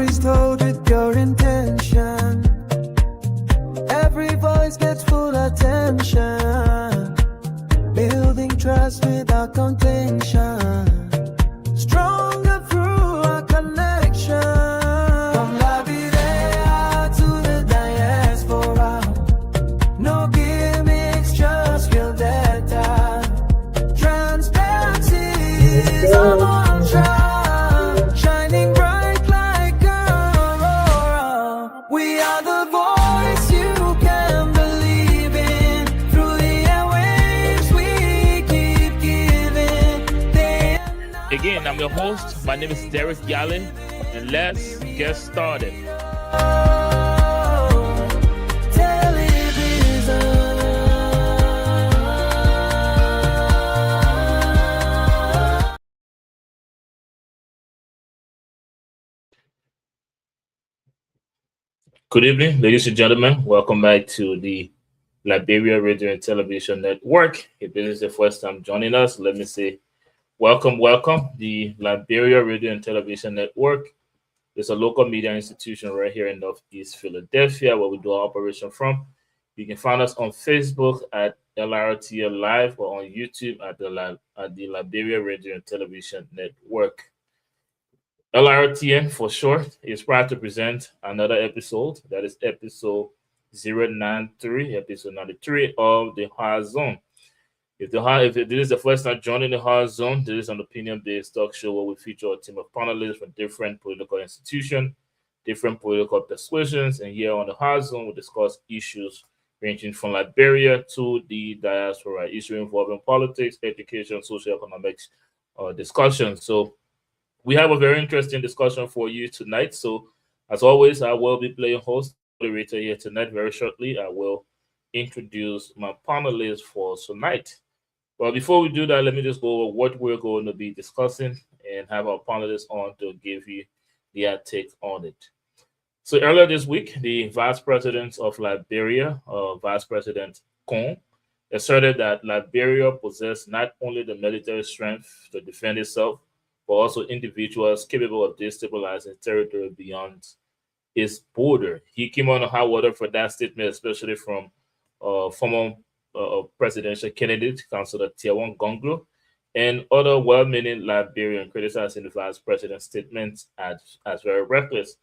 stories told with pure intention. Every voice gets full attention. Building trust without contention. Stronger through a connection. From La Videa to the diaspora. No gimmicks, just real data. Transparency is our mantra. Shining bright like aurora. We are the voice you can believe in. Through the airwaves we keep giving. Day and night. Again, I'm your host. My name is Derek Yale, and let's get started. Good evening, ladies and gentlemen. Welcome back to the Liberia Radio and Television Network. If this is the first time joining us, let me say welcome. The Liberia Radio and Television Network is a local media institution right here in Northeast Philadelphia, where we do our operation from. You can find us on Facebook at LRTL Live or on YouTube at the Liberia Radio and Television Network. LRTN for short is proud to present another episode. That is episode 093, episode 93 of the Hard Zone. If this is the first time joining the Hard Zone, this is an opinion-based talk show where we feature a team of panelists from different political institutions, different political persuasions, and here on the Hard Zone, we discuss issues ranging from Liberia to the diaspora, issues involving politics, education, socioeconomics discussion. So we have a very interesting discussion for you tonight. So, as always, I will be playing host moderator here tonight. Very shortly, I will introduce my panelists for tonight. But before we do that, let me just go over what we're going to be discussing and have our panelists on to give you their take on it. So, earlier this week, the Vice President of Liberia, Vice President Kong, asserted that Liberia possessed not only the military strength to defend itself, but also individuals capable of destabilizing territory beyond its border. He came on high water for that statement, especially from former presidential candidate, Councillor Tiawan Gonglo, and other well-meaning Liberian criticizing the vice president's statements as very reckless.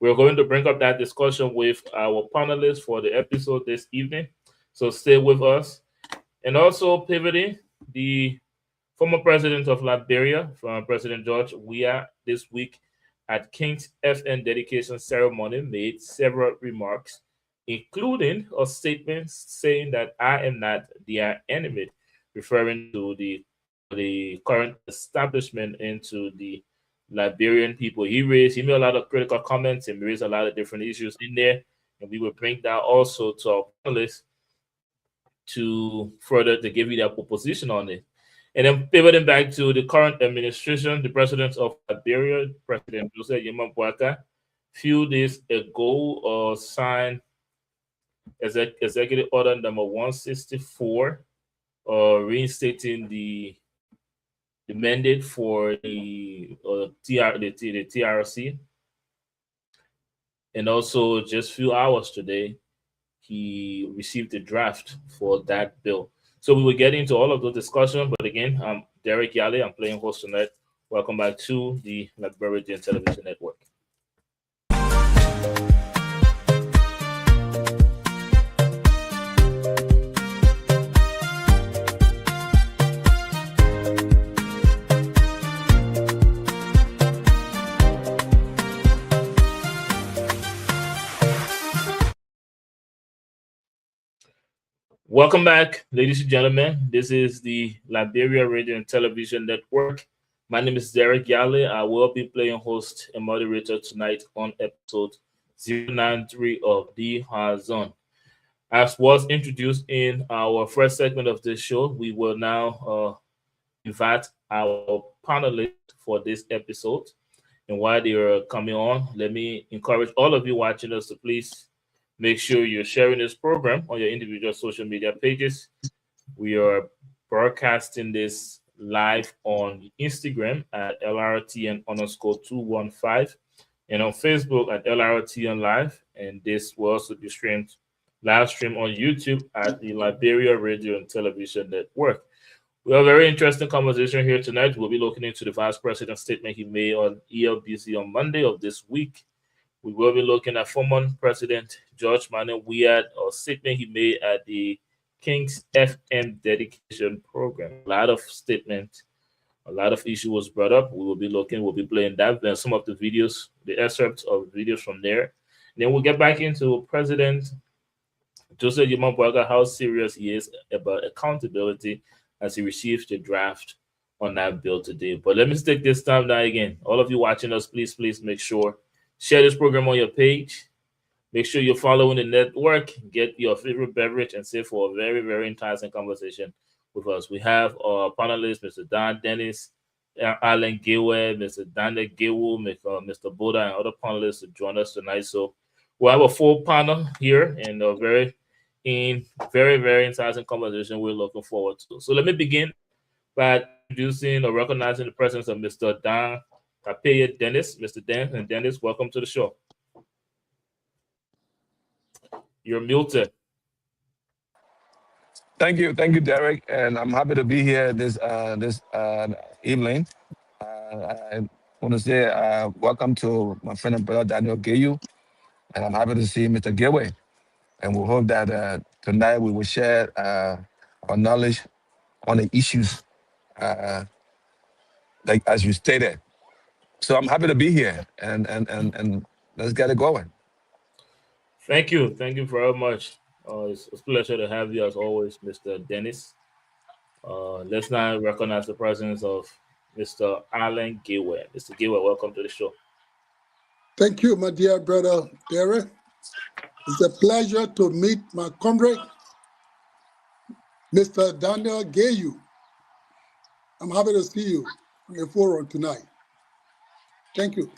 We're going to bring up that discussion with our panelists for the episode this evening, so stay with us. And also pivoting, the former president of Liberia, President George Weah, this week at King's FN dedication ceremony made several remarks, including a statement saying that I am not their enemy, referring to the current establishment into the Liberian people. He made a lot of critical comments and raised a lot of different issues in there, and we will bring that also to our panelists to give you their proposition on it. And then pivoting back to the current administration, the president of Liberia, President Joseph Yema Boakai, few days ago signed Executive Order number 164, reinstating the mandate for the TRC. And also, just few hours today, he received the draft for that bill. So we will get into all of those discussions. But again, I'm Derek Yale. I'm playing host tonight. Welcome back to the Liberia Television Network. Welcome back, ladies and gentlemen. This is the Liberia Radio and Television Network. My name is Derek Yale. I will be playing host and moderator tonight on episode 093 of the Hard Zone. As was introduced in our first segment of this show, we will now invite our panelists for this episode. And while they are coming on, let me encourage all of you watching us to please make sure you're sharing this program on your individual social media pages. We are broadcasting this live on Instagram at LRTN_215. and on Facebook at LRT on Live. And this will also be live stream on YouTube at the Liberia Radio and Television Network. We have a very interesting conversation here tonight. We'll be looking into the Vice President's statement he made on ELBC on Monday of this week. We will be looking at former President George Manuel Weah, or statement he made at the King's FM dedication program. A lot of statements, a lot of issue was brought up. We will be looking, we'll be playing that, and some of the videos, the excerpts of videos from there. And then we'll get back into President Joseph Yuma Boaga, how serious he is about accountability as he receives the draft on that bill today. But let me take this time now again. All of you watching us, please make sure share this program on your page. Make sure you're following the network. Get your favorite beverage and sit for a very, very enticing conversation with us. We have our panelists, Mr. Don Dennis, Alan Gilway, Mr. Daniel Giwu, Mr. Boda, and other panelists to join us tonight. So we'll have a full panel here and a very, very enticing conversation we're looking forward to. So let me begin by introducing or recognizing the presence of Mr. Don Kapeye Dennis. Mr. Dennis, welcome to the show. You're muted. Thank you, Derek, and I'm happy to be here this evening. I want to say welcome to my friend and brother Daniel Gayu, and I'm happy to see Mr. Gilway. And we hope that tonight we will share our knowledge on the issues, like as you stated. So I'm happy to be here, and let's get it going. Thank you very much. It's a pleasure to have you as always, Mr. Dennis. Let's now recognize the presence of Mr. Alan Gilway. Mr. Gilway, welcome to the show. Thank you, my dear brother Derek. It's a pleasure to meet my comrade, Mr. Daniel Gayu. I'm happy to see you on the forum tonight. Thank you.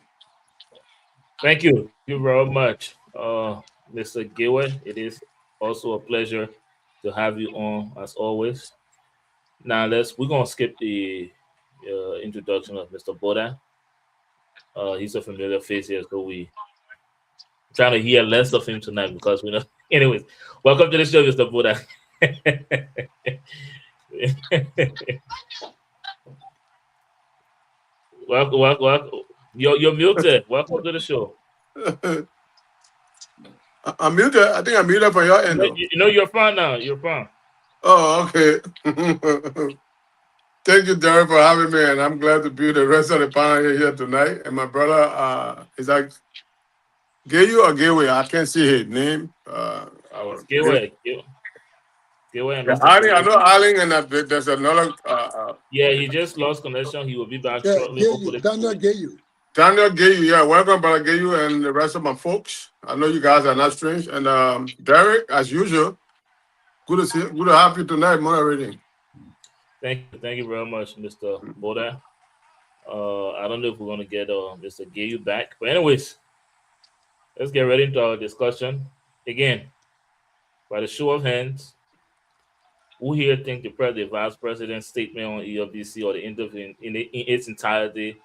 Thank you very much, Mr. Gilway. It is also a pleasure to have you on as always. Now we're gonna skip the introduction of Mr. Boda. He's a familiar face here, so we trying to hear less of him tonight because we know. Anyways, welcome to the show, Mr. Boda. welcome. You're muted. Welcome to the show. I'm muted. I think I'm muted for your end. You know you're fine now. You're fine. Oh, okay. Thank you, Derek, for having me, and I'm glad to be the rest of the panel here tonight. And my brother, is that Gayu or Gayway? I can't see his name. Gayway. Gayway. I know Arling, and there's another. Yeah, he just lost connection. He will be back shortly. Daniel Gayu. Daniel Gayu, yeah, welcome, brother Gayu, and the rest of my folks. I know you guys are not strange. And Derek, as usual, good to have you tonight, moderating. Thank you very much, Mr. Boda. I don't know if we're going to get Mr. Gayu back. But anyways, let's get right into our discussion. Again, by the show of hands, who here think the Vice President's statement on ELBC or the interview in its entirety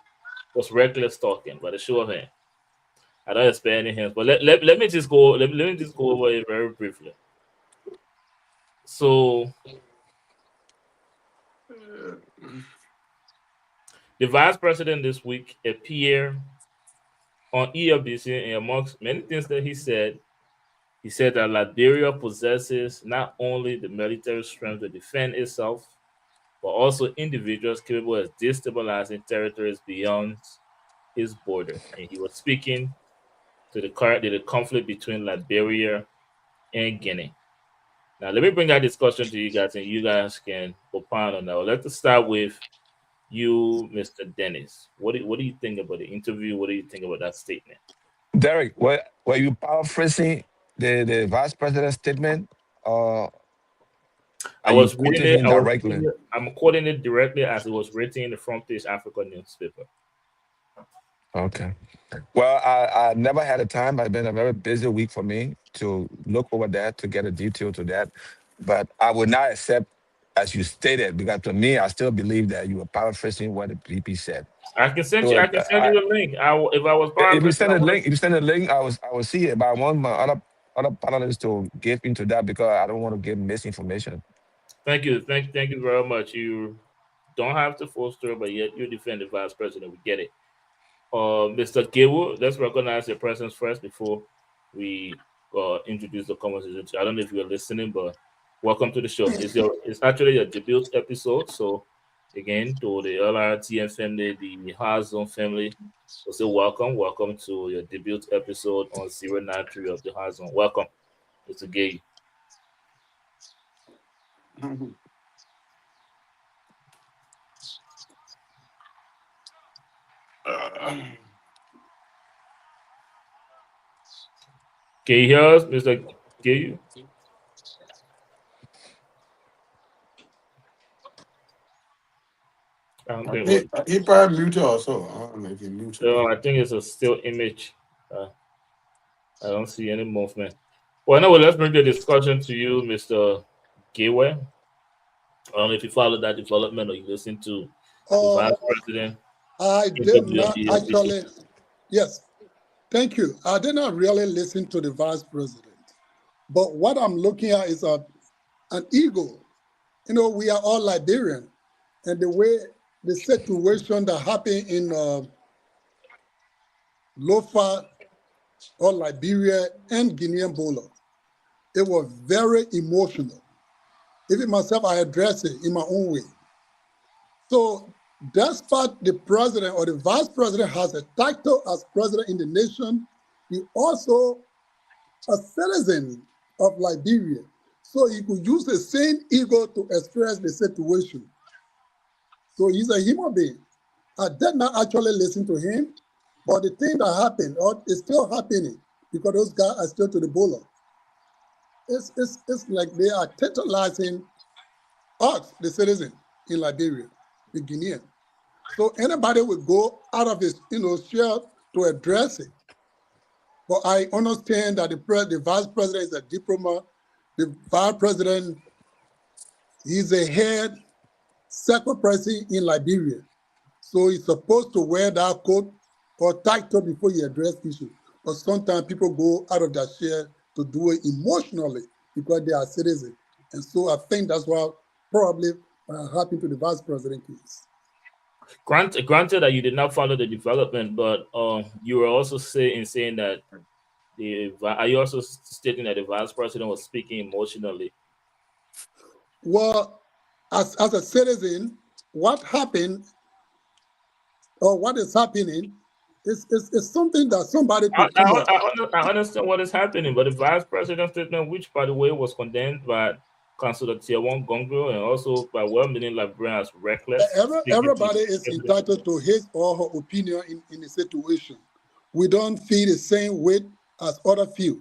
was reckless talking? By the show of hands, I don't expect any hands, but let me just go. Let me just go over it very briefly. So, the Vice President this week appeared on ELBC, and amongst many things that he said that Liberia possesses not only the military strength to defend itself, but also individuals capable of destabilizing territories beyond his border. And he was speaking to the conflict between Liberia and Guinea. Now, let me bring that discussion to you guys, and you guys can opine on that. Let's start with you, Mr. Dennis. What do you think about the interview? What do you think about that statement? Derek, were you paraphrasing the Vice President's statement? I was reading it directly. I'm quoting it directly as it was written in the Front Page Africa newspaper. Okay. Well, I never had a time. It's been a very busy week for me to look over that, to get a detail to that. But I would not accept as you stated, because to me, I still believe that you were paraphrasing what the PP said. I can send So you. I can send you the link. If I was if you paraphrasing, send I a would. link, I will see it. But I want my other panelists to get into that because I don't want to give misinformation. Thank you. Thank you very much. You don't have to foster, but yet you defend the vice president. We get it. Mr. Gewo, let's recognize your presence first before we introduce the conversation. I don't know if you're listening, but welcome to the show. It's actually a debut episode. So again, to the LRTN family, the Hard family, we'll say welcome to your debut episode on 093 of the Hard Zone. Welcome, Mr. Gay. Can you hear us, Mr. Gay? I don't think He probably muted also. I don't know if he muted. so. I think it's a still image. I don't see any movement. Well, anyway, let's bring the discussion to you, Mr. Gateway. I don't know if you follow that development or you listen to the vice president. I did not actually. Yes, thank you. I did not really listen to the vice president, but what I'm looking at is an ego. You know, we are all Liberian, and the way the situation that happened in Lofa or Liberia and Guinea-Bissau, it was very emotional. Even myself, I addressed it in my own way. So despite the president or the vice president has a title as president in the nation, he also a citizen of Liberia. So he could use the same ego to express the situation. So he's a human being. I did not actually listen to him, but the thing that happened, or is still happening, because those guys are still to the bowler. It's like they are tantalizing us, the citizen in Liberia, the Guinean. So anybody would go out of his, share to address it. But I understand that the vice president is a diplomat. The vice president, he's a head second president in Liberia. So he's supposed to wear that coat or title before he address issues. But sometimes people go out of their share to do it emotionally because they are citizens. And so I think that's what probably happened to the vice president case. Granted that you did not follow the development, but you were also saying that are you also stating that the vice president was speaking emotionally? Well, as a citizen, what happened or what is happening is something that somebody could I understand what is happening, but the vice president's statement, which by the way was condemned by Councilor Tiawan Gongro and also by well-meaning Liberians as reckless. Everybody is entitled to his or her opinion in the situation. We don't feel the same weight as other feel.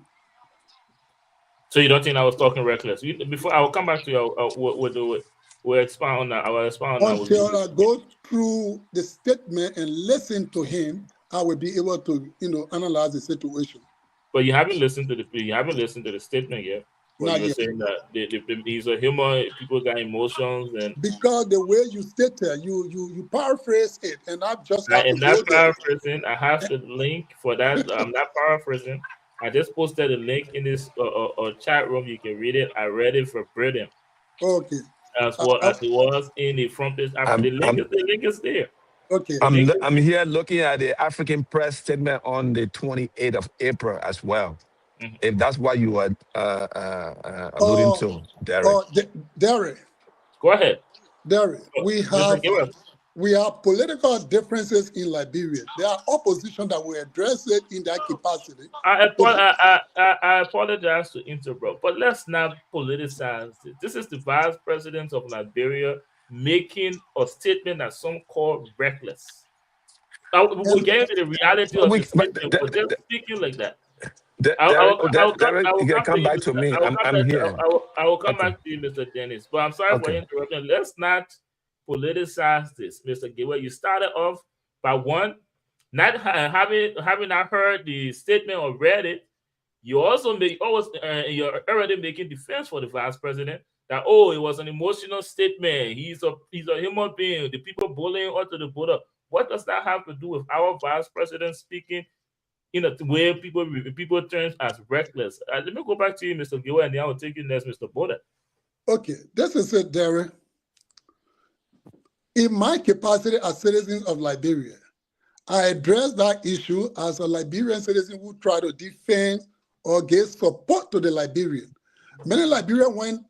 So you don't think I was talking reckless? Before I will come back to you, we'll expound on that. I will expound on that. Until I go through the statement and listen to him, I will be able to, analyze the situation. But you haven't listened to the statement yet. Not you're yet. Saying that he's a human. People got emotions, and because the way you stated, you paraphrase it, and I've just not paraphrasing. I have the link for that. I'm not paraphrasing. I just posted a link in this chat room. You can read it. I read it verbatim. Okay. As it was in the front page. The link is there. Okay. I'm here looking at the African press statement on the 28th of April as well. Mm-hmm. If that's what you are alluding to, Derek. Derek. Go ahead. Derek, we have political differences in Liberia. There are opposition that will address it in that capacity. I apologize to interrupt, but let's not politicize it. This is the vice president of Liberia making a statement that some call reckless. We'll get into the reality of the statement, but just speaking like that. You can come back to me. I'm here. I will come back to you, Mr. Dennis. But I'm sorry for interrupting. Let's not politicize this, Mr. Gateway. You started off by not having not heard the statement or read it. You also you're already making defense for the vice president. that, oh, it was an emotional statement. He's a human being. The people bullying onto the border. What does that have to do with our vice president speaking in a way people turn as reckless? Let me go back to you, Mr. Giwa, and then I will take you next, Mr. Boda. Okay, this is it, Derek. In my capacity as citizen of Liberia, I address that issue as a Liberian citizen who try to defend or give support to the Liberian. Many Liberians went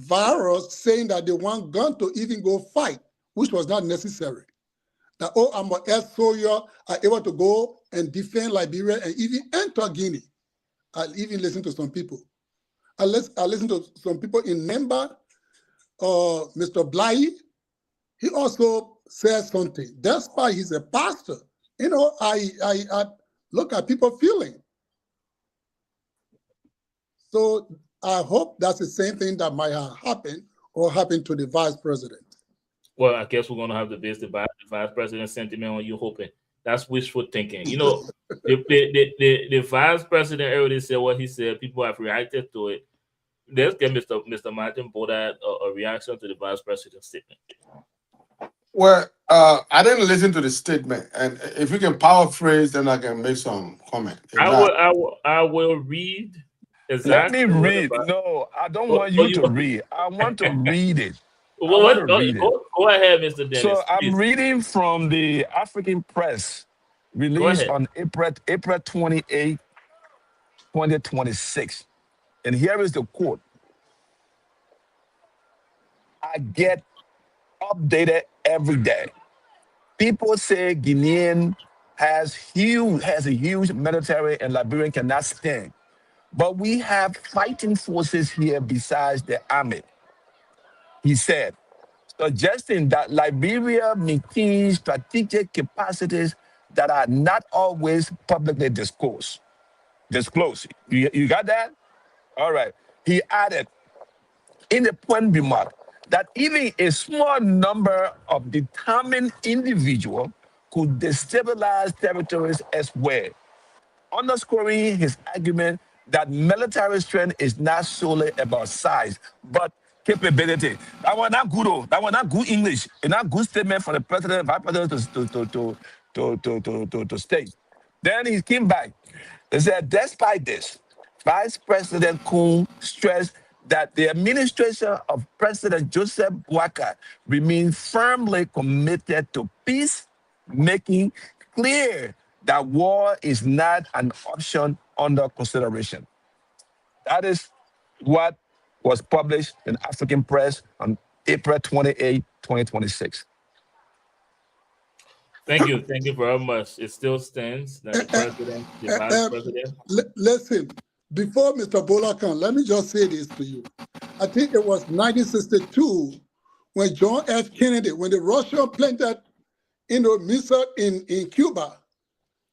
viral saying that they want gun to even go fight, which was not necessary. That, oh, I'm an ex-soldier, I'm able to go and defend Liberia and even enter Guinea. I even listen to some people. I listen to some people in Nemba, Mr. Bly. He also said something. Despite he's a pastor, you know, I look at people feeling. So I hope that's the same thing that might have happened or happened to the vice president. Well, I guess we're going to have to base the vice president sentiment on you hoping. That's wishful thinking. You know, the vice president already said what he said. People have reacted to it. Let's get Mr. Martin Boda a reaction to the vice president's statement. Well, I didn't listen to the statement, and if you can paraphrase, then I can make some comment. I will read exactly. Let me read. No, I don't want you to read. I want to read it. Go ahead, Mr. Dennis. So I'm please. reading from the African Press, released on April 28, 2026. And here is the quote. I get updated every day. People say Guinean has a huge military and Liberian cannot stand. But we have fighting forces here besides the army, he said, suggesting that Liberia maintains strategic capacities that are not always publicly disclosed. You got that? All right. He added in the point remark that even a small number of determined individuals could destabilize territories elsewhere, underscoring his argument that military strength is not solely about size, but capability. That was not good, though. That was not good English. It's not good statement for the president, vice president to state. Then he came back. He said, despite this, Vice President Kuhn stressed that the administration of President Joseph Boakai remains firmly committed to peace, making clear that war is not an option under consideration. That is what was published in African Press on April 28, 2026. Thank you very much. It still stands that the president, the vice president. Listen, before Mr. Bola comes, let me just say this to you. I think it was 1962 when John F. Kennedy, when the Russians planted missile in Cuba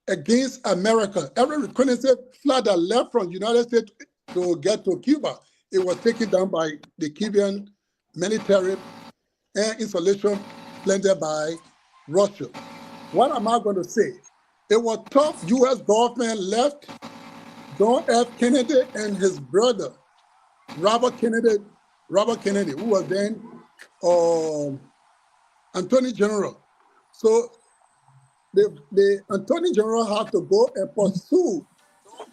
against America, every reconnaissance flight that left from the United States to get to Cuba, it was taken down by the Cuban military and installation planted by Russia. What am I going to say? It was tough U.S. government left John F. Kennedy and his brother, Robert Kennedy, who was then Attorney General. So the Attorney General had to go and pursue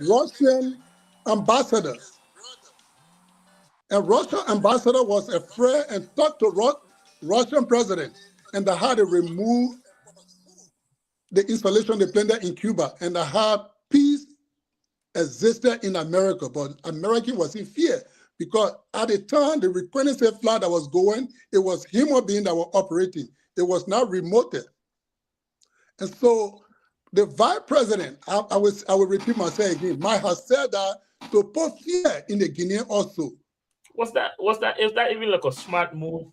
Russian ambassadors. And Russian ambassador was afraid and talked to Russian president, and they had to remove the installation they planted in Cuba, and they had peace existed in America, but America was in fear because at the time the reconnaissance flight that was going, it was human beings that were operating. It was not remoted. And so the vice president, I will repeat myself again, might have said that to put fear in the Guinean also. Is that even like a smart move?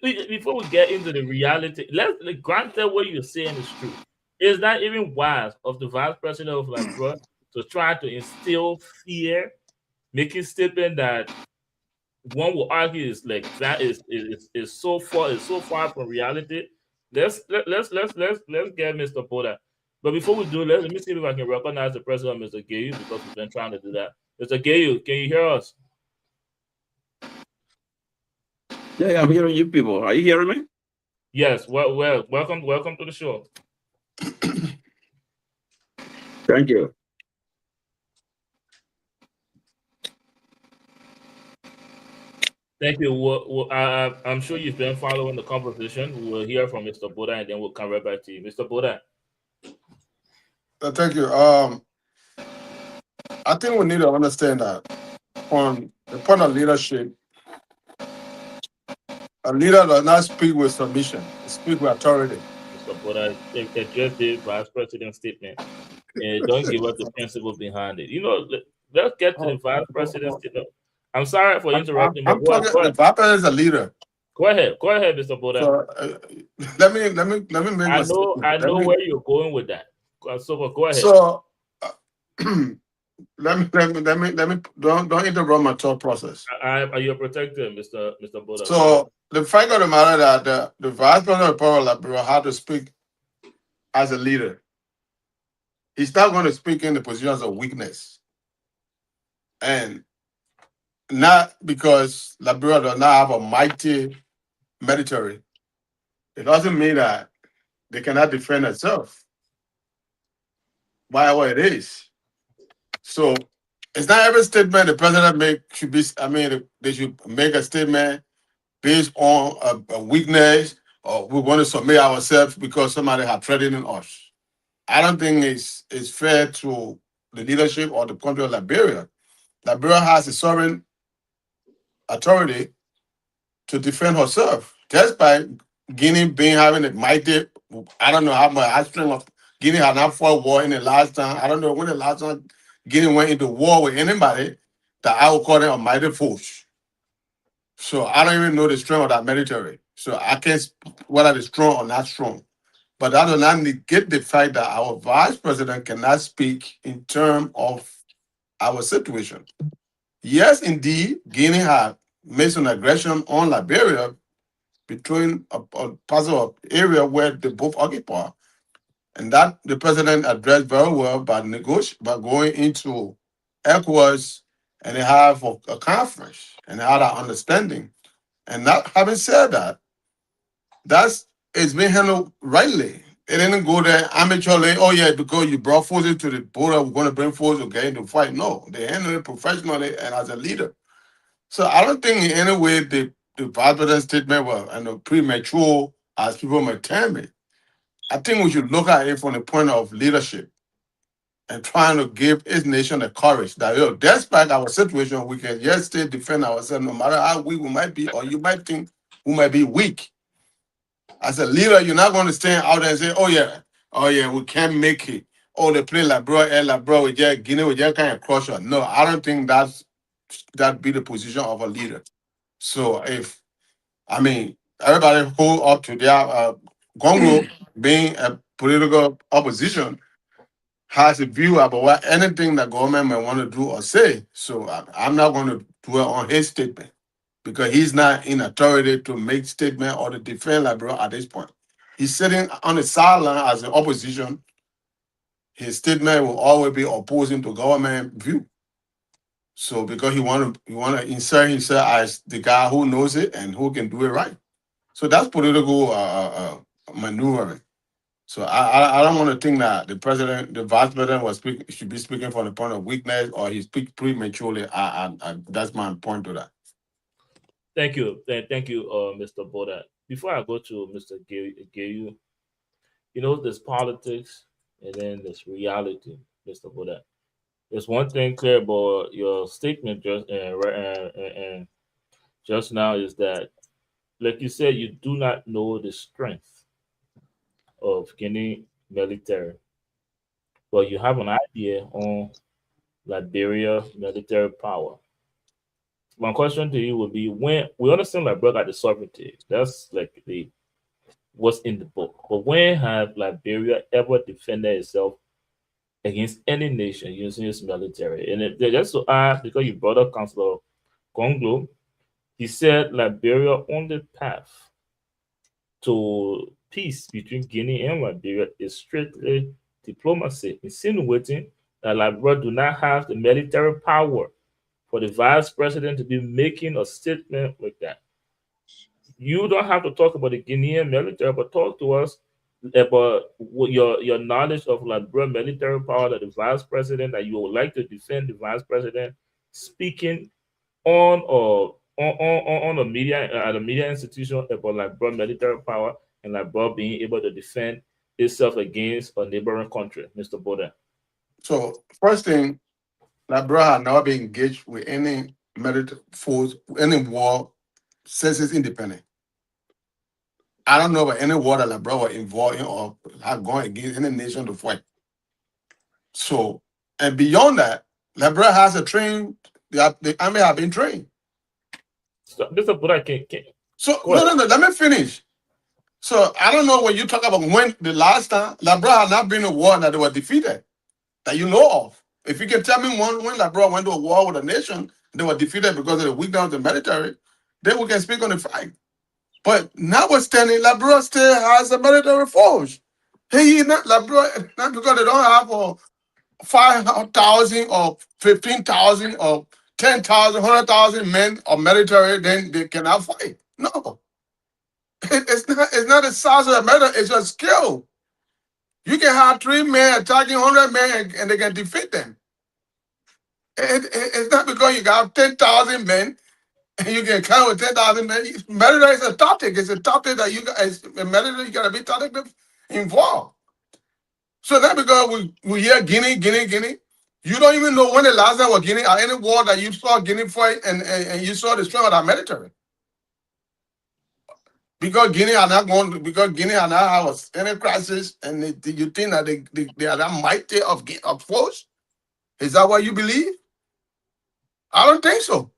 Before we get into the reality, let's grant that what you're saying is true. Is that even wise of the vice president of Liberia to try to instill fear, making statement that one will argue is like that is so far from reality? Let's get Mr. Boda. But before we do, let me see if I can recognize the president, Mr. Gayu, because we've been trying to do that. Mr. Gayu, can you hear us? Yeah, I'm hearing you people. Are you hearing me? Yes. Well, welcome to the show. Thank you. Thank you. I'm sure you've been following the conversation. We'll hear from Mr. Buddha, and then we'll come right back to you, Mr. Buddha. Thank you. I think we need to understand that on the point of leadership, a leader does not speak with submission; he speaks with authority. Mr. Buddha, address the vice president's statement, and don't give us the principle behind it. Let's get to the vice president's statement. I'm sorry for interrupting, but I'm talking. go The ahead. vice president is a leader. Go ahead, Mr. Buddha. So let me make I my know statement. where you're going with that. So, go ahead. So let me don't interrupt my thought process. Are you protected, Mr. Buddha? So the fact of the matter that the vice president of Power Liberia had to speak as a leader. He's not going to speak in the positions of weakness, and not because Liberia does not have a mighty military. It doesn't mean that they cannot defend itself. Whatever it is. So it's not every statement the president make should be. I mean, they should make a statement based on a weakness, or we want to submit ourselves because somebody has threatened us. I don't think it's fair to the leadership or the country of Liberia. Liberia has a sovereign authority to defend herself. Just by Guinea having a mighty, I don't know how much strength of Guinea had not fought war in the last time. I don't know when the last time Guinea went into war with anybody that I would call them a mighty force. So I don't even know the strength of that military. So I can't whether it's strong or not strong. But that does not negate the fact that our vice president cannot speak in terms of our situation. Yes, indeed, Guinea had made some aggression on Liberia between a puzzle area where they both occupy. And that the president addressed very well by going into ECOWAS and they have a conference and they had an understanding. And not having said that, it's been handled rightly. It didn't go there amateurly. Oh yeah, because you brought forces to the border, we're going to bring forces to get into fight. No, they handled it professionally and as a leader. So I don't think in any way the vice president's statement was premature as people may term it. I think we should look at it from the point of leadership and trying to give his nation the courage that, despite our situation, we can just still defend ourselves no matter how weak we might be, or you might think we might be weak. As a leader, you're not going to stand out there and say, oh yeah, we can't make it. Oh, they play Liberia, we just Guinea, we just kind of crush her. No, I don't think that be the position of a leader. So everybody hold up to their Congo being a political opposition has a view about what anything that government may want to do or say. So I'm not going to dwell on his statement because he's not in authority to make statement or to defend Liberia at this point. He's sitting on the sideline as an opposition. His statement will always be opposing to government view. So because he want to insert himself as the guy who knows it and who can do it right. So that's political maneuvering. So I don't want to think that the vice president should be speaking from the point of weakness or he speaks prematurely. That's my point to that. Thank you, Mr. Boda. Before I go to Mr. Gayu, there's politics and then there's reality, Mr. Boda. There's one thing clear about your statement just now is that, like you said, you do not know the strength of Guinea military, but you have an idea on Liberia military power. My question to you would be: when we understand Liberia got the sovereignty, that's like what's in the book. But when have Liberia ever defended itself against any nation using its military? And just to add, because you brought up Councillor Gonglo, he said Liberia only path to peace between Guinea and Liberia is strictly diplomacy, insinuating that Liberia do not have the military power for the vice president to be making a statement like that. you don't have to talk about the Guinean military, but talk to us about your knowledge of Liberia military power, that the vice president, that you would like to defend the vice president speaking on or on a media at a media institution about Liberia military power and Liberia being able to defend itself against a neighboring country, Mr. Boda. So first thing, Liberia has never been engaged with any military force, any war since its independence. I don't know about any war that Liberia was involved in or have gone against any nation to fight. So, and beyond that, Liberia has a trained, the army have been trained. So, Mr. Boda, can So, Go ahead. no, let me finish. So, I don't know when you talk about when the last time, Liberia has not been a war that they were defeated, that you know of. If you can tell me one when Liberia went to a war with a nation, they were defeated because of the weakness of the military, then we can speak on the fight. But notwithstanding, Liberia still has a military force. Hey, not Liberia, not because they don't have 5,000 or 15,000 or 10,000, 100,000 men or military, then they cannot fight. No. It's not the size of the military, it's your skill. You can have 3 men attacking 100 men and they can defeat them. It's not because you got 10,000 men and you can count with 10,000 men. Military is a tactic. It's a tactic that you guys, military, you got to be tactically involved. So that because we hear Guinea. You don't even know when the last time was Guinea or any war that you saw Guinea fight and you saw the strength of our military. Because Guinea are not have any crisis and you think that they are that mighty of force? Is that what you believe? I don't think so.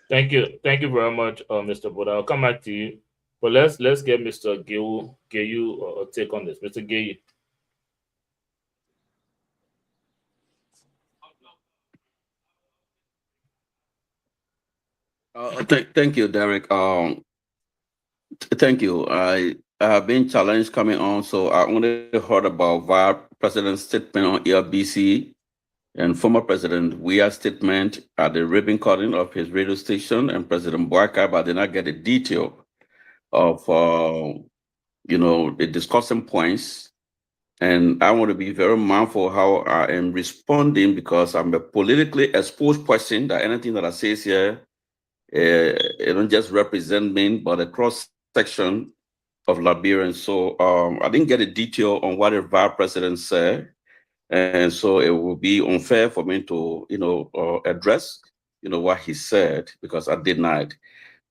Thank you very much, Mr. Boda. I'll come back to you, but let's get Mr. Gayu a take on this. Mr. Gayu. Thank you, Derek. Thank you. I have been challenged coming on, so I only heard about Vice President's statement on ERBC and former President Weah's statement at the ribbon cutting of his radio station and President Boakai, but I did not get the detail of the discussing points. And I want to be very mindful how I am responding because I'm a politically exposed person. That anything that I say here, it don't just represent me, but a cross section of Liberians. So I didn't get a detail on what the Vice President said. And so it would be unfair for me to, address, what he said, because I did not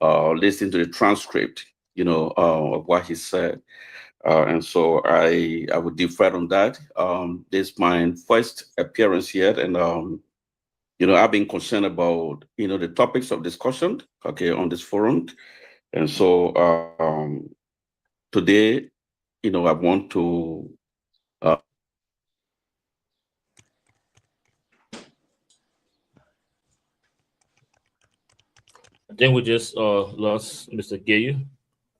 listen to the transcript, of what he said. And so I would defer on that. This is my first appearance here, and I've been concerned about the topics of discussion, on this forum, and so today, I want to. I think we just lost Mr. Gayu.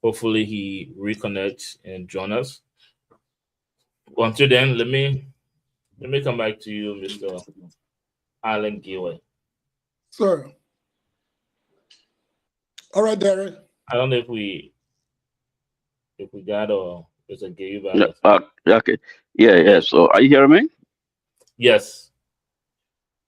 Hopefully he reconnects and join us. Until then, let me come back to you, Mr. Alan Giwe. Sir. All right, Derek. I don't know if we got Mr. Gayu back. Okay. Yeah. So are you hearing me? Yes.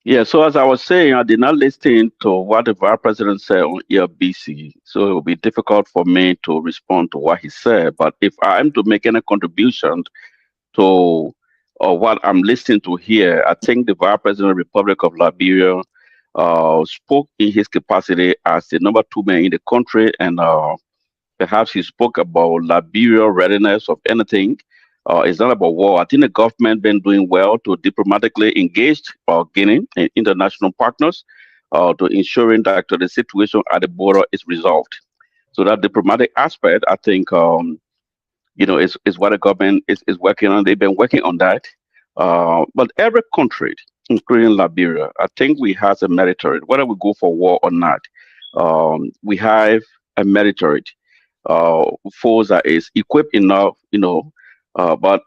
Yeah, so as I was saying, I did not listen to what the Vice President said on ERBC, so it will be difficult for me to respond to what he said. But if I am to make any contribution to what I'm listening to here, I think the Vice President of the Republic of Liberia spoke in his capacity as the number 2 man in the country, and perhaps he spoke about Liberia readiness of anything. It's not about war. I think the government been doing well to diplomatically engage Guinea and international partners to ensuring that the situation at the border is resolved. So that diplomatic aspect, I think, is what the government is working on. They've been working on that. But every country, including Liberia, I think we have a military, whether we go for war or not. We have a military force that is equipped enough, but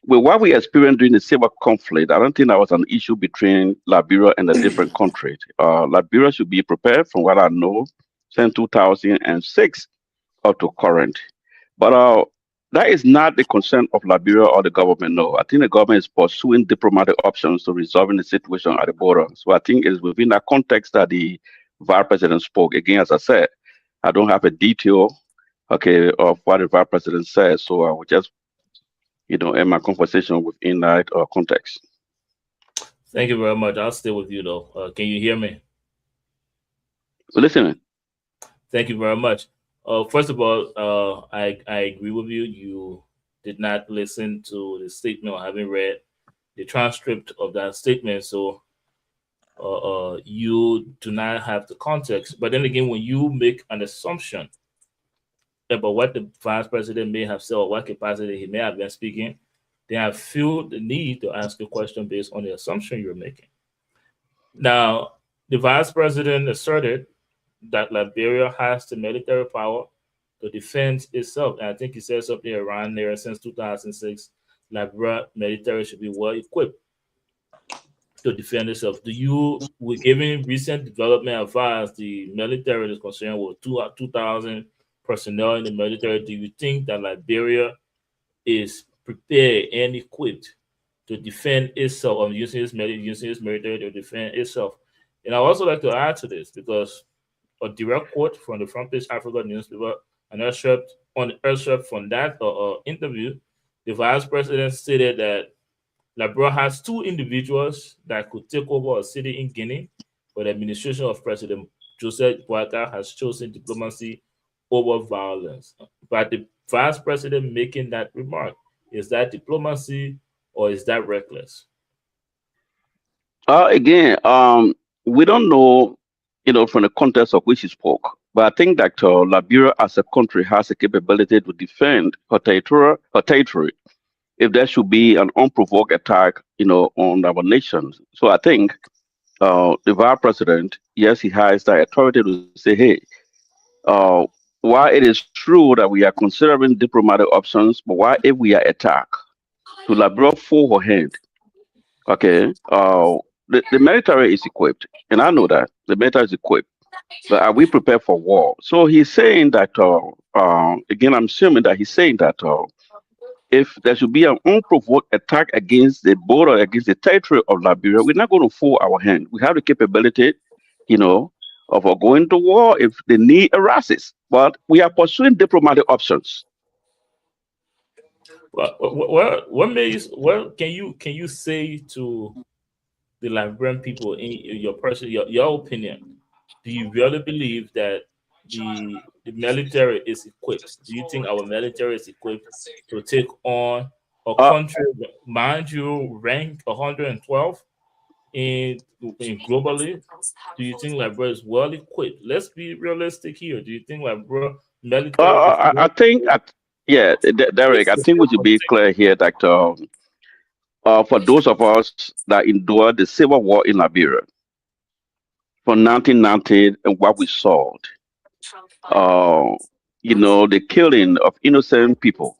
with what we experienced during the civil conflict, I don't think that was an issue between Liberia and the different countries. Liberia should be prepared, from what I know, since 2006 up to current. But that is not the concern of Liberia or the government. No, I think the government is pursuing diplomatic options to resolving the situation at the border. So I think it is within that context that the vice president spoke. Again, as I said, I don't have a detail, of what the vice president said. So I will just, end my conversation within that context. Thank you very much. I'll stay with you though. Can you hear me? Listening. Thank you very much. First of all, I agree with you. You did not listen to the statement or haven't read the transcript of that statement, so you do not have the context. But then again, when you make an assumption about what the vice president may have said or what capacity he may have been speaking, then I feel the need to ask a question based on the assumption you're making. Now, the vice president asserted that Liberia has the military power to defend itself. And I think he said something around there since 2006, Liberia military should be well equipped to defend itself. Given recent development as far as the military is concerned, with 2,000 personnel in the military, do you think that Liberia is prepared and equipped to defend itself, or using its military to defend itself? And I also like to add to this, because a direct quote from the Front Page Africa newspaper, an excerpt from that interview, the vice president stated that Liberia has two individuals that could take over a city in Guinea, but the administration of President Joseph Boakai has chosen diplomacy over violence. But the vice president making that remark, is that diplomacy or is that reckless? Again, we don't know, from the context of which he spoke. But I think that Liberia as a country has a capability to defend her territory if there should be an unprovoked attack, on our nation. So I think the vice president, yes, he has the authority to say, hey, while it is true that we are considering diplomatic options, but why if we are attacked? To Liberia for her hand. Okay. The military is equipped, and I know that the military is equipped, but are we prepared for war? So he's saying that, again, I'm assuming that he's saying that if there should be an unprovoked attack against the border, against the territory of Liberia, we're not going to fold our hand. We have the capability, of going to war if the need arises, but we are pursuing diplomatic options. Well, what can you say to the Liberian people in your opinion? Do you really believe that the military is equipped? Do you think our military is equipped to take on a country, mind you, ranked 112 in globally? Do you think Liberia is well equipped? Let's be realistic here. Do you think Liberia military? I think, Derek, I think we should be clear here that for those of us that endured the civil war in Liberia from 1990 and what we saw, the killing of innocent people.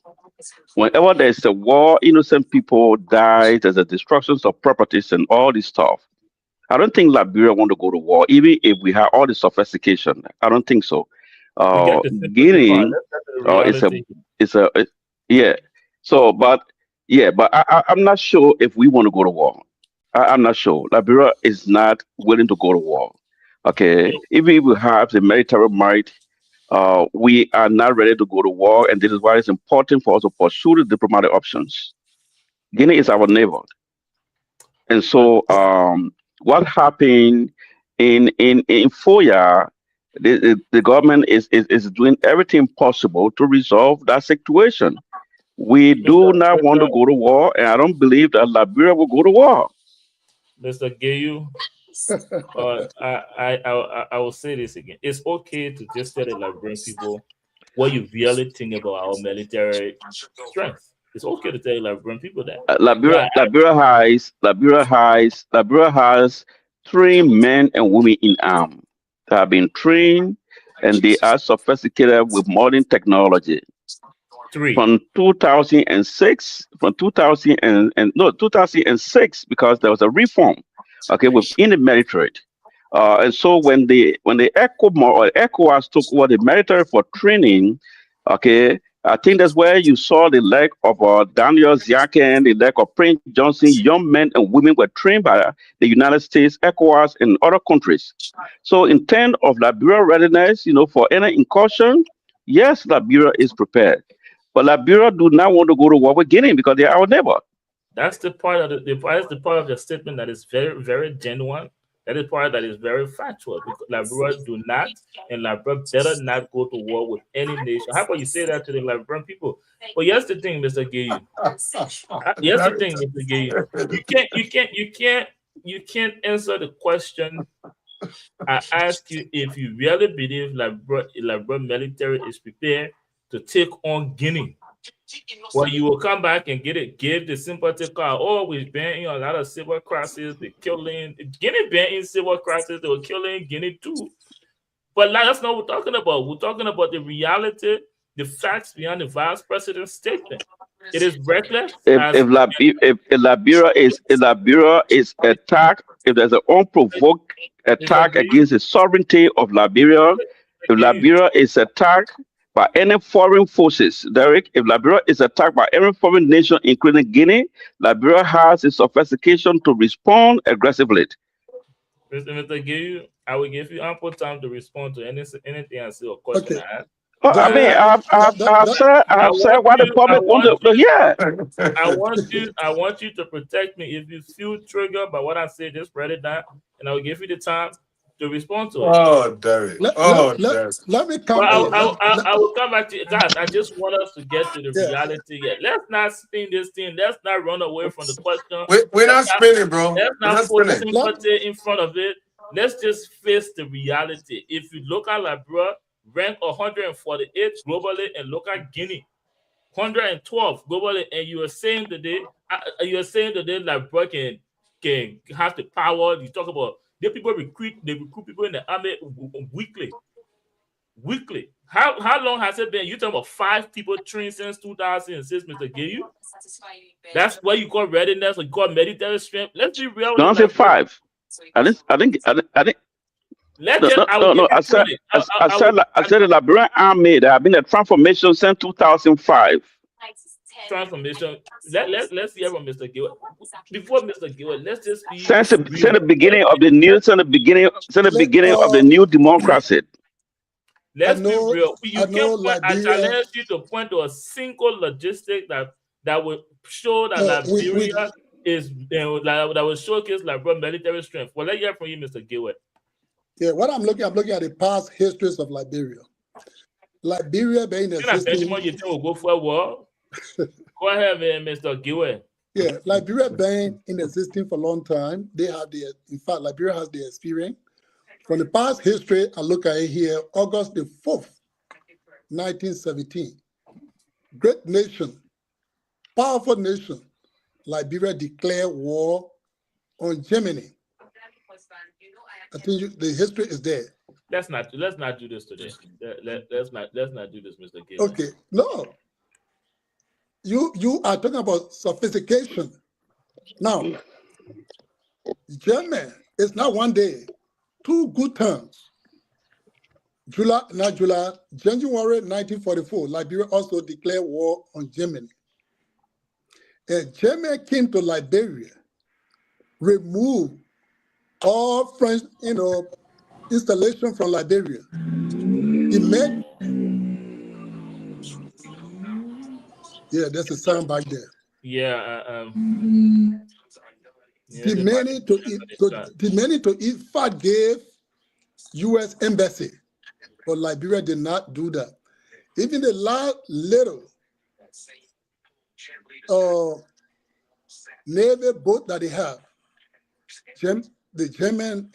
Whenever there's a war, innocent people die, there's a destruction of properties and all this stuff. I don't think Liberia want to go to war, even if we have all the sophistication. I don't think so. Guinea, I'm not sure if we want to go to war. I'm not sure. Liberia is not willing to go to war. Okay, even if we have the military might, we are not ready to go to war, and this is why it's important for us to pursue the diplomatic options. Guinea is our neighbor, and so what happened in Foya? The government is doing everything possible to resolve that situation. We do not want to go to war, and I don't believe that Liberia will go to war. Mr. Gayu, I will say this again. It's okay to just tell the Liberian people what you really think about our military strength. It's okay to tell the Liberian people that. Liberia has 3 men and women in arms that have been trained, and they are sophisticated with modern technology. 3 from 2006, from 2006, because there was a reform, within the military. And so when the ECOWAS took over the military for training, okay, I think that's where you saw the leg of Daniel Ziaken, the leg of Prince Johnson. Young men and women were trained by the United States, ECOWAS, and other countries. So in terms of Liberia readiness, for any incursion, yes, Liberia is prepared. But Liberia do not want to go to war with Guinea because they are our neighbor. That's the part of that's the part of the statement that is very, very genuine. That is part that is very factual. Because Liberia do not, and Liberia better not go to war with any nation. How about you say that to the Liberian people? But here's the thing, Mr. Gayu. Here's the thing, Mr. Gayu. You can't answer the question. I ask you if you really believe Liberia military is prepared to take on Guinea. Well, you will come back and give the sympathy card. Oh, we've been in a lot of civil crises. They're killing Guinea, been in civil crisis. They were killing Guinea too. But that's not what we're talking about. We're talking about the reality, the facts behind the vice president's statement. It is reckless. If Liberia is attacked, if there's an unprovoked attack against the sovereignty of Liberia, if Liberia is attacked by any foreign forces, Derek, if Liberia is attacked by any foreign nation, including Guinea, Liberia has the sophistication to respond aggressively. Mr. Gayu, I will give you ample time to respond to anything I say or question I ask. Well, I mean, I've said why the public want to hear. I want you to protect me. If you feel triggered by what I say, just write it down, and I will give you the time to respond to it. Oh, Derek. Let me come. I will come back to you, guys. I just want us to get to the reality yet. Let's not spin this thing. Let's not run away from the question. We're not spinning, bro. Let's not put sympathy in front of it. Let's just face the reality. If you look at Liberia, rank 148 globally, and look at Guinea, 112 globally, and you are saying today Liberia can have the power. You talk about they recruit people in the army weekly. How long has it been? You talking about 5 people trained since 2006, Mr. Gayu? That's what you call readiness, or you call military strength. Let's be real. Don't say 5. I think. I said the Liberian army that have been a transformation since 2005. Transformation. Let's hear from Mr. Gilbert. Before Mr. Gilbert, let's just be since the beginning of the new democracy. Let's be real. I challenge you to point to a single logistic that would show that Liberia that will showcase Liberia military strength. Well, let's hear from you, Mr. Gilbert. Yeah, what I'm looking at the past histories of Liberia. Liberia being a system. You will go for a war. Go ahead, man, Mr. Gilbert. Yeah, Liberia been in existence for a long time. Liberia has the experience. From the past history, I look at it here, August the 4th, 1917. Great nation, powerful nation, Liberia declared war on Germany. I think the history is there. Let's not do this today. Let's not do this, Mr. Gilbert. Okay, no. You are talking about sophistication. Now, Germany is not one day, 2 good terms. January 1944, Liberia also declared war on Germany. And Germany came to Liberia, removed all French, installation from Liberia. Yeah, there's a sound back there. Yeah. Demanding to IFAD gave U.S. embassy, but Liberia did not do that. Even the last little Navy boat that they have, the German,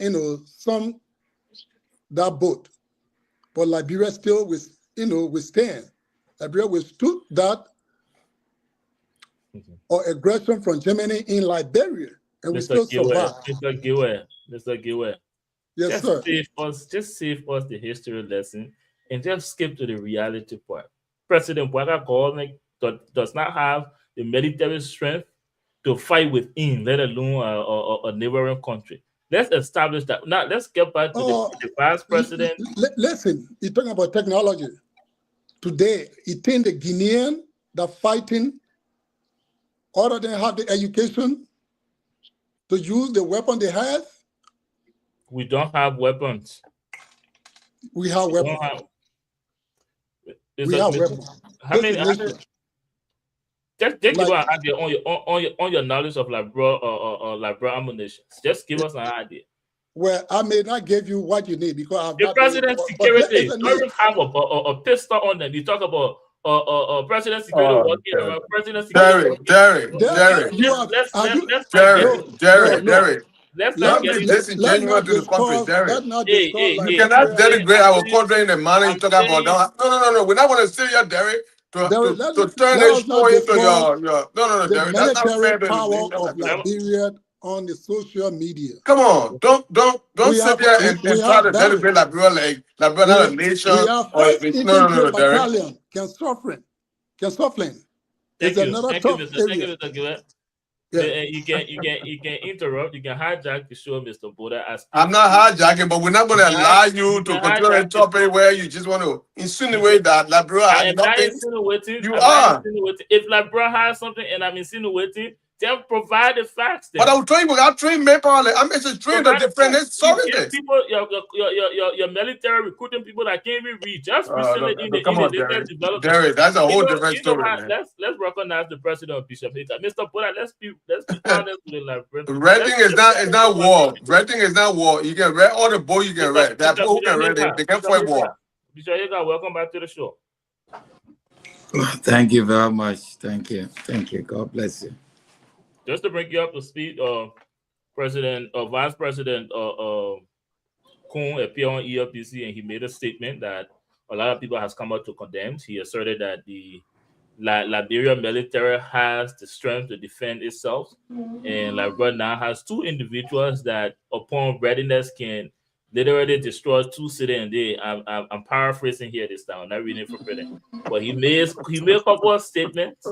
that boat, but Liberia still withstand. Liberia withstood that or aggression from Germany in Liberia, and we still survive. Mr. Gilbert. Yes, sir. Just save us the history lesson and just skip to the reality part. President Bouaga government does not have the military strength to fight within, let alone a neighboring country. let's establish that. Now let's get back to the vice president. Listen, you're talking about technology. Today, you think the Guinean that fighting, other than have the education to use the weapon they have? We don't have weapons. We have We weapons. don't have. We have weapons. How many? This is nation. Just give Like- us an idea on your knowledge of Labra ammunition. Just give us an idea. Well, I may not give you what you need because I've The not president's but security listen, doesn't have a pistol on them. You talk about president security Oh, working okay. around president security. Jerry, working- Jerry, You have- Let's have not you- get Jerry, into- Jerry, no. Jerry. let's Don't not be get into disingenuous to the country, Jerry. Let's not Hey, discuss hey, like hey. You cannot that. denigrate our I'm country in the manner you I'm talk about. saying- No. We're not going to steal your Jerry to Jerry, let turn us this not show into discuss your. No, The Jerry. That's not fair military to power the of Liberia on the social media. Come on, don't We sit have- here and we try have to barracks. deliberate Liberia like Liberia not a nation. We have or first no, infantry Jerry. battalion, Kensufflin. Thank It's you. another Thank you, tough Mr. Thank you, area. Mr. Gillette. Yeah. You can interrupt. You can hijack the show, Mr. Boda. I'm not hijacking, but we're not going to allow you to Yeah, control a hijack- topic where you just want to insinuate that Liberia I has am not nothing. insinuating. You I'm are. not insinuating. If Labra has something and I'm insinuating, then provide the facts. Then. But I'll tell you, we got trained men power. I'm just trained to Provide the defend facts. this solving You give this. people, your military recruiting people that can't even read. Just recently in the Come on, Jerry. latest development. Jerry, that's a whole different You know story, what? man. Let's recognize the president of Bishop Hater. Mr. Boda, let's be honest with the Liberian. Renting is not war. Renting is not war. You can rent all the boat you can rent. That boat can rent. They can fight war. Bishop Hater, welcome back to the show. Thank you very much. Thank you. God bless you. Just to bring you up to speed, Vice President Kun appeared on ELPC and he made a statement that a lot of people has come out to condemn. He asserted that the Liberia military has the strength to defend itself, and Liberia now has two individuals that, upon readiness, can literally destroy two cities in a day. I'm paraphrasing here this time. I'm not reading from Britain, but he made a couple of statements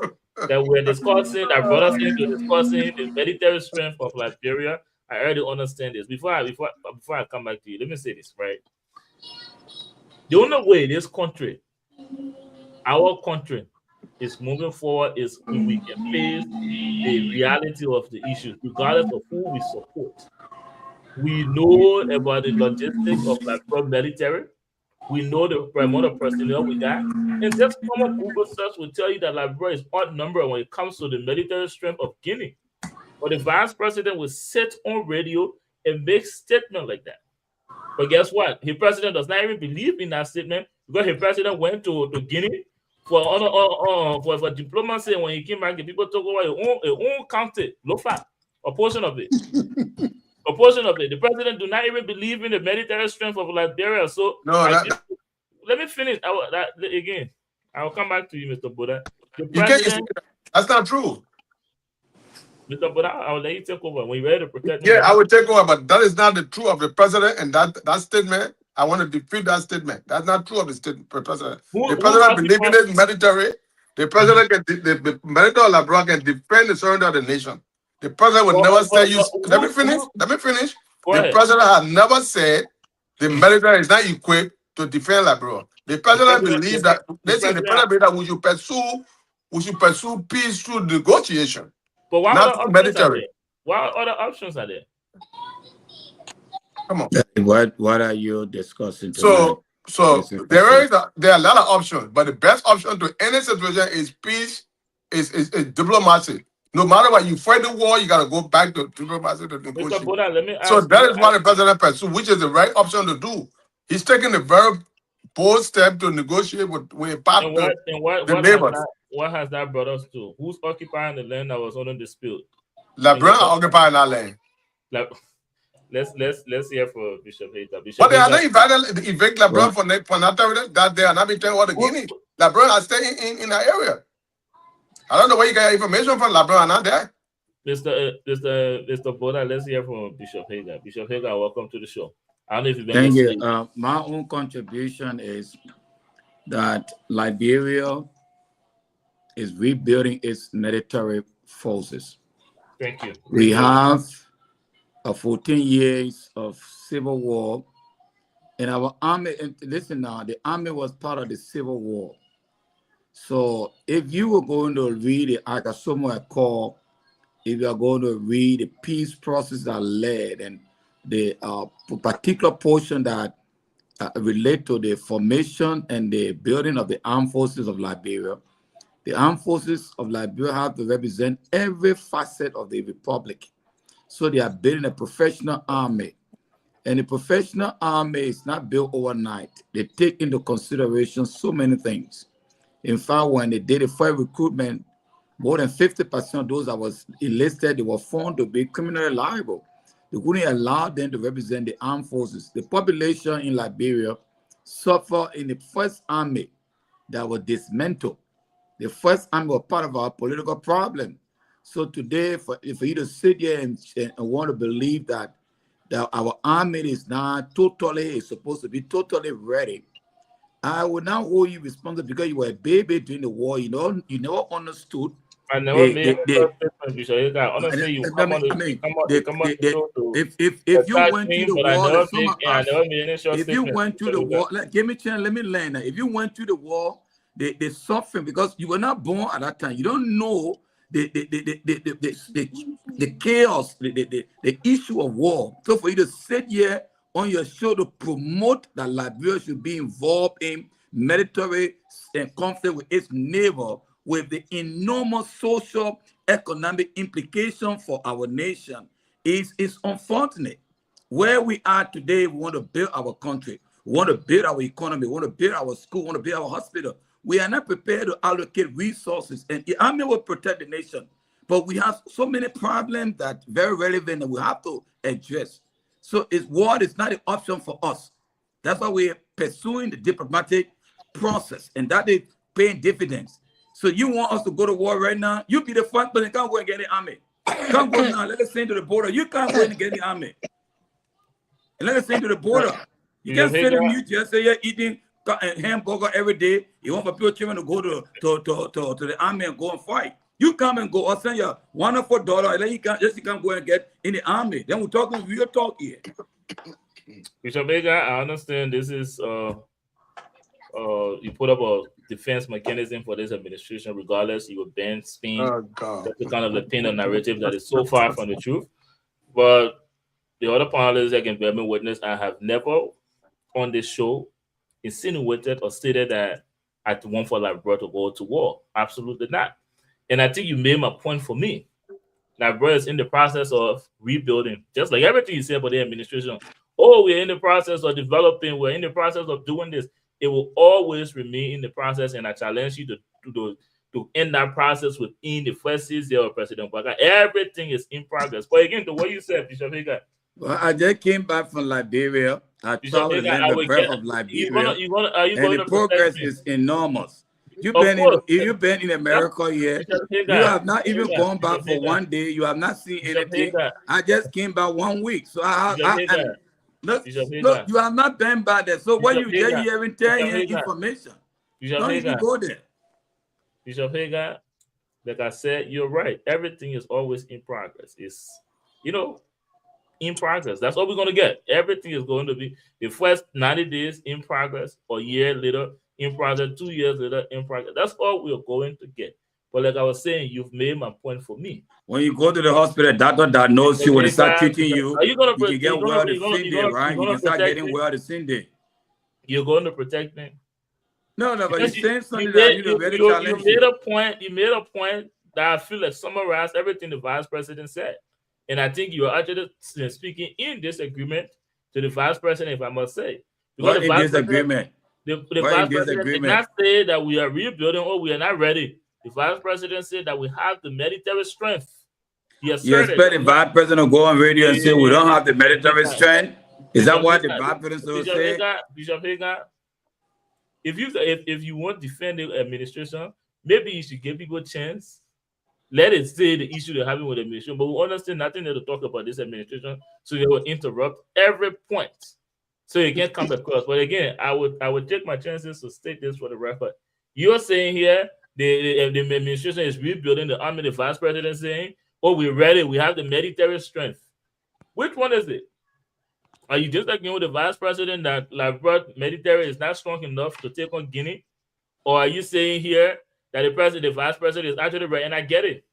that we're discussing, that brought us into discussing the military strength of Liberia. I already understand this. Before I come back to you, let me say this, right? The only way this country, our country, is moving forward is when we can face the reality of the issues, regardless of who we support. We know about the logistics of Liberia military. We know the amount of personnel we got. And just common Google search will tell you that Liberia is outnumbered when it comes to the military strength of Guinea. But the vice president will sit on radio and make statements like that. But guess what? His president does not even believe in that statement because his president went to Guinea for diplomacy. And when he came back, the people took over a own county, Lofa, a portion of it. A portion of it. The president do not even believe in the military strength of Liberia. So let me finish. Again, I will come back to you, Mr. Boda. That's not true. Mr. Boda, I will let you take over when you're ready to protect. Yeah, I would take over, but that is not the truth of the president. And that statement, I want to defeat that statement. That's not true of the president. The president believes in his military. The president the military of Liberia can defend the surrender of the nation. The president would never say you. Let me finish. The president has never said the military is not equipped to defend Liberia. The president believes that the president believes that we should pursue peace through negotiation. But what not other military. What other options are there? Come on. What are you discussing So tonight? there are a lot of options, but the best option to any situation is peace, is diplomacy. No matter what, you fight the war, you gotta go back to diplomacy to negotiate. Mr. Boda, let me ask So that is what the president pursues, which is the right option to do. He's taking a very bold step to negotiate with the neighbors. What has that brought us to? Who's occupying the land that was under dispute? Liberia occupying that land. Let's hear for Bishop Hater. But they are not invited evict Liberia for that territory that they are not being telling what the Guinea. Liberia are staying in that area. I don't know where you get your information from. Liberia not there. Mr. Boda, let's hear from Bishop Hager. Bishop Hager, welcome to the show. I don't know if you've been Thank listening. you. My own contribution is that Liberia is rebuilding its military forces. Thank you. We have 14 years of civil war. And our army, and listen now, the army was part of the Civil War. So if you were going to read it, like somewhere called, if you are going to read the peace process that led and the particular portion that relate to the formation and the building of the armed forces of Liberia, the armed forces of Liberia have to represent every facet of the republic. So they are building a professional army. And the professional army is not built overnight. They take into consideration so many things. In fact, when they did the first recruitment, more than 50% of those that was enlisted, they were found to be criminally liable. They couldn't allow them to represent the armed forces. The population in Liberia suffered in the first army that was dismantled. The first army was part of our political problem. So today, for you to sit here and want to believe that our army is not totally, is supposed to be totally ready, I will now hold you responsible because you were a baby during the war. You know, you never understood. I never made a statement, Bishop Hagar. Honestly, you come on if you went to the war, I never made any short if you went to the war, give me a chance, let me learn that. If you went to the war, the suffering, because you were not born at that time, you don't know the chaos, the issue of war. So for you to sit here on your show to promote that Liberia should be involved in military conflict with its neighbor, with the enormous social, economic implication for our nation, is unfortunate. Where we are today, we want to build our country, we want to build our economy, we want to build our school, we want to build our hospital. We are not prepared to allocate resources, and the army will protect the nation. But we have so many problems that are very relevant that we have to address. So war is not an option for us. That's why we're pursuing the diplomatic process, and that is paying dividends. So you want us to go to war right now? You be the front person, can't go and get the army. Come go now, let us send to the border. You can't go and get the army. And let us send to the border. You can't sit in New Jersey, you're eating hamburger every day. You want for people children to go to the army and go and fight. You come and go. I'll send you $1 and then you can't go and get in the army. Then we're talking real talk here. Bishop Hagar, I understand this is you put up a defense mechanism for this administration. Regardless, you will ban spin. That's the kind of the pain of narrative that is so far from the truth. But the other panelists I can bear me witness, I have never on this show insinuated or stated that I want for Liberia to go to war. Absolutely not. And I think you made my point for me. Liberia is in the process of rebuilding, just like everything you said about the administration. Oh, we're in the process of developing, we're in the process of doing this. It will always remain in the process, and I challenge you to end that process within the first 6 years of President Baka. Everything is in progress. But again, the way you said, Bishop Hagar. Well, I just came back from Liberia. I traveled the breadth of Liberia, and the progress is enormous. You've been in America here. You have not even gone back for 1 day. You have not seen anything. I just came back 1 week. So look, you have not been back there. So when you get here and tell you information, don't even go there. Bishop Hagar, like I said, you're right. Everything is always in progress. It's, in progress. That's all we're going to get. Everything is going to be the first 90 days in progress, or a year later in progress, 2 years later in progress. That's all we're going to get. But like I was saying, you've made my point for me. When you go to the hospital, doctor that knows you, when they start treating you, you can get well the same day, right? You can start getting well the same day. You're going to protect me? No, but you're saying something that very challenging. You made a point that I feel like summarized everything the vice president said. And I think you're actually speaking in disagreement to the vice president, if I must say. What in disagreement? The vice president did not say that we are rebuilding or we are not ready. The vice president said that we have the military strength. You expect the vice president to go on radio and say we don't have the military strength? Is that what the vice president said? Bishop Hagar, if you want to defend the administration, maybe you should give people a chance. Let it say the issue they're having with the administration, but we understand nothing there to talk about this administration, so they will interrupt every point. So you can't come across. But again, I would take my chances to state this for the record. You're saying here the administration is rebuilding the army, the vice president saying, oh, we're ready, we have the military strength. Which one is it? Are you just agreeing with the vice president that Labrador military is not strong enough to take on Guinea? Or are you saying here that the vice president is actually right? And I get it.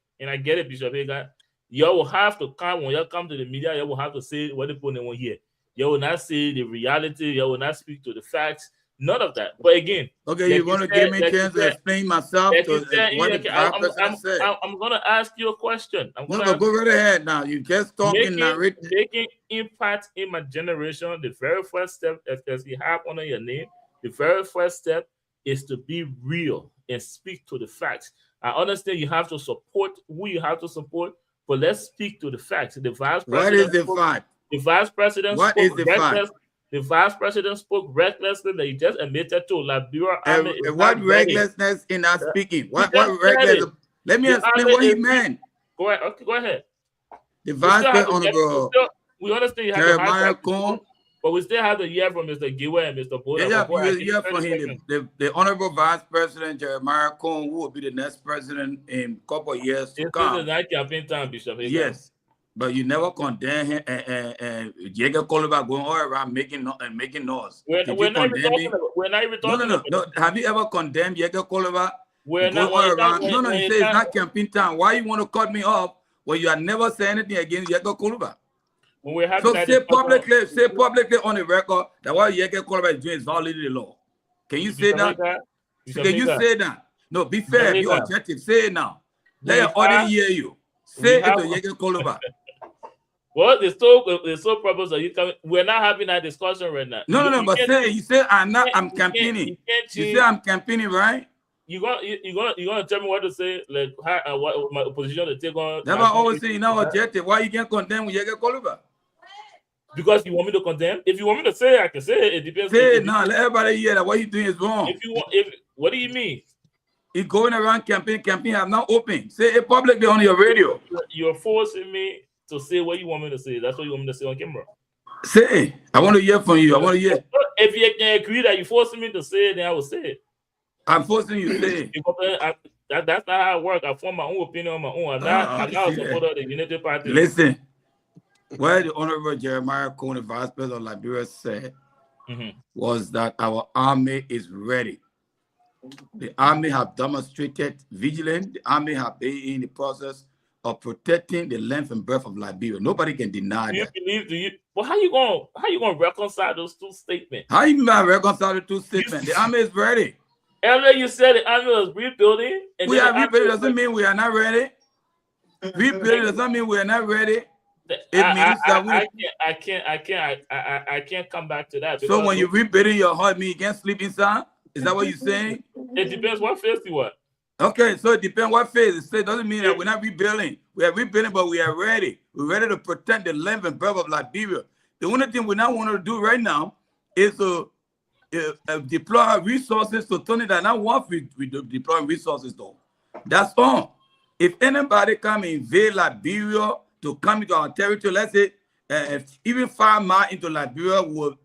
Bishop Vega. You will have to come, when you come to the media, you will have to say what the people want to hear. You will not say the reality, you will not speak to the facts, none of that. But again, Okay, you want to give me a chance to explain myself to what the vice president said. I'm going to ask you a question. No, go right ahead now. You just talking now. Making impact in my generation, the very first step, as you have under your name, the very first step is to be real and speak to the facts. I understand you have to support who you have to support, but let's speak to the facts. The vice president. What is the fact? The vice president. What is the fact? The vice president spoke recklessly that he just admitted to Liberia Army. What recklessness in our speaking? What recklessness? Let me explain what he meant. Go ahead. Okay, go ahead. The vice president, we understand you have Jeremiah Cohn, but we still have to hear from Mr. Giwa and Mr. Boda. Yeah, you hear from him. The honorable vice president Jeremiah Cohn, who will be the next president in a couple of years to come. It's not campaign time, Bishop. Yes. But you never condemn him and Jacob Coliver going all around making noise. We're not even talking about. No. Have you ever condemned Jacob Coliver? We're not all around. No, you say it's not campaign time. Why you want to cut me off when you have never said anything against Jacob Coliver? So say publicly on the record that what Jacob Coliver is doing is violating the law. Can you say that? Can you say that? No, be fair, be objective. Say it now. Let your audience hear you. Say it to Jacob Coliver. Well, the sole purpose of you coming, we're not having that discussion right now. No, but you say I'm campaigning. You say I'm campaigning, right? You're gonna tell me what to say, like what my position to take on. That's why I always say you're not objective. Why you can't condemn Jacob Coliver? Because you want me to condemn? If you want me to say it, I can say it. It depends. Say it now. Let everybody hear that what you're doing is wrong. What do you mean? It's going around campaign have not opened. Say it publicly on your radio. You're forcing me to say what you want me to say. That's what you want me to say on camera. Say it. I want to hear from you. I want to hear. If you can agree that you're forcing me to say it, then I will say it. I'm forcing you to say it. That's not how I work. I form my own opinion on my own. I'm not a supporter of the Unity Party. Listen, what the Honorable Jeremiah Cohn, the Vice President of Liberia, said was that our army is ready. The army have demonstrated vigilance. The army have been in the process of protecting the length and breadth of Liberia. Nobody can deny that. Well, how you gonna reconcile those two statements? How you mean reconcile the two statements? The army is ready. Earlier you said the army was rebuilding. And we are rebuilding doesn't mean we are not ready. Rebuilding doesn't mean we are not ready. It means that I can't come back to that. So when you rebuilding your heart, you can't sleep inside? Is that what you're saying? It depends what phase you are. Okay, so it depends what phase. It doesn't mean that we're not rebuilding. We are rebuilding, but we are ready. We're ready to protect the length and breadth of Liberia. The only thing we not want to do right now is to deploy resources to turn it down. Not what we deploy resources though. That's all. If anybody come invade Liberia to come into our territory, let's say even 5 miles into Liberia, will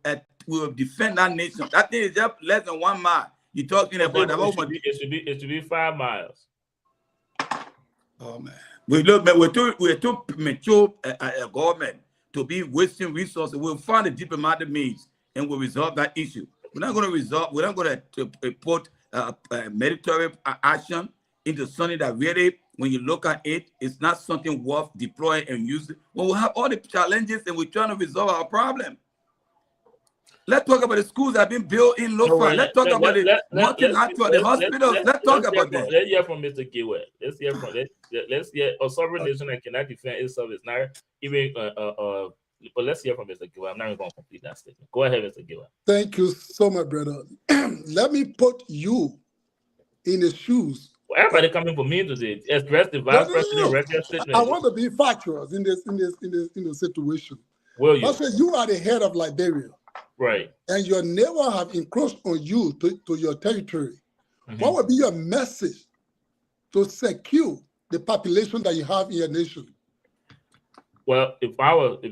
defend that nation. That thing is just less than 1 mile. You're talking about it should be 5 miles. Oh man, we're too mature a government to be wasting resources. We'll find a diplomatic means and we'll resolve that issue. We're not going to put military action into something that really, when you look at it, it's not something worth deploying and using. When we have all the challenges and we're trying to resolve our problem. Let's talk about the schools that have been built in Lofa. Let's talk about the hospitals. Let's talk about that. Let's hear from Mr. Giwa. Let's hear a sovereign nation that cannot defend itself is not even but let's hear from Mr. Giwa. I'm not even going to complete that statement. Go ahead, Mr. Giwa. Thank you so much, brother. Let me put you in the shoes. Well, everybody coming for me today. Address the vice president record statement. I want to be factual in this situation. Will you? I said you are the head of Liberia. Right. And your neighbor have encroached on you to your territory. What would be your message to secure the population that you have in your nation? Well, if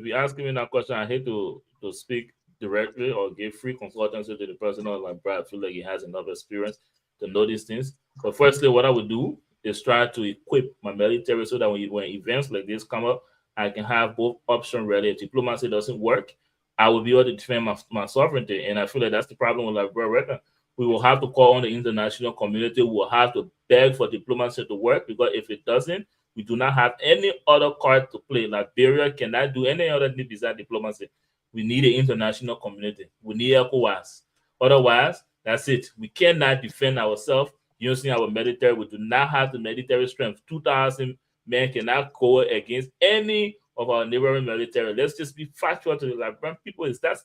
you ask me that question, I hate to speak directly or give free consultancy to the person like Brad. I feel like he has enough experience to know these things. But firstly, what I would do is try to equip my military so that when events like this come up, I can have both options ready. If diplomacy doesn't work, I will be able to defend my sovereignty. And I feel like that's the problem with Liberia right now. We will have to call on the international community. We will have to beg for diplomacy to work, because if it doesn't, we do not have any other card to play. Liberia cannot do any other thing besides diplomacy. We need the international community. We need ECOWAS. Otherwise, that's it. We cannot defend ourselves using our military. We do not have the military strength. 2,000 men cannot go against any of our neighboring military. Let's just be factual to the Liberian people. Is that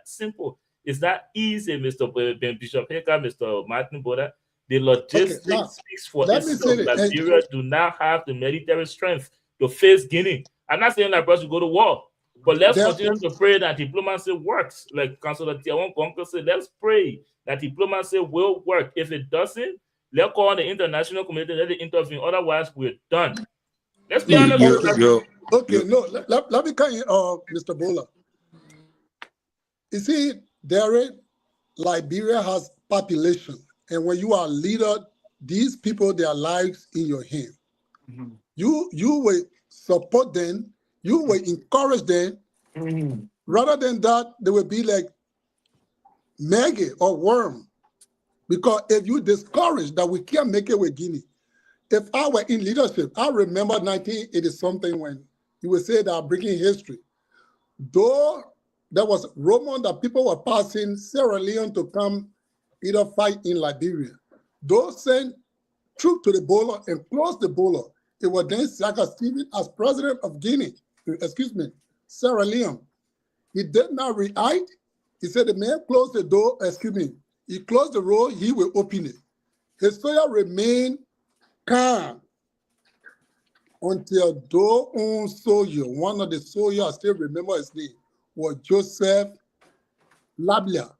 simple? Is that easy, Mr. Bishop Haker, Mr. Martin Boda? The logistics now, speaks for let me itself. say this. Liberia do not have the military strength to face Guinea. I'm not saying Liberia should go to war, but let's continue to pray that diplomacy works. Like Councilor Tiawon Konko said, let's pray that diplomacy will work. If it doesn't, let's call on the international community, let it intervene. Otherwise, we're done. Let's be honest. Okay, no, let me cut you, Mr. Bola. You see, Liberia has population, and when you are a leader, these people, their lives in your hand. You will support them, you will encourage them. Rather than that, they will be like maggot or worm. Because if you discourage that we can't make it with Guinea, if I were in leadership, I remember 1980 something when you would say that breaking history. Though there was rumor that people were passing Sierra Leone to come either fight in Liberia, those sent troops to the border and closed the border. It was then Siaka Stephen as president of Sierra Leone. He did not react. He said the man closed the door, he closed the door, he will open it. His soldier remained calm until one of the soldiers, I still remember his name, was Joseph Lablia.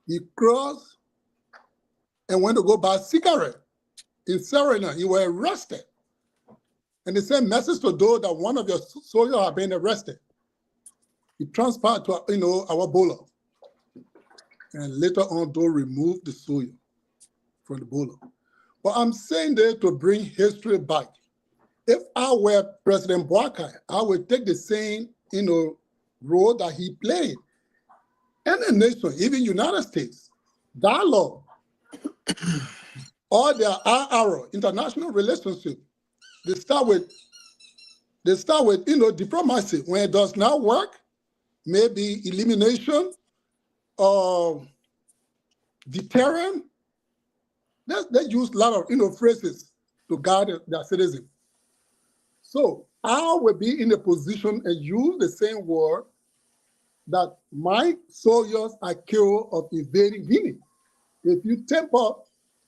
He crossed and went to go buy a cigarette in Sierra Leone. He was arrested. And they sent message to Doe that one of your soldiers had been arrested. He transferred to our bowler. And later on, Doe removed the soldier from the bowler. But I'm saying there to bring history back. If I were President Boakai, I would take the same role that he played. Any nation, even United States, dialogue, or their RR, international relationship, they start with diplomacy. When it does not work, maybe elimination or deterrent. They use a lot of phrases to guide their citizens. So I will be in a position and use the same word that my soldiers are capable of invading Guinea. If you temper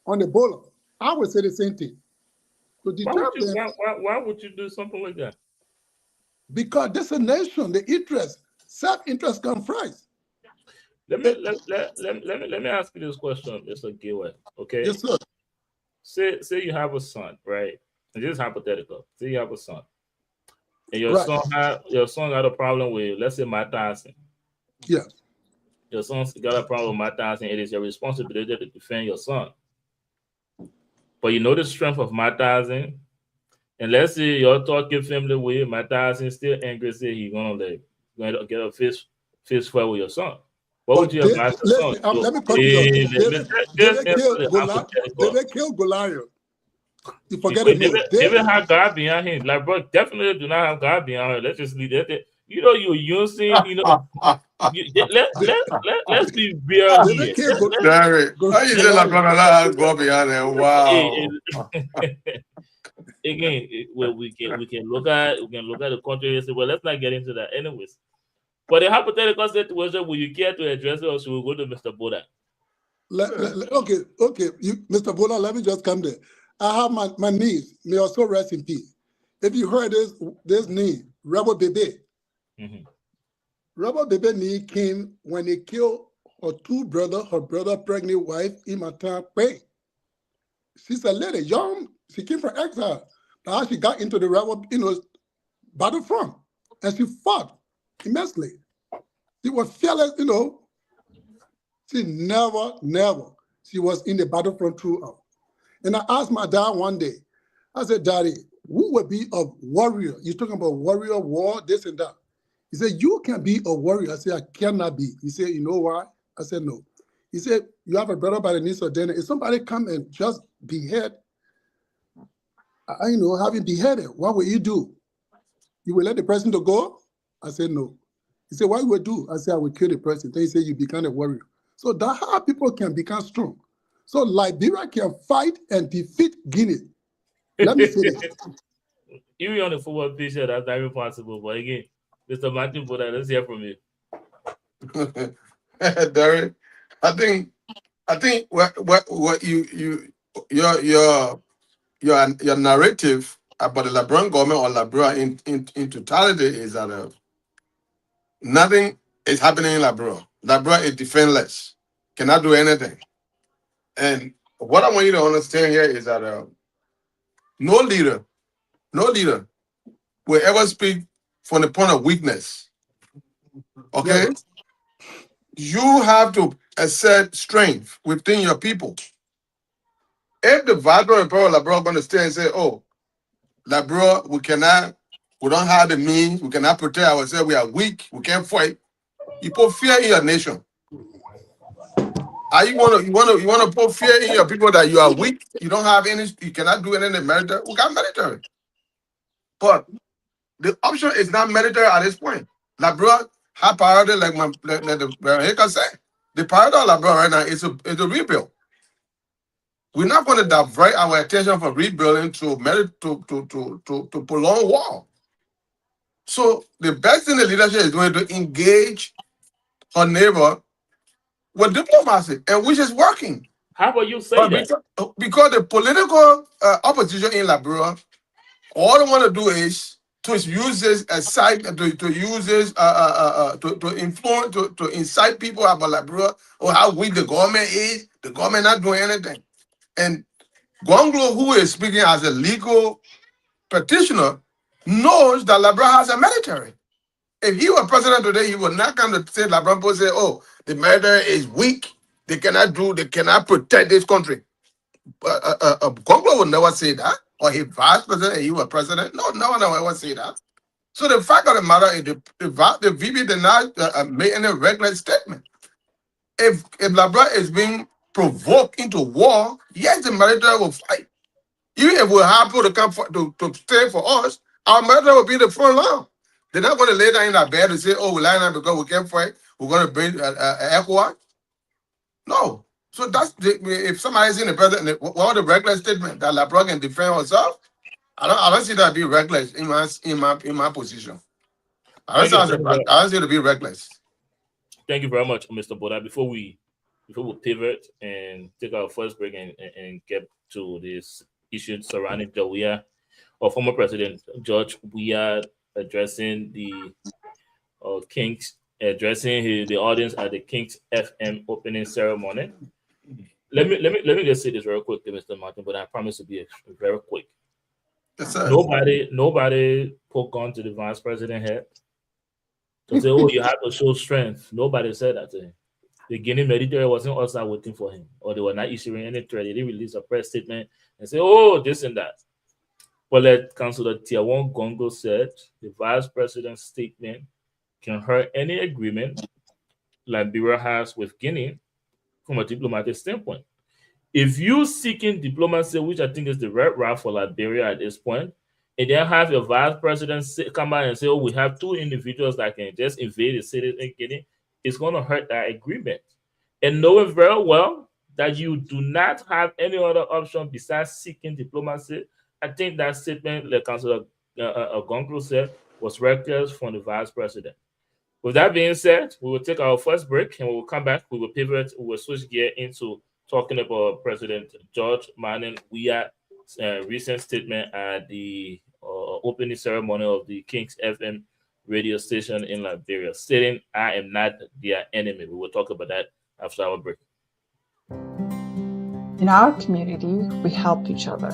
on the border, I will say the same thing. To deter them, why would you do something like that? Because this is a nation, the interest, self-interest comes first. Let me ask you this question, Mr. Gilway. Okay. Yes, sir. Say you have a son, right? And this is hypothetical. Say you have a son, and your son got a problem with, let's say, Mike Tyson. Yes. Your son's got a problem with Mike Tyson. It is your responsibility to defend your son. But you know the strength of Mike Tyson, and let's say your talking family with Mike Tyson still angry, say he's gonna get a fist fight with your son. What would you advise your son? Let me cut you off. David killed Goliath. You forget it. David had God behind him. Like, bro, definitely do not have God behind him. Let's just leave that. You're using, let's be real here. Derek, how you say like God behind him? Wow. Again, we can look at the country and say, well, let's not get into that anyways. But a hypothetical situation, will you care to address it, or should we go to Mr. Boda? Okay. Mr. Boda, let me just come there. I have my niece, may also rest in peace. If you heard this name, Rebel Bebe. Mm-hmm. Rebel Bebe name came when they killed her brother pregnant wife, Imatan Pay. She's a lady, young, she came from exile. Now she got into the rebel, battlefront, and she fought immensely. She was fearless, She never, she was in the battlefront throughout. And I asked my dad one day, I said, Daddy, who will be a warrior? You're talking about warrior war, this and that. He said, you can be a warrior. I said, I cannot be. He said, you know why? I said, no. He said, you have a brother by the name of Daniel. If somebody come and just behead, having beheaded, what will you do? You will let the person to go? I said, no. He said, what you will do? I said, I will kill the person. Then he said, you become a warrior. So that's how people can become strong. So Liberia can fight and defeat Guinea. Let me say this. Even on the football pitch, that's not even possible. But again, Mr. Martin Boda, let's hear from you. Derek, I think what your narrative about the LeBron government or Liberia in totality is that nothing is happening in Liberia. Liberia is defenseless, cannot do anything. And what I want you to understand here is that no leader will ever speak from the point of weakness. Okay? Yes. You have to assert strength within your people. If the vibrant people of Liberia are going to stay and say, oh, Liberia, we don't have the means, we cannot protect ourselves, we are weak, we can't fight, you put fear in your nation. You want to put fear in your people that you are weak, you don't have any, you cannot do anything military. We got military. But the option is not military at this point. Liberia have priority, like the Hiccup said. The priority of Liberia right now is a rebuild. We're not going to divert our attention from rebuilding to prolong war. So the best thing the leadership is doing is to engage her neighbor with diplomacy, and which is working. How about you say But that? because the political opposition in Liberia, all they want to do is to use this as site to use this to influence to incite people about Liberia or how weak the government is. The government not doing anything. And Gwanglo, who is speaking as a legal petitioner, knows that Liberia has a military. If he were president today, he would not come to say Liberia and say, "Oh, the military is weak. They cannot protect this country." Gwanglo would never say that, or his vice president, if he were president. No one will ever say that. So the fact of the matter is, the VP did not make any regular statement. If Liberia is being provoked into war, yes, the military will fight. Even if we have people to come to stay for us, our military will be the front line. They're not going to lay down in our bed and say, "Oh, we're lying down because we can't fight. We're going to bring ECOWAS." No. So if somebody's in the president, what the regular statement that Liberia can defend herself, I don't see that be reckless in my position. I don't see it to be reckless. Thank you very much, Mr. Boda. Before we pivot and take our first break and get to this issue surrounding former President George Weah addressing the Kings, addressing the audience at the Kings FM opening ceremony. Let me just say this very quickly, Mr. Martin, but I promise to be very quick. Yes, sir. Nobody poked on to the vice president head to say, "Oh, you have to show strength." Nobody said that to him. The Guinea military wasn't also waiting for him, or they were not issuing any threat. They didn't release a press statement and say, "Oh, this and that." But like Councillor Tiawon Gongo said, the vice president's statement can hurt any agreement Liberia has with Guinea from a diplomatic standpoint. If you seeking diplomacy, which I think is the right route for Liberia at this point, and then have your vice president come out and say, "Oh, we have two individuals that can just invade the city in Guinea," it's going to hurt that agreement. And knowing very well that you do not have any other option besides seeking diplomacy, I think that statement, like Councillor Gonglo said, was reckless from the vice president. With that being said, we will take our first break and we will come back. We will pivot. We will switch gear into talking about President George Manning Weah's recent statement at the opening ceremony of the Kings FM radio station in Liberia, stating, "I am not their enemy." We will talk about that after our break. In our community, we help each other.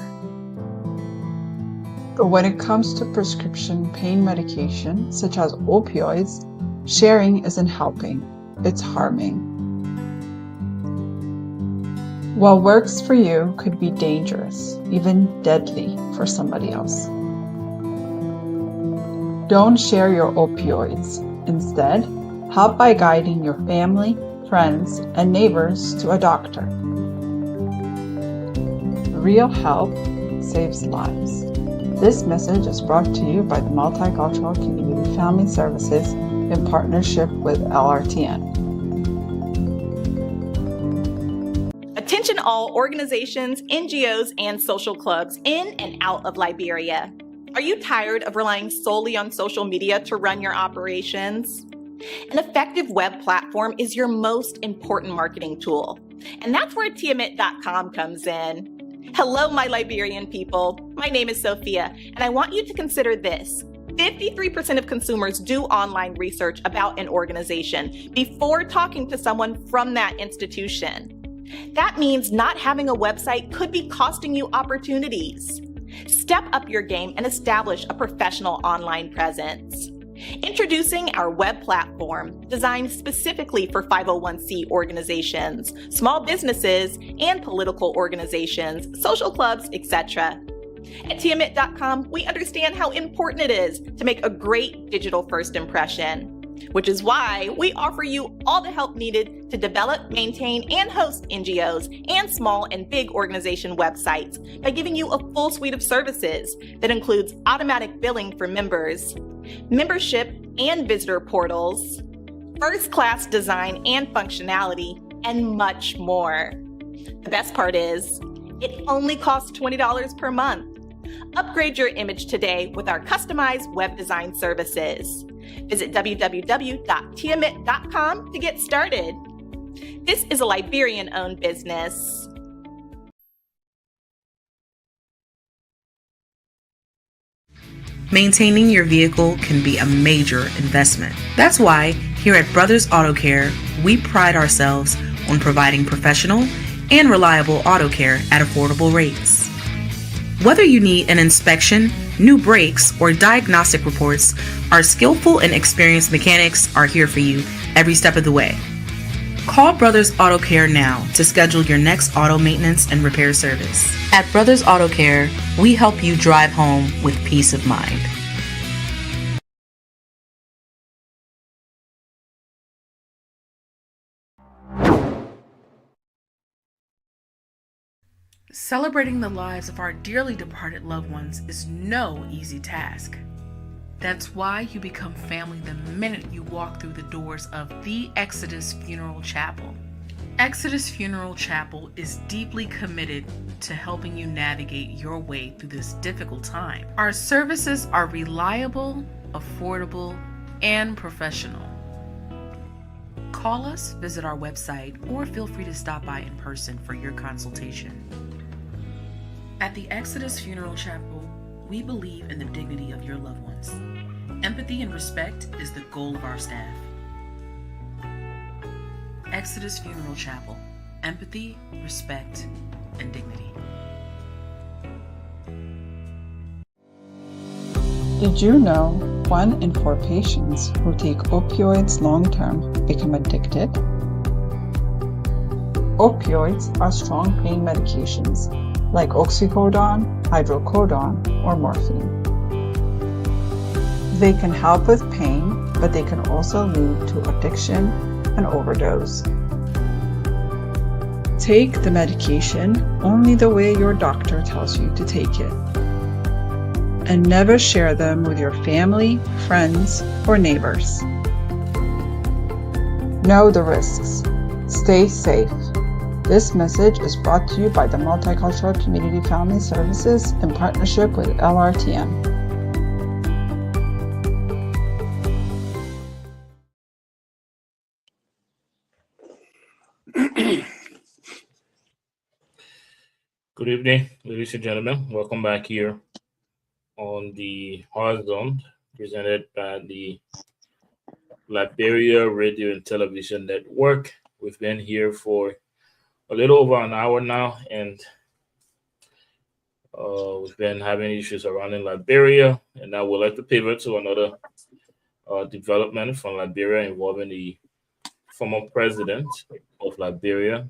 But when it comes to prescription pain medication, such as opioids, sharing isn't helping, it's harming. What works for you could be dangerous, even deadly for somebody else. Don't share your opioids. Instead, help by guiding your family, friends, and neighbors to a doctor. Real help saves lives. This message is brought to you by the Multicultural Community Family Services in partnership with LRTN. Attention all organizations, NGOs, and social clubs in and out of Liberia. Are you tired of relying solely on social media to run your operations? An effective web platform is your most important marketing tool, and that's where Tiamat.com comes in. Hello, my Liberian people. My name is Sophia, and I want you to consider this. 53% of consumers do online research about an organization before talking to someone from that institution. That means not having a website could be costing you opportunities. Step up your game and establish a professional online presence. Introducing our web platform, designed specifically for 501c organizations, small businesses, and political organizations, social clubs, etc. At Tiamat.com, we understand how important it is to make a great digital first impression, which is why we offer you all the help needed to develop, maintain, and host NGOs and small and big organization websites by giving you a full suite of services that includes automatic billing for members, membership and visitor portals, first-class design and functionality, and much more. The best part is, it only costs $20 per month. Upgrade your image today with our customized web design services. Visit www.tiamat.com to get started. This is a Liberian-owned business. Maintaining your vehicle can be a major investment. That's why here at Brothers Auto Care, we pride ourselves on providing professional and reliable auto care at affordable rates. Whether you need an inspection, new brakes, or diagnostic reports, our skillful and experienced mechanics are here for you every step of the way. Call Brothers Auto Care now to schedule your next auto maintenance and repair service. At Brothers Auto Care, we help you drive home with peace of mind. Celebrating the lives of our dearly departed loved ones is no easy task. That's why you become family the minute you walk through the doors of the Exodus Funeral Chapel. Exodus Funeral Chapel is deeply committed to helping you navigate your way through this difficult time. Our services are reliable, affordable, and professional. Call us, visit our website, or feel free to stop by in person for your consultation. At the Exodus Funeral Chapel, we believe in the dignity of your loved ones. Empathy and respect is the goal of our staff. Exodus Funeral Chapel. Empathy, respect, and dignity. Did you know 1 in 4 patients who take opioids long-term become addicted? Opioids are strong pain medications like oxycodone, hydrocodone, or morphine. They can help with pain, but they can also lead to addiction and overdose. Take the medication only the way your doctor tells you to take it. And never share them with your family, friends, or neighbors. Know the risks. Stay safe. This message is brought to you by the Multicultural Community Family Services in partnership with LRTN. Good evening, ladies and gentlemen. Welcome back here on the Horizon, presented by the Liberia Radio and Television Network. We've been here for a little over an hour now, and we've been having issues around in Liberia, and now we'd like to pivot to another development from Liberia involving the former president of Liberia,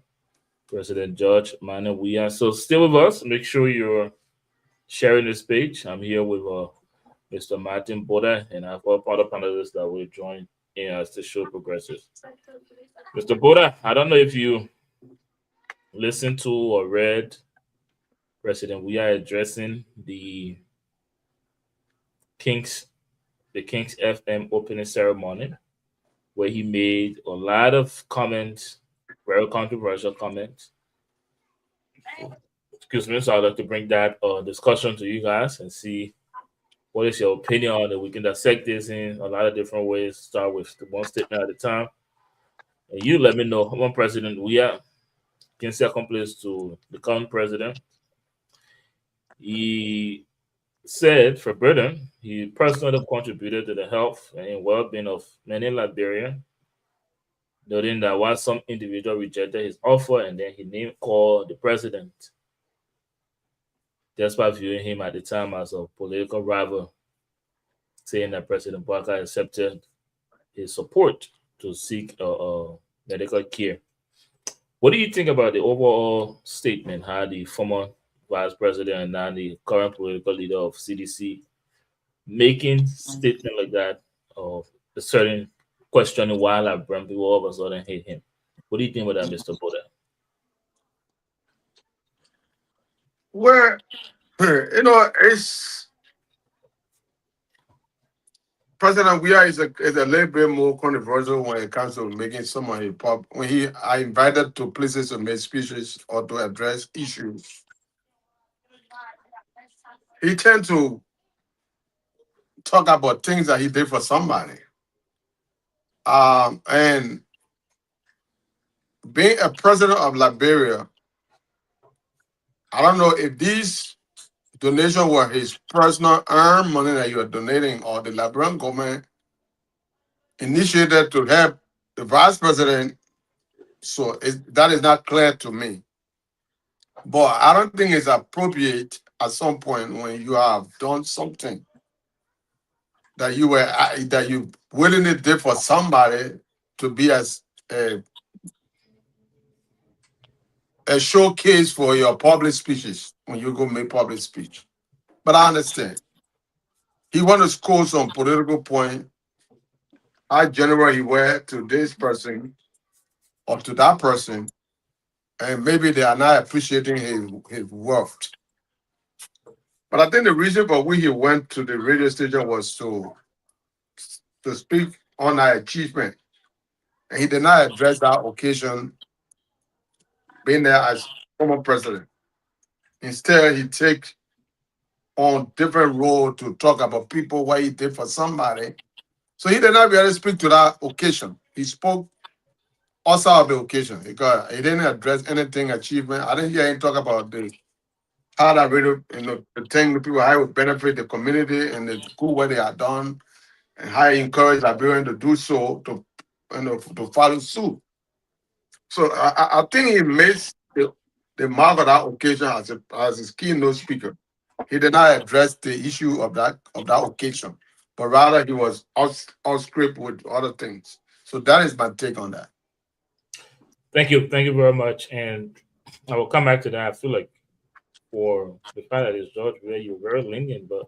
President George Manneh Weah. So still with us, make sure you're sharing this page. I'm here with Mr. Martin Boda, and I've got other panelists that will join in as the show progresses. Mr. Boda, I don't know if you listened to or read President we are addressing the Kings FM opening ceremony, where he made a lot of comments, very controversial comments. Excuse me, so I'd like to bring that discussion to you guys and see what is your opinion on it. We can dissect this in a lot of different ways. Start with the one statement at a time. And you let me know one president we are can see accomplished to the current president. He said for Britain, he personally contributed to the health and well-being of many Liberians, noting that while some individual rejected his offer and then he name called the president, despite viewing him at the time as a political rival, saying that President Bouaka accepted his support to seek medical care. What do you think about the overall statement, how the former vice president and now the current political leader of CDC making statement like that of a certain questioning why Liberian people all of a sudden hate him? What do you think about that, Mr. Boda? Well, it's President Weah is a little bit more controversial when it comes to making someone pop. When he are invited to places to make speeches or to address issues, he tend to talk about things that he did for somebody. And being a president of Liberia, I don't know if these donations were his personal earned money that you are donating or the Liberian government initiated to help the vice president. So that is not clear to me. But I don't think it's appropriate at some point when you have done something that you willingly did for somebody to be as a showcase for your public speeches when you go make public speech. But I understand. He want to score some political point. How general he were to this person or to that person, and maybe they are not appreciating his worth. But I think the reason for which he went to the radio station was to speak on our achievement. And he did not address that occasion being there as former president. Instead, he take on different role to talk about people, what he did for somebody. So he did not really speak to that occasion. He spoke outside of the occasion because he didn't address anything achievement. I didn't hear him talk about how that really, the thing the people, how it would benefit the community and the good work they have done, and how he encouraged Liberians to do so, to follow suit. So I think he missed the mark of that occasion as his keynote speaker. He did not address the issue of that occasion, but rather he was off script with other things. So that is my take on that. Thank you very much, and I will come back to that. I feel like for the fact that it's George, where you're very lenient, but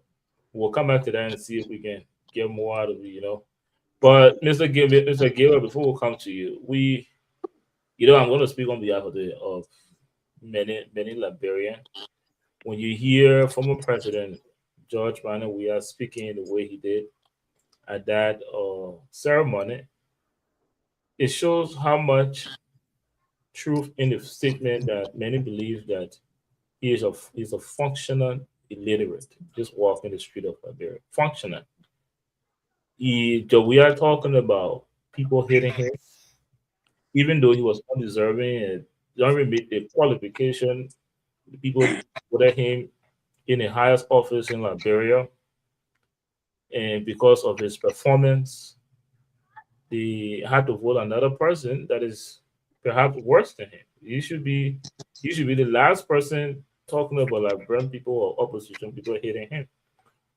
we'll come back to that and see if we can get more out of it, But Mr. Gilbert, before we come to you, I'm going to speak on behalf of many Liberians. When you hear former President George Barnett, we are speaking the way he did at that ceremony, it shows how much truth in the statement that many believe that he's a functional illiterate, just walking the street of Liberia. Functional. We are talking about people hitting him, even though he was undeserving and don't even meet the qualification. The people put him in the highest office in Liberia, and because of his performance, they had to vote another person that is perhaps worse than him. You should be the last person talking about Liberian people or opposition people hating him.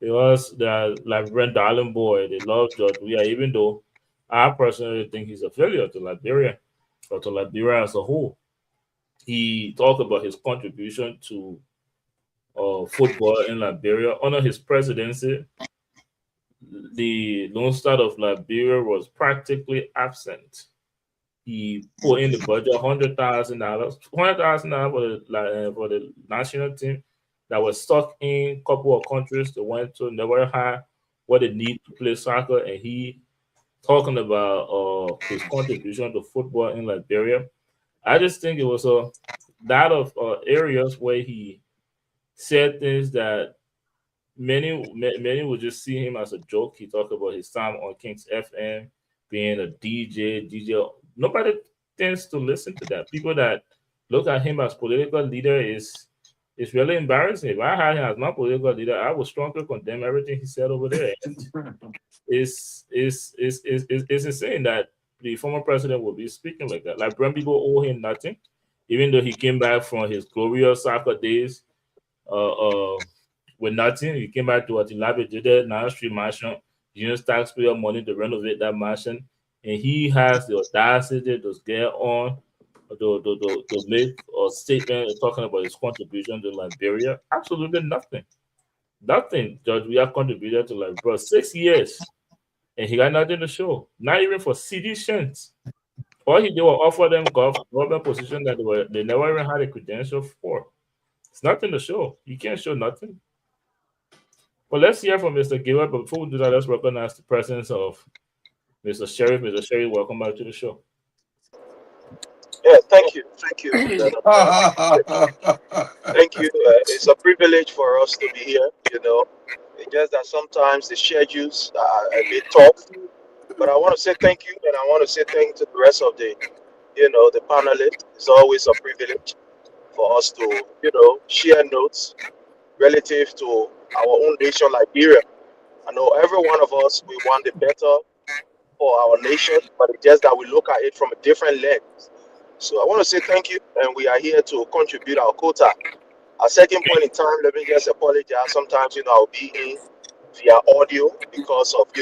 Because the Liberian darling boy, they love George Weah, even though I personally think he's a failure to Liberia or to Liberia as a whole. He talked about his contribution to football in Liberia under his presidency. the Lone Star of Liberia was practically absent. He put in the budget $100,000 for the national team that was stuck in a couple of countries. They went to never had what they need to play soccer, and he talking about his contribution to football in Liberia. I just think it was a lot of areas where he said things that many would just see him as a joke. He talked about his time on Kings FM, being a DJ. Nobody tends to listen to that. People that look at him as political leader is really embarrassing. If I had him as my political leader, I would strongly condemn everything he said over there. It's insane that the former president will be speaking like that. Like, Brent people owe him nothing, even though he came back from his glorious soccer days with nothing. He came back to what dilapidated 9th Street mansion, used taxpayer money to renovate that mansion, and he has the audacity to get on to make a statement talking about his contribution to Liberia. Absolutely nothing. Nothing, Judge. We have contributed to Liberia 6 years, and he got nothing to show. Not even for CD cents. All he did was offer them government position that they never even had a credential for. It's nothing to show. You can't show nothing. But let's hear from Mr. Gilbert. But before we do that, let's recognize the presence of Mr. Sheriff. Mr. Sheriff, welcome back to the show. Yeah, thank you. Thank you. Thank you. It's a privilege for us to be here, It's just that sometimes the schedules are a bit tough. But I want to say thank you, and I want to say thank you to the rest of the panelists. It's always a privilege for us to, share notes relative to our own nation, Liberia. I know every one of us, we want the better for our nation, but it's just that we look at it from a different lens. So I want to say thank you, and we are here to contribute our quota. At a certain point in time, let me just apologize. Sometimes, I'll be in via audio because of,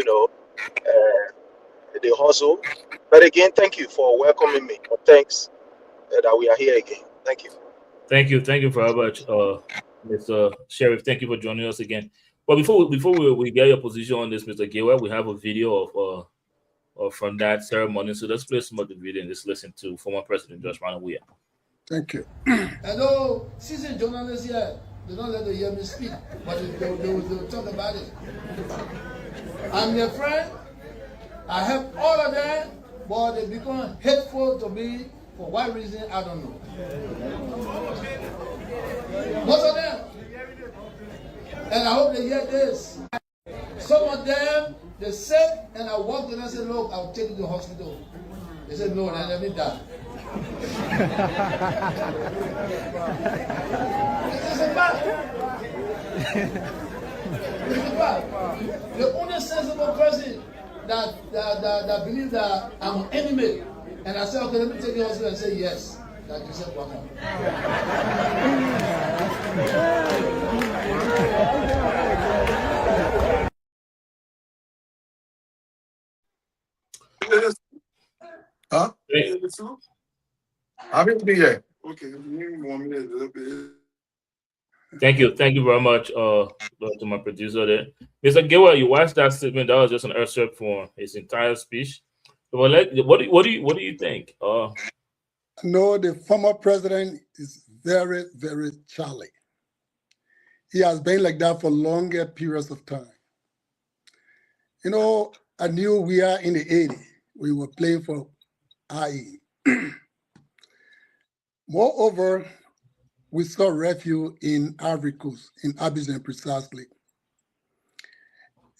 the hustle. But again, thank you for welcoming me. Thanks that we are here again. Thank you. Thank you very much, Mr. Sheriff. Thank you for joining us again. But before we get your position on this, Mr. Gilbert, we have a video of from that ceremony. So let's play some of the video and just listen to former President Josh Manawia. Thank you. Hello, seasoned journalists here. They don't let them hear me speak, but they'll talk about it. I'm their friend. I help all of them, but they become hateful to me for what reason, I don't know. Most of them. And I hope they hear this. Some of them, they said, and I walked in and I said, look, I'll take you to the hospital. They said, no, and let me die. It's a fact. It's a fact. The only sensible person that believe that I'm an enemy, and I said, okay, let me take you to the hospital and say yes. That you said, welcome. Huh? I mean, yeah. Okay. Thank you very much, to my producer there, Mr. Gilbert. You watched that statement. That was just an excerpt from his entire speech. What do you think? No, the former president is very, very Charlie. He has been like that for longer periods of time. I knew we are in the 80s. We were playing for IE. Moreover, we saw refuge in Ivory Coast, in Abidjan precisely.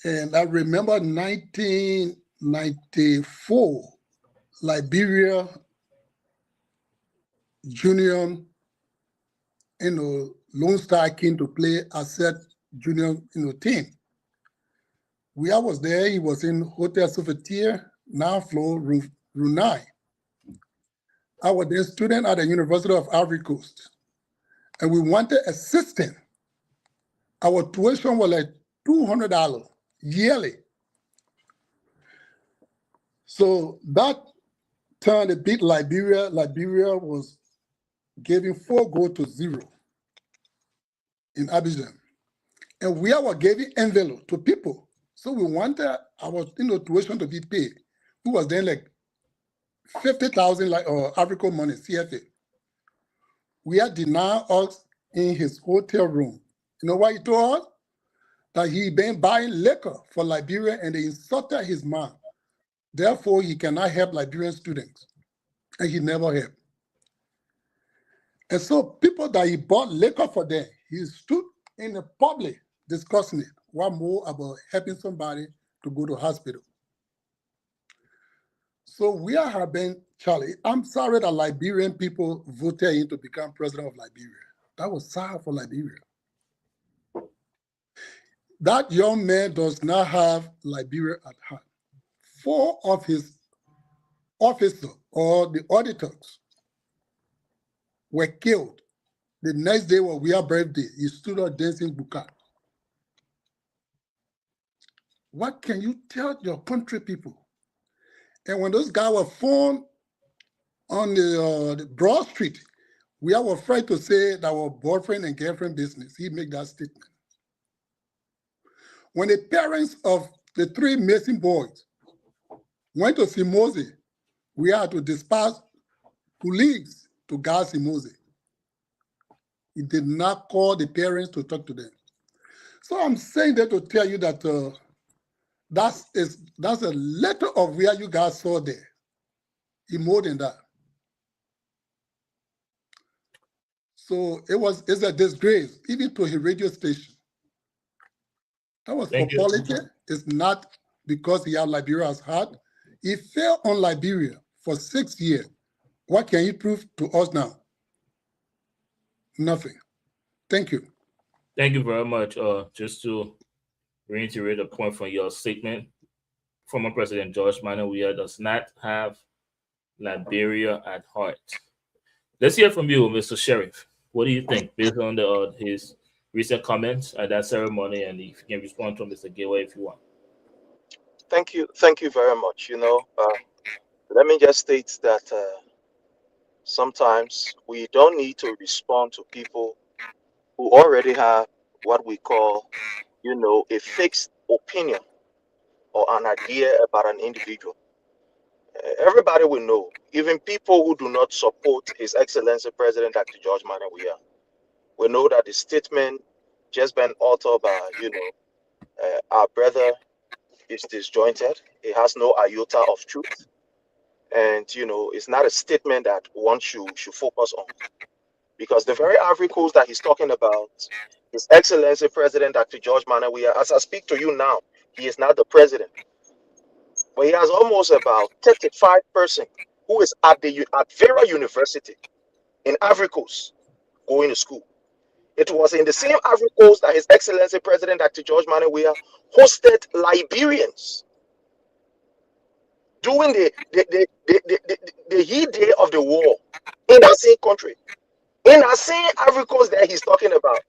And I remember 1994, Liberia Junior, Lone Star came to play ASET Junior, team. I was there. He was in Hotel Soufetier, now floor Runai. I was a student at the University of Ivory Coast, and we wanted assistance. Our tuition was like $200 yearly. So that turned a bit Liberia. Liberia was giving 4-0 in Abidjan. And we were giving envelope to people. So we wanted our tuition to be paid. Who was then like 50,000 like African money, CFA. We had denied us in his hotel room. You know what he told us? That he been buying liquor for Liberia and they insulted his mom. Therefore, he cannot help Liberian students. And he never helped. And so people that he bought liquor for them, he stood in the public discussing it. What more about helping somebody to go to hospital? So we have been, Charlie, I'm sorry that Liberian people voted him to become president of Liberia. That was sad for Liberia. That young man does not have Liberia at heart. 4 of his officers or the auditors were killed. The next day was our birthday. He stood up dancing buka. What can you tell your country people? And when those guys were found on the Broad Street, we are afraid to say that our boyfriend and girlfriend business. He made that statement. When the parents of the 3 missing boys went to see Moses, we had to dispatch police to guard Moses. He did not call the parents to talk to them. So I'm saying that to tell you that that's a letter of where you guys saw there. It's more than that. So it's a disgrace, even to his radio station. That was Thank for you. politics. It's not because he had Liberia's heart. He fell on Liberia for 6 years. What can he prove to us now? Nothing. Thank you. Thank you very much. Just to reiterate a point from your statement, former President George Manuel Weah does not have Liberia at heart. Let's hear from you, Mr. Sheriff. What do you think based on his recent comments at that ceremony? And if you can respond to Mr. Gateway if you want. Thank you very much. Let me just state that sometimes we don't need to respond to people who already have what we call, a fixed opinion or an idea about an individual. Everybody will know, even people who do not support His Excellency President Dr. George Manuel Weah, will know that the statement just been uttered by, our brother is disjointed. It has no iota of truth. And, it's not a statement that one should focus on. Because the very Ivory Coast that he's talking about, His Excellency President Dr. George Manuel Weah, as I speak to you now, he is not the president. But he has almost about 35 persons who is at Vera University in Ivory Coast going to school. It was in the same Ivory Coast that His Excellency President Dr. George Manuel Weah hosted Liberians during the heat day of the war in that same country. In that same Ivory Coast that he's talking about,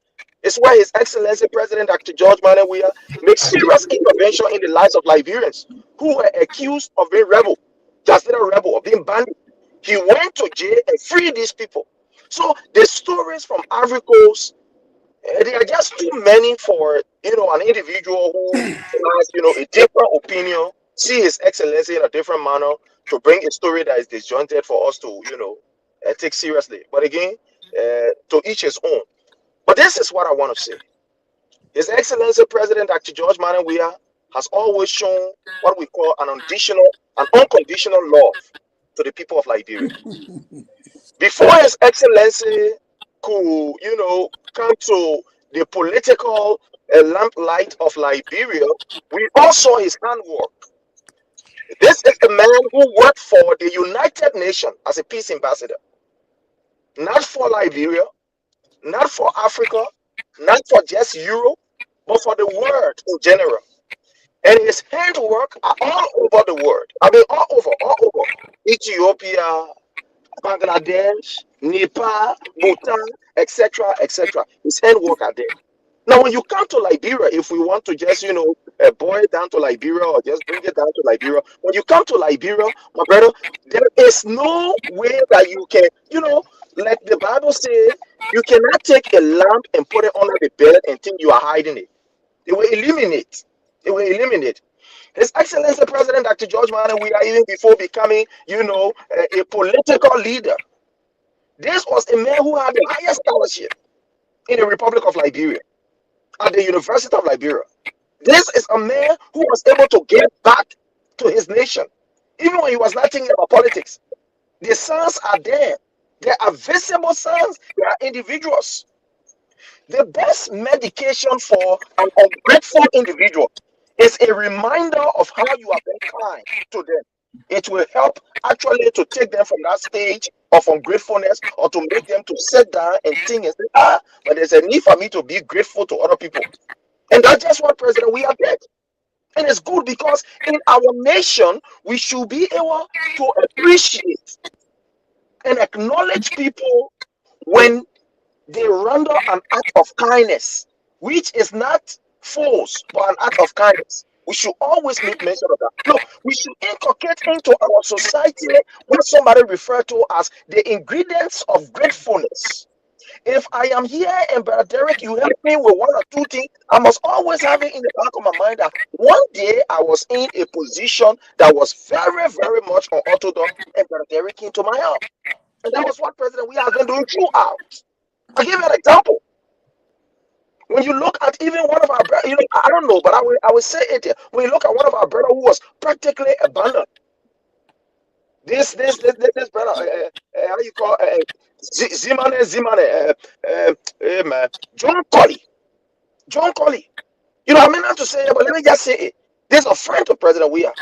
it's where His Excellency President Dr. George Manuel Weah makes serious intervention in the lives of Liberians who were accused of being rebel, just a rebel, of being bandit. He went to jail and freed these people. So the stories from Ivory Coast, they are just too many for an individual who has a different opinion, see His Excellency in a different manner to bring a story that is disjointed for us to take seriously. But again, to each his own. But this is what I want to say. His Excellency President Dr. George Manuel Weah has always shown what we call an unconditional love to the people of Liberia. Before His Excellency could, come to the political lamplight of Liberia, we all saw his handwork. This is the man who worked for the United Nations as a peace ambassador. Not for Liberia, not for Africa, not for just Europe, but for the world in general. And his handwork are all over the world. I mean, all over. Ethiopia, Bangladesh, Nepal, Bhutan, etc., etc. His handwork are there. Now, when you come to Liberia, if we want to just, boil it down to Liberia or just bring it down to Liberia, when you come to Liberia, my brother, there is no way that you can, like the Bible says, you cannot take a lamp and put it under the bed and think you are hiding it. They will eliminate. It will eliminate. His Excellency President Dr. George Manneh Weah, even before becoming, a political leader, this was a man who had the highest scholarship in the Republic of Liberia at the University of Liberia. This is a man who was able to give back to his nation, even when he was not thinking about politics. The sons are there. There are visible sons. There are individuals. The best medication for an ungrateful individual is a reminder of how you have been kind to them. It will help actually to take them from that stage of ungratefulness, or to make them to sit down and think and say, but there's a need for me to be grateful to other people. And that's just what President we have did. And it's good because in our nation, we should be able to appreciate and acknowledge people when they render an act of kindness, which is not force, but an act of kindness. We should always make mention of that. Look, we should inculcate into our society what somebody referred to as the ingredients of gratefulness. If I am here and Brother Derek, you help me with one or two things, I must always have it in the back of my mind that one day I was in a position that was very, very much unorthodox, and Brother Derek came to my help. And that was what President we have been doing throughout. I'll give you an example. When you look at even one of our brothers, I don't know, but I will say it here. When you look at one of our brothers who was practically abandoned, this brother, how you call Zimane, man, John Colley. I mean not to say it, but let me just say it. This is a friend of President Weah.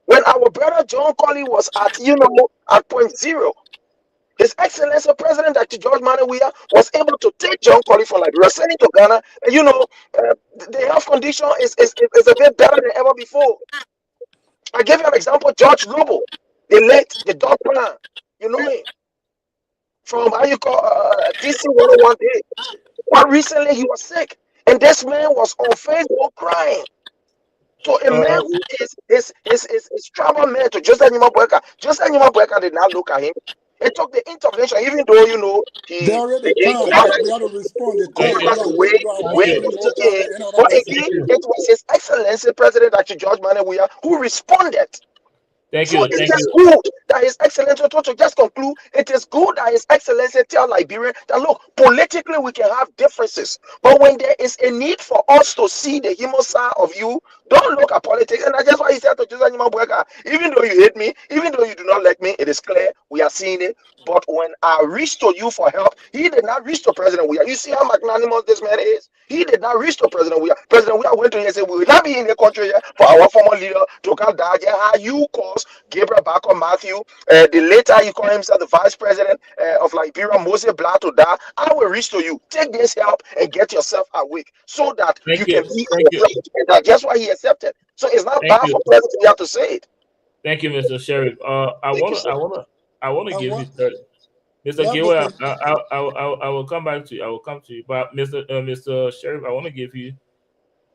When our brother John Colley was at at point zero, His Excellency President Dr. George Manneh Weah was able to take John Colley from Liberia, send him to Ghana. And the health condition is a bit better than ever before. I give you an example. George Lobo, the dog plan, him from how you call DC 101 day. But recently he was sick, and this man was on Facebook crying. So a man who is travel man to Joseph Nyimabweka. Joseph Nyimabweka did not look at him. It took the intervention, even though They already time. We have to respond. But again, it was His Excellency President Dr. George Manneh Weah who responded. Thank So you. it Thank is you. good that His Excellency, to just conclude, it is good that His Excellency tell Liberia that look, politically we can have differences, but when there is a need for us to see the human side of you, don't look at politics. And that's why he said to Joseph Nyimabweka, even though you hate me, even though you do not like me, it is clear we are seeing it. But when I reach to you for help, he did not reach to President Weah. You see how magnanimous this man is? He did not reach to President Weah. President Weah went to him and said, we will not be in the country here for our former leader to come down here. How you cause Gabriel Bako Matthew, the later he called himself the vice president of Liberia, Moses Blah to die. I will reach to you. Take this help and get yourself awake so that Thank you you. can be Thank you. and that's just why he accepted. So it's not Thank bad you. for President Weah to say it. Thank you, Mr. Sheriff. I Thank you, wanna sir. give you what? 30. Mr. Yeah, Gilway, Mr. I will come back to you. I will come to you. But Mr. Sheriff, I want to give you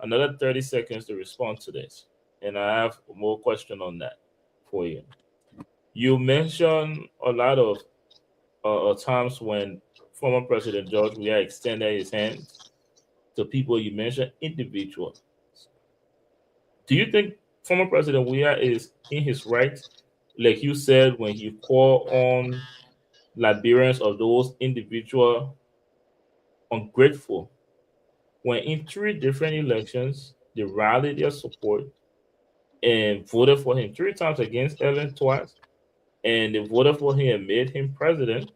another 30 seconds to respond to this. And I have more question on that for you. You mentioned a lot of times when former President George Weah extended his hands to people. You mentioned individuals. Do you think former President Weah is in his right, like you said, when he called on Liberians of those individual ungrateful, when in 3 different elections they rallied their support and voted for him 3 times against Ellen twice, and they voted for him and made him president?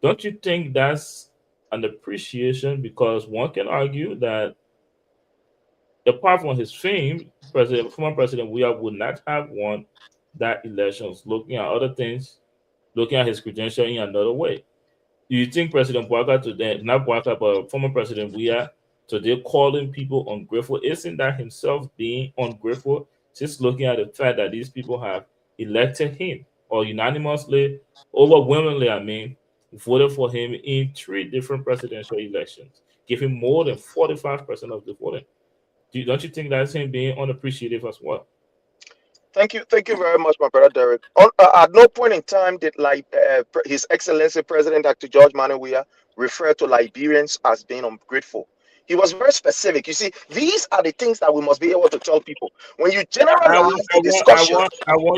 Don't you think that's an appreciation? Because one can argue that apart from his fame, former President Weah would not have won that elections, looking at other things, looking at his credential in another way. Do you think President Bouaka today, not Bouaka, but former President Weah today calling people ungrateful, isn't that himself being ungrateful, just looking at the fact that these people have elected him or unanimously, overwhelmingly, voted for him in 3 different presidential elections, giving more than 45% of the voting? Don't you think that's him being unappreciative as well? Thank you very much, my brother Derek. At no point in time did His Excellency President Dr. George Manneh Weah refer to Liberians as being ungrateful. He was very specific. You see, these are the things that we must be able to tell people. When you I generalize want, I the want, discussion,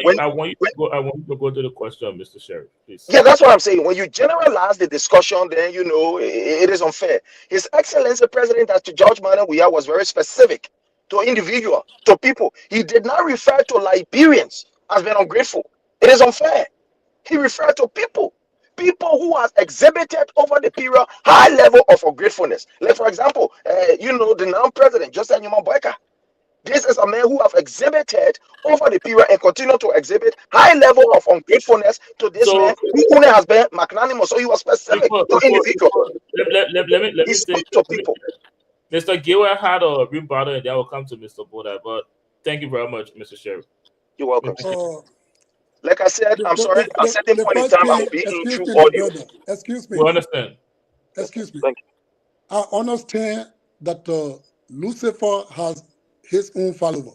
when, I want you to go. I want you to go to the question, Mr. Sheriff, please. yeah, that's what I'm saying. When you generalize the discussion, then you know it is unfair. His Excellency President, as to George Manuel Weah, was very specific to individual, to people. He did not refer to Liberians as being ungrateful. It is unfair. He referred to people who has exhibited over the period high level of ungratefulness. Like for example, the now president Joseph Newman Boyka. This is a man who have exhibited over the period and continue to exhibit high level of ungratefulness to this So man who only has been magnanimous. So he was specific to individual. let me He say, spoke to people. Mr. Giwa had a rebuttal, and then I will come to Mr. Boda. But thank you very much, Mr. Sheriff. You're welcome. Uh, Like I said, I'm sorry. At a certain point in time, I will be excuse through me, my audio. brother. Excuse me. We understand. Excuse me. Thank you. I understand that Lucifer has his own follower,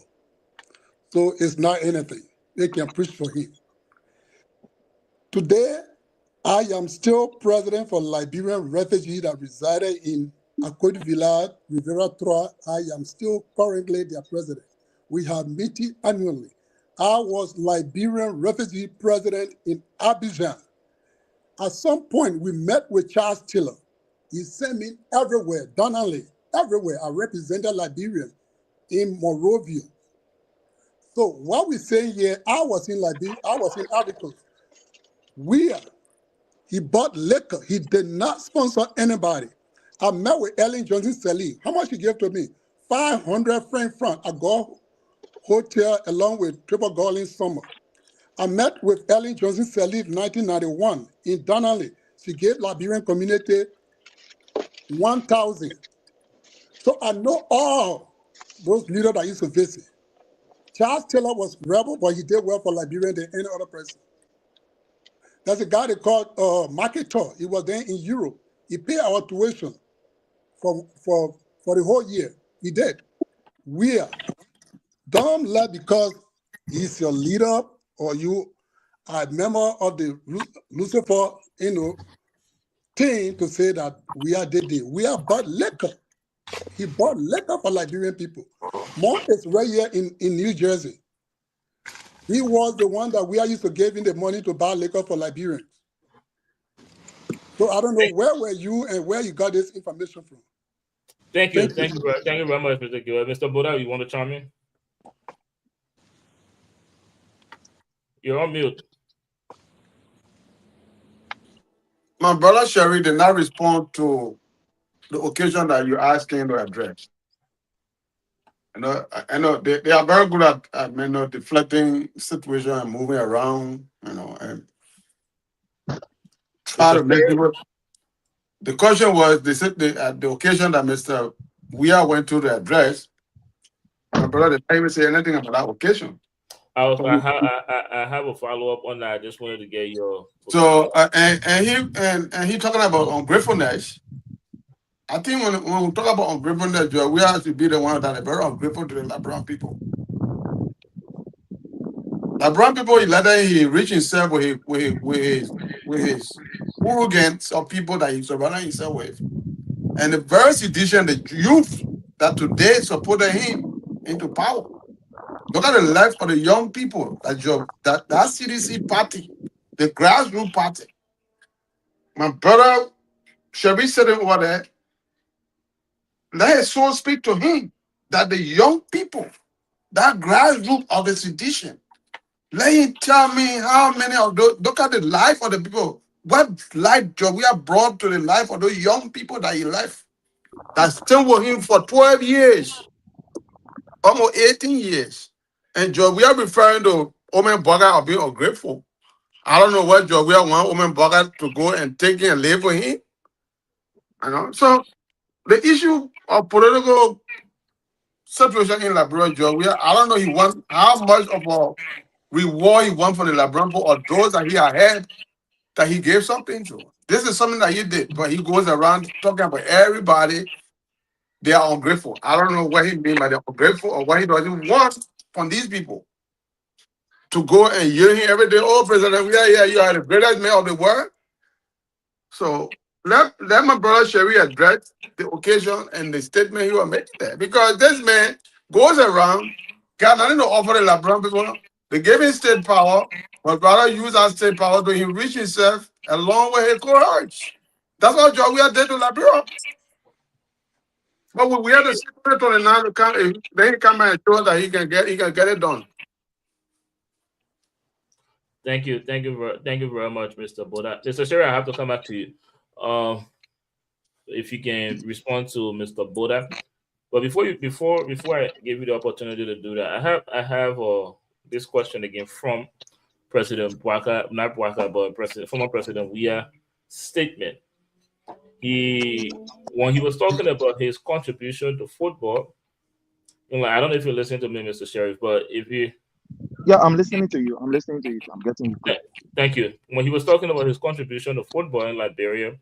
so it's not anything. They can preach for him. Today, I am still president for Liberian refugees that resided in Akodi Village, Rivera Trois. I am still currently their president. We have meeting annually. I was Liberian refugee president in Abidjan. At some point, we met with Charles Taylor. He sent me everywhere, Donnelly, everywhere. I represented Liberia in Monrovia. So what we're saying here, I was in Liberia, I was in Africa. He bought liquor. He did not sponsor anybody. I met with Ellen Johnson Sirleaf. How much he gave to me? 500 francs front. I go hotel along with Triple Garland Summer. I met with Ellen Johnson Sirleaf in 1991 in Donnelly. She gave Liberian community 1,000. So I know all those leaders that used to visit. Charles Taylor was rebel, but he did well for Liberia than any other person. There's a guy they called Marketer. He was there in Europe. He paid our tuition for the whole year. He did. Don't let because he's your leader or you are a member of the Lucifer, thing to say that did it. We are bought liquor. He bought liquor for Liberian people. Monk is right here in New Jersey. He was the one that we used to give him the money to buy liquor for Liberians. So I don't know where were you and where you got this information from. Thank you very much, Mr. Giwa. Mr. Boda, you want to chime in? You're on mute. My brother Sherry did not respond to the occasion that you asked him to address. I know they are very good at deflecting situation and moving around, and try to make people. The question was, they said at the occasion that Mr. Weah went to the address, my brother did not even say anything about that occasion. I have a follow up on that. I just wanted to get your. So and he talking about ungratefulness. I think when we talk about ungratefulness, we have to be the one that are very ungrateful to the Liberian people. Liberian people, he reached himself with his arrogance of people that he surrounded himself with, and the very sedition, the youth that today supported him into power. Look at the life of the young people that CDC party, the grassroots party. My brother Sherry said it over there. Let his soul speak to him that the young people, that grassroots of the sedition, let him tell me how many of those, look at the life of the people, what life we have brought to the life of those young people that he left, that stayed with him for 12 years, almost 18 years. And we are referring to Omen Boga of being ungrateful. I don't know what we want Omen Boga to go and take him and live with him. So the issue of political situation in Liberia, I don't know how much of a reward he wants for the Liberian people or those that he had that he gave something to. This is something that he did, but he goes around talking about everybody. They are ungrateful. I don't know what he means by they're ungrateful or what he doesn't want from these people to go and hear him every day. Oh, President, you are the greatest man of the world. So let my brother Sherry address the occasion and the statement he was making there. Because this man goes around, got nothing to offer the LeBron people. They gave him state power, but rather use that state power to enrich himself along with his cohorts. That's what job we are did to LeBron. But we have the secret on the now to come, then he come and show that he can get it done. Thank you very much, Mr. Boda. Mr. Sherry, I have to come back to you. If you can respond to Mr. Boda. But before I give you the opportunity to do that, I have this question again from President Bwaka, not Bwaka, but former President Weah statement. When he was talking about his contribution to football, I don't know if you're listening to me, Mr. Sheriff, but if you Yeah, I'm listening to you. I'm getting you. Thank you. When he was talking about his contribution to football in Liberia,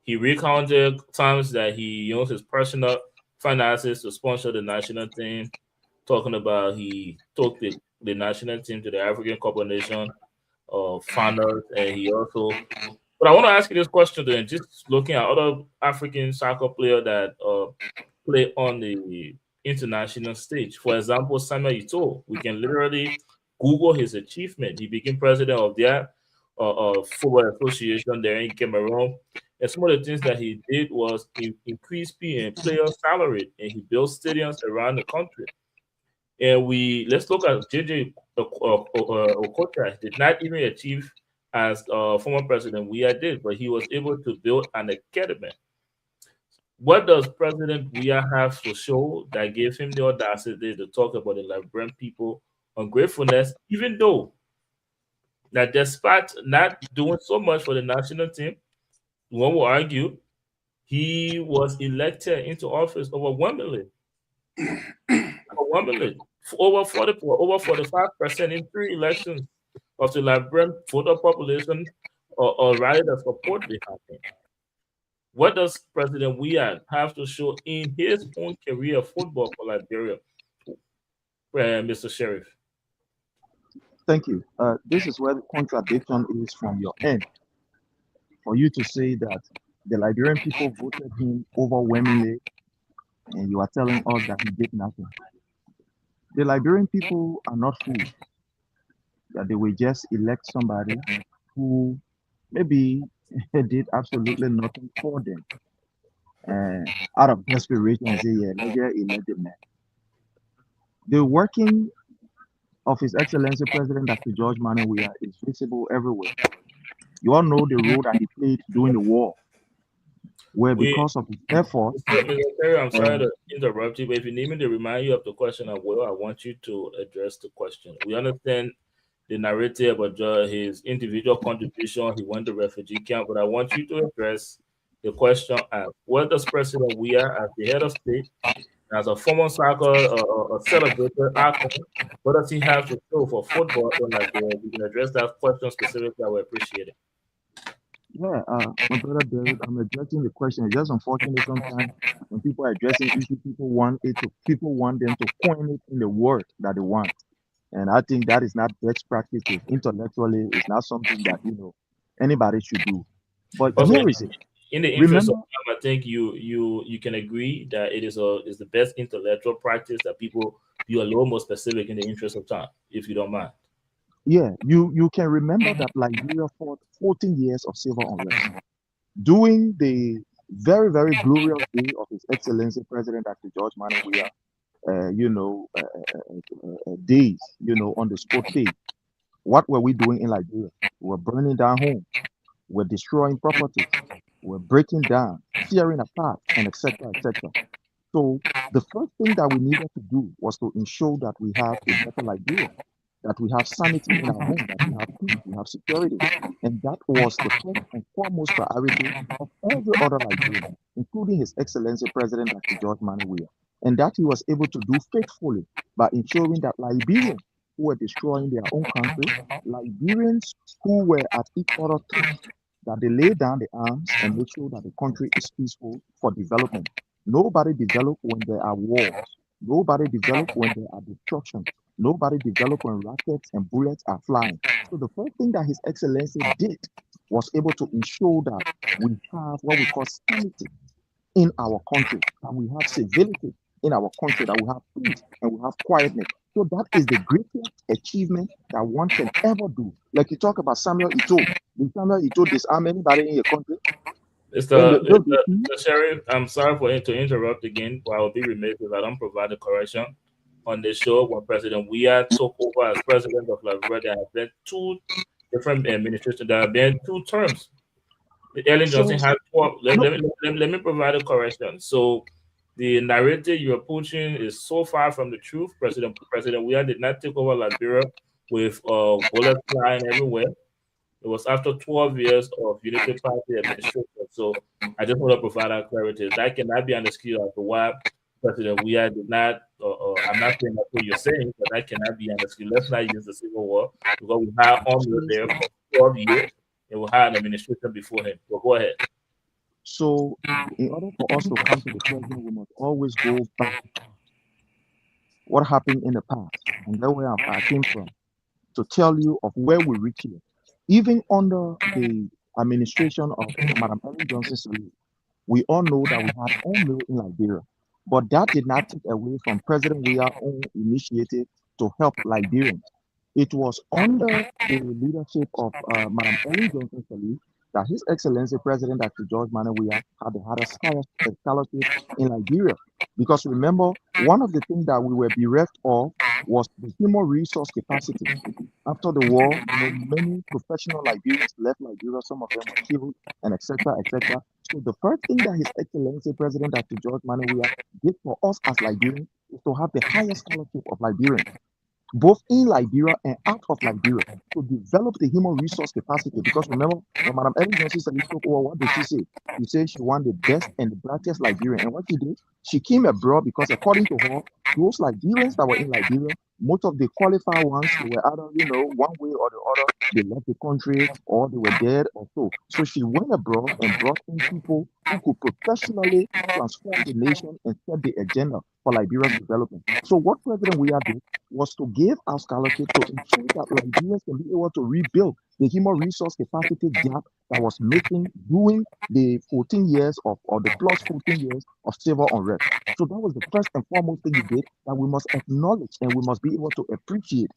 he recounted times that he used his personal finances to sponsor the national team, talking about he took the national team to the African Cup of Nations finals, and he also. But I want to ask you this question then, just looking at other African soccer players that play on the international stage. For example, Samuel Eto'o, we can literally Google his achievement. He became president of their football association there in Cameroon. And some of the things that he did was increase player salary, and he built stadiums around the country. And let's look at JJ Okocha. Did not even achieve as former president Weah did, but he was able to build an academy. What does President Weah have to show that gave him the audacity to talk about the Liberian people ungratefulness, even though that despite not doing so much for the national team, one will argue he was elected into office overwhelmingly. Over 45% in 3 elections of the Liberian voter population or rather the support behind him. What does President Weah have to show in his own career of football for Liberia, Mr. Sheriff? Thank you. This is where the contradiction is from your end. For you to say that the Liberian people voted him overwhelmingly, and you are telling us that he did nothing. The Liberian people are not fools, that they will just elect somebody who maybe did absolutely nothing for them. Out of desperation, say, yeah, let's just elect the man. The working of His Excellency President Dr. George Manneh Weah is visible everywhere. You all know the role that he played during the war, where because of his effort. Mr. Terry, I'm sorry to interrupt you, but if you need me to remind you of the question, I will. I want you to address the question. We understand the narrative about his individual contribution. He went to refugee camp, but I want you to address the question: what does President Weah, as the head of state, as a former soccer celebrator, what does he have to show for football? You can address that question specifically. I would appreciate it. Yeah, my brother David, I'm addressing the question. It's just unfortunate sometimes when people are addressing issues, people want them to coin it in the word that they want. And I think that is not best practice. Intellectually, it's not something that anybody should do. But here is it. In the interest of time, I think you can agree that it is the best intellectual practice that people be a little more specific in the interest of time, if you don't mind. Yeah, you can remember that Liberia fought 14 years of civil unrest. During the very, very glorious day of His Excellency President Dr. George Manneh Weah, days, on the spot page. What were we doing in Liberia? We were burning down homes, we're destroying properties, we're breaking down, tearing apart, and etc., etc. So the first thing that we needed to do was to ensure that we have a better Liberia, that we have sanity in our home, that we have peace, we have security. And that was the first and foremost priority of every other Liberian, including His Excellency President Dr. George Manneh Weah. And that he was able to do faithfully by ensuring that Liberians who were destroying their own country, Liberians who were at each other's throats, that they lay down the arms and make sure that the country is peaceful for development. Nobody develops when there are wars. Nobody develops when there are destruction. Nobody develops when rockets and bullets are flying. So the first thing that His Excellency did was able to ensure that we have what we call sanity in our country, and we have civility in our country, that we have peace and we have quietness. So that is the greatest achievement that one can ever do. Like you talk about Samuel Eto'o. Did Samuel Eto'o disarm anybody in your country? Mr. Sheriff, I'm sorry to interrupt again, but I will be remiss if I don't provide a correction. On the show, when President Weah took over as president of Liberia, there have been two different administrations. There have been 2 terms. Ellen Johnson had 12. Let me provide a correction. So the narrative you're pushing is so far from the truth. President Weah did not take over Liberia with bullets flying everywhere. It was after 12 years of Unity Party administration. So I just want to provide that clarity. That cannot be understood as to why President Weah did not, I'm not saying that's what you're saying, but that cannot be understood. Let's not use the Civil War, because we had Army there for 12 years and we had an administration before him. So go ahead. So in order for us to come to the present, we must always go back what happened in the past, and that's where I came from, to tell you of where we reach here. Even under the administration of Madam Ellen Johnson Sirleaf, we all know that we had oil in Liberia, but that did not take away from President Weah's own initiative to help Liberians. It was under the leadership of Madam Ellen Johnson Sirleaf that His Excellency President Dr. George Manneh Weah had the hardest scholarship in Liberia. Because remember, one of the things that we were bereft of was the human resource capacity. After the war, many professional Liberians left Liberia, some of them were killed, and etc., etc. So the first thing that His Excellency President Dr. George Manneh Weah did for us as Liberians is to have the highest scholarship of Liberians, both in Liberia and out of Liberia, to develop the human resource capacity. Because remember, when Madam Ellen Johnson Sirleaf took over, what did she say? She said she wanted the best and the brightest Liberian. And what she did, she came abroad because according to her, those Liberians that were in Liberia, most of the qualified ones, they were either, one way or the other, they left the country or they were dead or so. So she went abroad and brought in people who could professionally transform the nation and set the agenda for Liberia's development. So what President Weah did was to give our scholarship to ensure that Liberians can be able to rebuild the human resource capacity gap that was missing during the 14 years or the plus 14 years of civil unrest. So that was the first and foremost thing he did that we must acknowledge and we must be able to appreciate.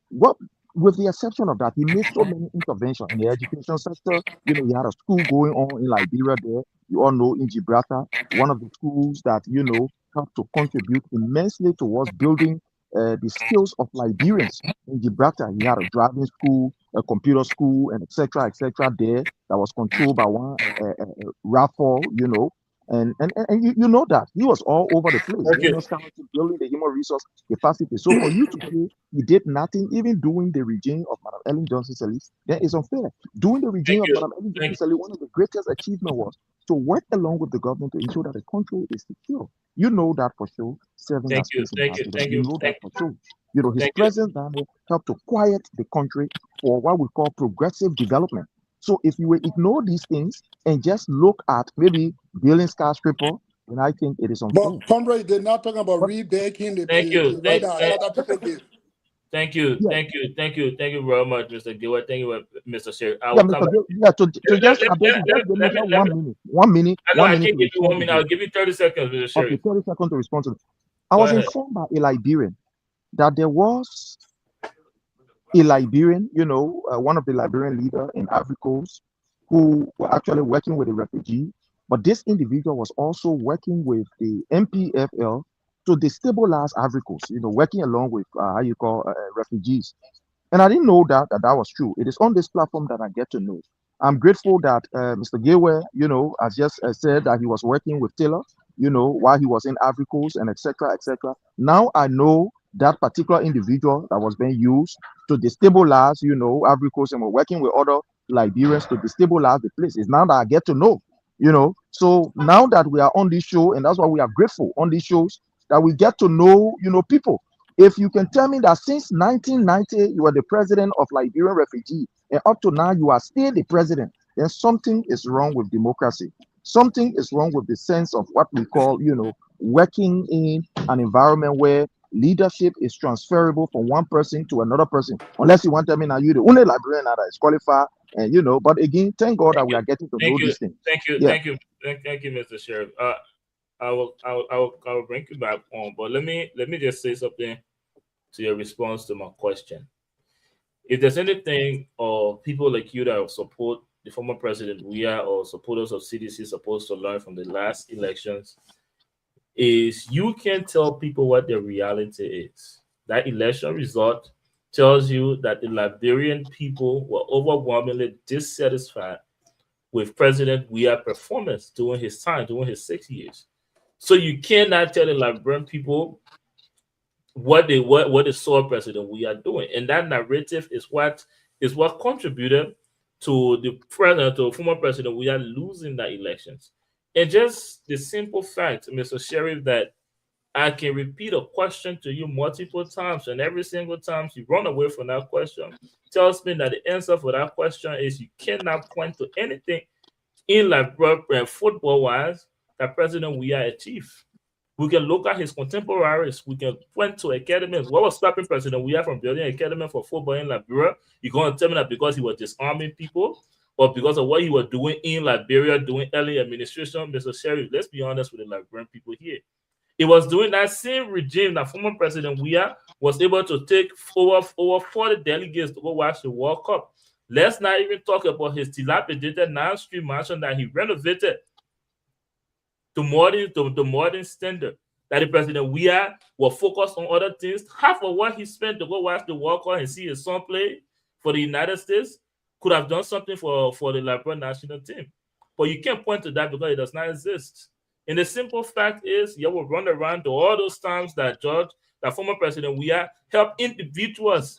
What, with the exception of that, he made so many interventions in the education sector. He had a school going on in Liberia there. You all know in Gibraltar, one of the schools that, helped to contribute immensely towards building the skills of Liberians in Gibraltar. He had a driving school, a computer school, and etc. there that was controlled by one Raffle, and you know that he was all over the place. Building the human resource capacity. So for you to say he did nothing, even during the regime of Madam Ellen Johnson Sirleaf, that is unfair. During the regime of Madam Ellen Johnson Sirleaf, one of the greatest achievements was to work along with the government to ensure that the country is secure. You know that for sure. Serving as president, you know that for sure. His presence down there helped to quiet the country for what we call progressive development. So if you will ignore these things and just look at maybe building skyscraper, then I think it is unfair. But comrade, they're not talking about rebaking the Thank you. right now. Other people give. Thank you very much, Mr. Gilbert. Thank you, Mr. Sheriff. One minute. I can't give you 1 minute. I'll give you 30 seconds, Mr. Sheriff. Okay, 30 seconds to respond to it. I was informed by a Liberian that there was a Liberian, one of the Liberian leaders in Ivory Coast, who were actually working with the refugee. But this individual was also working with the MPFL to destabilize Ivory Coast, working along with refugees. And I didn't know that was true. It is on this platform that I get to know. I'm grateful that Mr. Gayware, has just said that he was working with Taylor, while he was in Ivory Coast and etc. Now I know that particular individual that was being used to destabilize, Ivory Coast, and we're working with other Liberians to destabilize the place. It's now that I get to know, So now that we are on this show, and that's why we are grateful on these shows, that we get to know, people. If you can tell me that since 1990, you are the president of Liberian refugee, and up to now you are still the president, then something is wrong with democracy. Something is wrong with the sense of what we call, working in an environment where leadership is transferable from one person to another person. Unless you want to tell me now you're the only Liberian that is qualified And but again, thank God that we are getting to know Thank you, these things. thank you, Yeah. thank you, thank you, Mr. Sheriff. I will bring you back on, but let me just say something to your response to my question. If there's anything or people like you that support the former president, we are or supporters of CDC supposed to learn from the last elections, is you can tell people what the reality is. That election result tells you that the Liberian people were overwhelmingly dissatisfied with President Weah's performance during his time, during his 6 years. So you cannot tell the Liberian people what they saw President Weah doing, and that narrative is what contributed to the former President Weah losing the elections. And just the simple fact, Mr. Sheriff, that I can repeat a question to you multiple times, and every single time you run away from that question, tells me that the answer for that question is you cannot point to anything in Liberia football-wise that President Weah achieved. We can look at his contemporaries. We can point to academies. What was stopping President Weah from building an academy for football in Liberia? You're going to tell me that because he was disarming people or because of what he was doing in Liberia, doing early administration? Mr. Sheriff, let's be honest with the Liberian people here. It was during that same regime that former President Weah was able to take over 40 delegates to go watch the World Cup. Let's not even talk about his dilapidated 9th-street mansion that he renovated to modern standard. That the President Weah was focused on other things. Half of what he spent to go watch the World Cup and see his son play for the United States could have done something for the Liberian national team. But you can't point to that because it does not exist. And the simple fact is, you will run around to all those times that former President Weah helped individuals.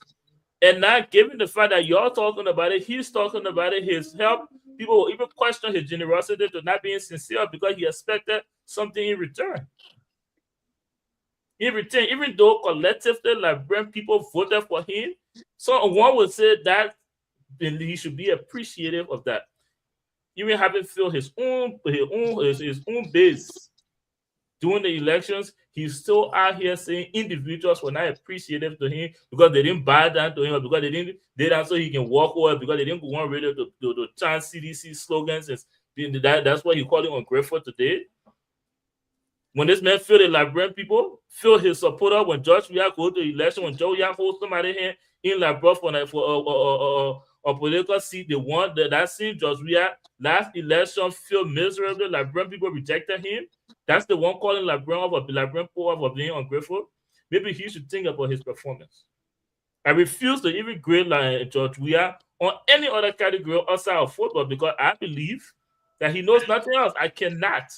And not given the fact that you're talking about it, he's talking about it, his help. People will even question his generosity to not being sincere because he expected something in return. In return, even though collectively Liberian people voted for him, so one would say that he should be appreciative of that. Even having filled his own base during the elections, he's still out here saying individuals were not appreciative to him because they didn't bow down to him or because they didn't so he can walk over because they didn't go on radio to chant CDC slogans. And that's why he called him ungrateful today. When this man filled the Liberian people, filled his supporter when George Weah go to the election, when Joe Weah holds somebody here in Liberia for a political seat, they won that same George Weah last election filled miserably. Liberian people rejected him. That's the one calling Liberian poor for being ungrateful. Maybe he should think about his performance. I refuse to even grade like George Weah on any other category outside of football because I believe that he knows nothing else. I cannot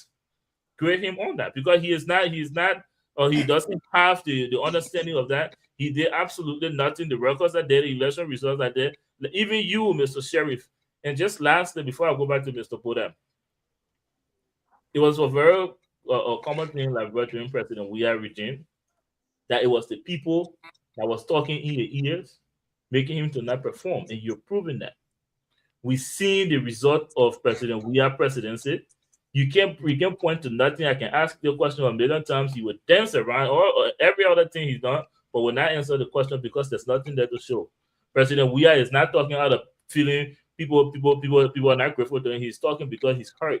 grade him on that because he doesn't have the understanding of that. He did absolutely nothing. The records are there, the election results are there. Even you, Mr. Sheriff. And just lastly, before I go back to Mr. Poda, it was a very common thing like during President Weah regime that it was the people that was talking in your ears, making him to not perform, and you're proving that. We've seen the result of President Weah presidency. We can point to nothing. I can ask the question a million times. He would dance around or every other thing he's done, but will not answer the question because there's nothing there to show. President Weah is not talking out of feeling people are not grateful to him. He's talking because he's hurt.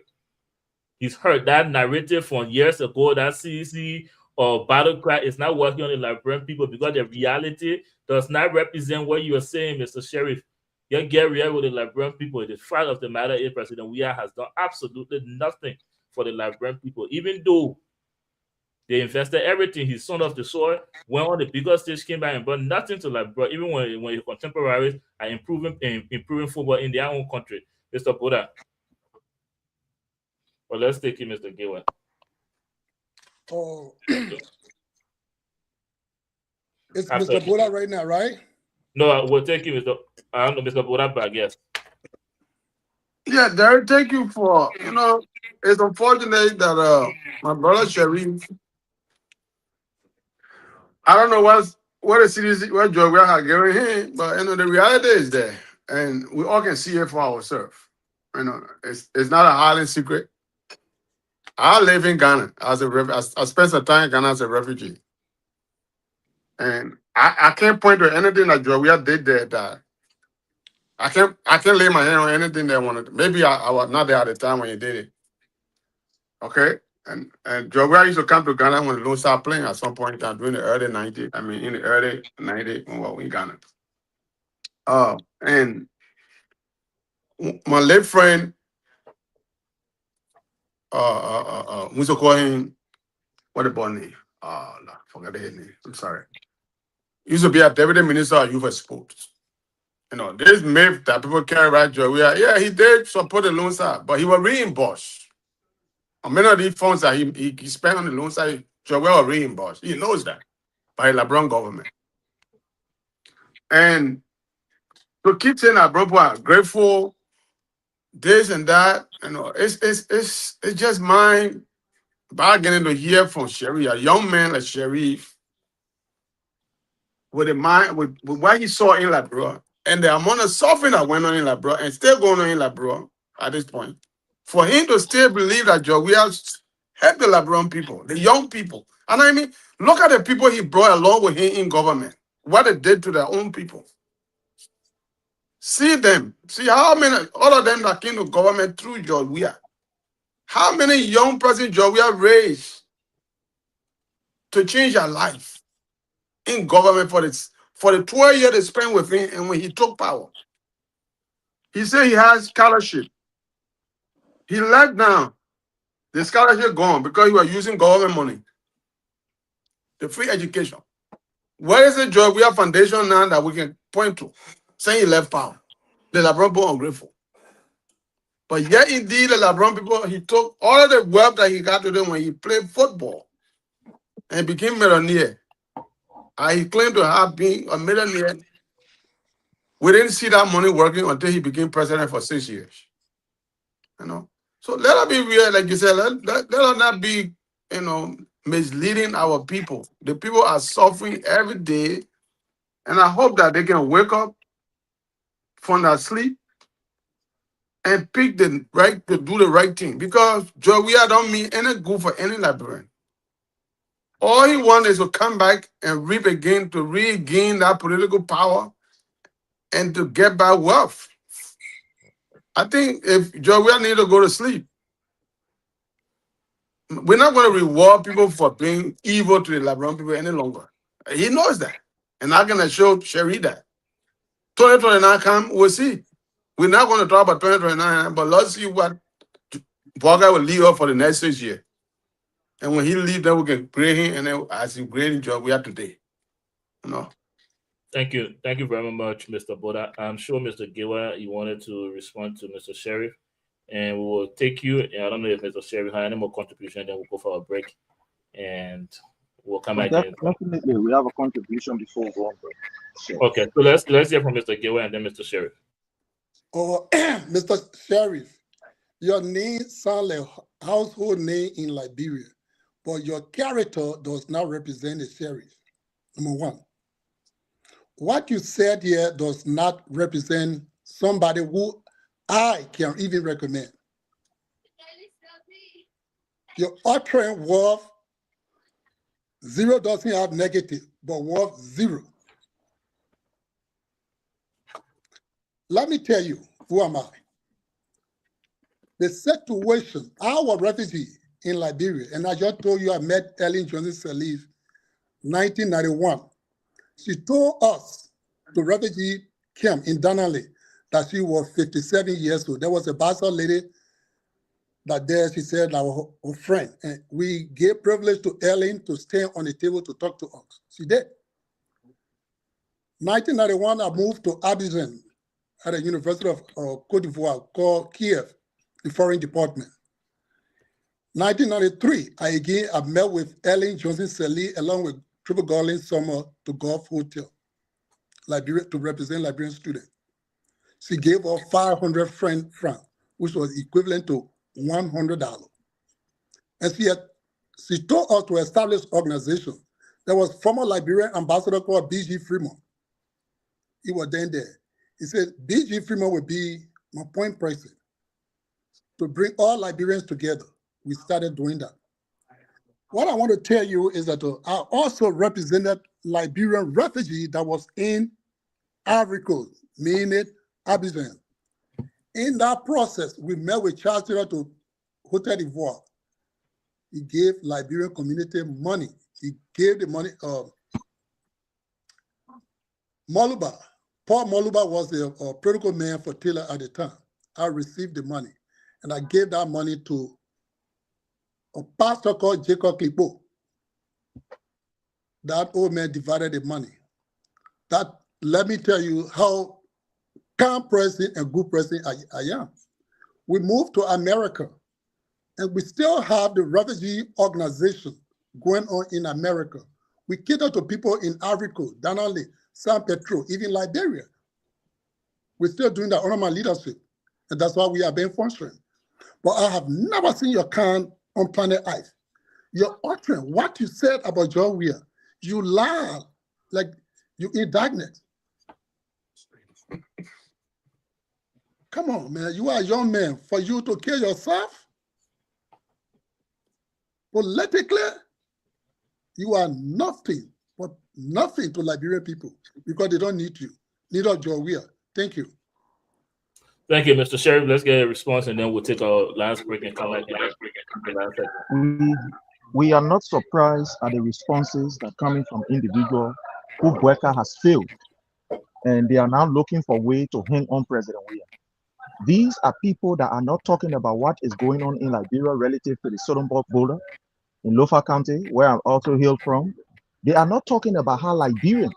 He's hurt. That narrative from years ago, that CDC or battle cry is not working on the Liberian people because the reality does not represent what you are saying, Mr. Sheriff. You get real with the Liberian people. The fact of the matter is President Weah has done absolutely nothing for the Liberian people, even though they invested everything. His son off the soil, went on the bigger stage, came back and brought nothing to Liberia, even when his contemporaries are improving football in their own country. Mr. Poda. Well, let's take him, Mr. Gawa. Oh, it's Mr. Boda right now, right? No, we'll take him, Mr. Boda back, yes. Yeah, Derek, thank you for, it's unfortunate that my brother Sharif, I don't know what the CDC, what George Weah had given him, but the reality is there, and we all can see it for ourselves. It's not a hiding secret. I live in Ghana as I spent some time in Ghana as a refugee, and I can't point to anything that George Weah did there that I can't lay my hand on anything they wanted. Maybe I was not there at the time when you did it. Okay? And Joe Wea used to come to Ghana when the Lone started playing at some point in time during the early 90s. I mean in the early 90s when we were in Ghana. And my late friend, we used to call him, what the boy name? I forgot his name. I'm sorry. He used to be a deputy minister of youth and sports. You know, this myth that people carry about Joe Wea, yeah, he did support the Lone Star, but he was reimbursed. On many of these funds that he spent on the Lone Star, Joe Wea was reimbursed. He knows that by the LeBron government. And to keep saying that people are grateful, this and that, you know, it's just mind bargaining to hear from Sharif, a young man like Sharif, with the mind, with what he saw in Labrador, and the amount of suffering that went on in Labrador and still going on in Labrador at this point. For him to still believe that Joe Wea helped the Labrador people, the young people. And I mean, look at the people he brought along with him in government, what they did to their own people. See them. See how many, all of them that came to government through Joe Wea. How many young person Joe Wea raised to change their life in government for the 12 years they spent with him and when he took power. He said he has scholarship. He let down. The scholarship gone because he was using government money. The free education. Where is the Joe Wea Foundation now that we can point to? Saying he left power. The LeBron people are ungrateful. But yet indeed the LeBron people, he took all of the wealth that he got to them when he played football and became millionaire. And he claimed to have been a millionaire. We didn't see that money working until he became president for 6 years. You know. So let us be real, like you said, let us not be, you know, misleading our people. The people are suffering every day. And I hope that they can wake up from their sleep and pick the right to do the right thing. Because Joe Wea don't mean any good for any Liberian. All he wants is to come back and reap again, to regain that political power and to get back wealth. I think if Joe Wea need to go to sleep, we're not going to reward people for being evil to the Liberian people any longer. He knows that. And I'm going to show Sherry that. 2029 come, we'll see. We're not going to talk about 2029, but let's see what Boga will lead up for the next 6 years. And when he leaves, then we can grade him, and then as he grading Joe Wea today. You know. Thank you. Thank you very much, Mr. Boda. I'm sure Mr. Giwa, you wanted to respond to Mr. Sheriff, and we will take you. And I don't know if Mr. Sheriff has any more contribution, then we'll go for a break, and we'll come back in. Definitely, we have a contribution before we go on break. Sure. Okay, so let's hear from Mr. Giwa and then Mr. Sheriff. Oh, Mr. Sheriff, your name sounds like a household name in Liberia, but your character does not represent a sheriff. Number one. What you said here does not represent somebody who I can even recommend. Your utterance worth zero doesn't have negative, but worth zero. Let me tell you, who am I? The situation, our refugee in Liberia, and I just told you I met Ellen Johnson Sirleaf, 1991. She told us, the refugee camp in Dunalley, that she was 57 years old. There was a bastard lady that there, she said, our friend. And we gave privilege to Ellen to stand on the table to talk to us. She did. 1991, I moved to Abidjan at the University of Cote d'Ivoire called Kiev, the Foreign Department. 1993, I met with Ellen Johnson Sirleaf along with Triple Garland Summer to Gulf Hotel, Liberia, to represent Liberian students. She gave us 500 francs, which was equivalent to $100. And she told us to establish organization. There was former Liberian ambassador called B.G. Fremont. He was then there. He said, B.G. Fremont would be my point person to bring all Liberians together. We started doing that. What I want to tell you is that I also represented Liberian refugee that was in Ivory Coast, meaning Abidjan. In that process, we met with Charles Taylor to Cote d'Ivoire. He gave Liberian community money. He gave the money. Moluba, Paul Moluba was the protocol man for Taylor at the time. I received the money, and I gave that money to a pastor called Jacob Klipo. That old man divided the money. That, let me tell you how calm president and good president I am. We moved to America, and we still have the refugee organization going on in America. We cater to people in Ivory Coast, Danale, San Pedro, even Liberia. We're still doing that under my leadership, and that's why we are being functioning. But I have never seen your kind on planet Earth. You're uttering what you said about John Weir. You lie like you indignant. Come on, man. You are a young man. For you to kill yourself, politically, you are nothing, but nothing to Liberian people because they don't need you. Neither John Weir. Thank you. Thank you, Mr. Sheriff. Let's get a response, and then we'll take our last break and come back. We are not surprised at the responses that are coming from individuals who Bueka has failed, and they are now looking for a way to hang on President Weir. These are people that are not talking about what is going on in Liberia relative to the Southern border in Lofa County, where I'm also hailed from. They are not talking about how Liberians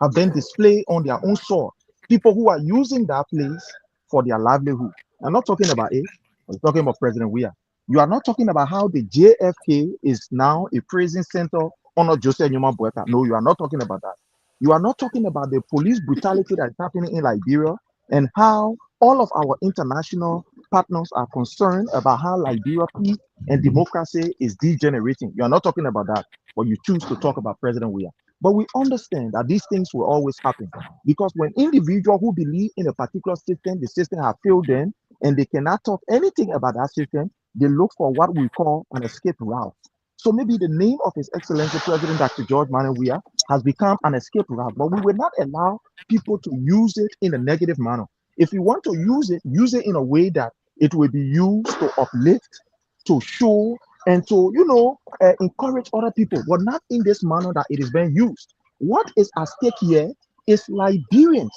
have been displayed on their own soil, people who are using that place for their livelihood. I'm not talking about it. I'm talking about President Weir. You are not talking about how the JFK is now a prison center under Joseph Newman Bueka. No, you are not talking about that. You are not talking about the police brutality that is happening in Liberia and how all of our international partners are concerned about how Liberia peace and democracy is degenerating. You are not talking about that, but you choose to talk about President Weir. But we understand that these things will always happen because when individuals who believe in a particular system, the system has failed them, and they cannot talk anything about that system, they look for what we call an escape route. So maybe the name of His Excellency President Dr. George Manneh Weir has become an escape route, but we will not allow people to use it in a negative manner. If you want to use it in a way that it will be used to uplift, to show, and to, encourage other people, but not in this manner that it is being used. What is at stake here is Liberians,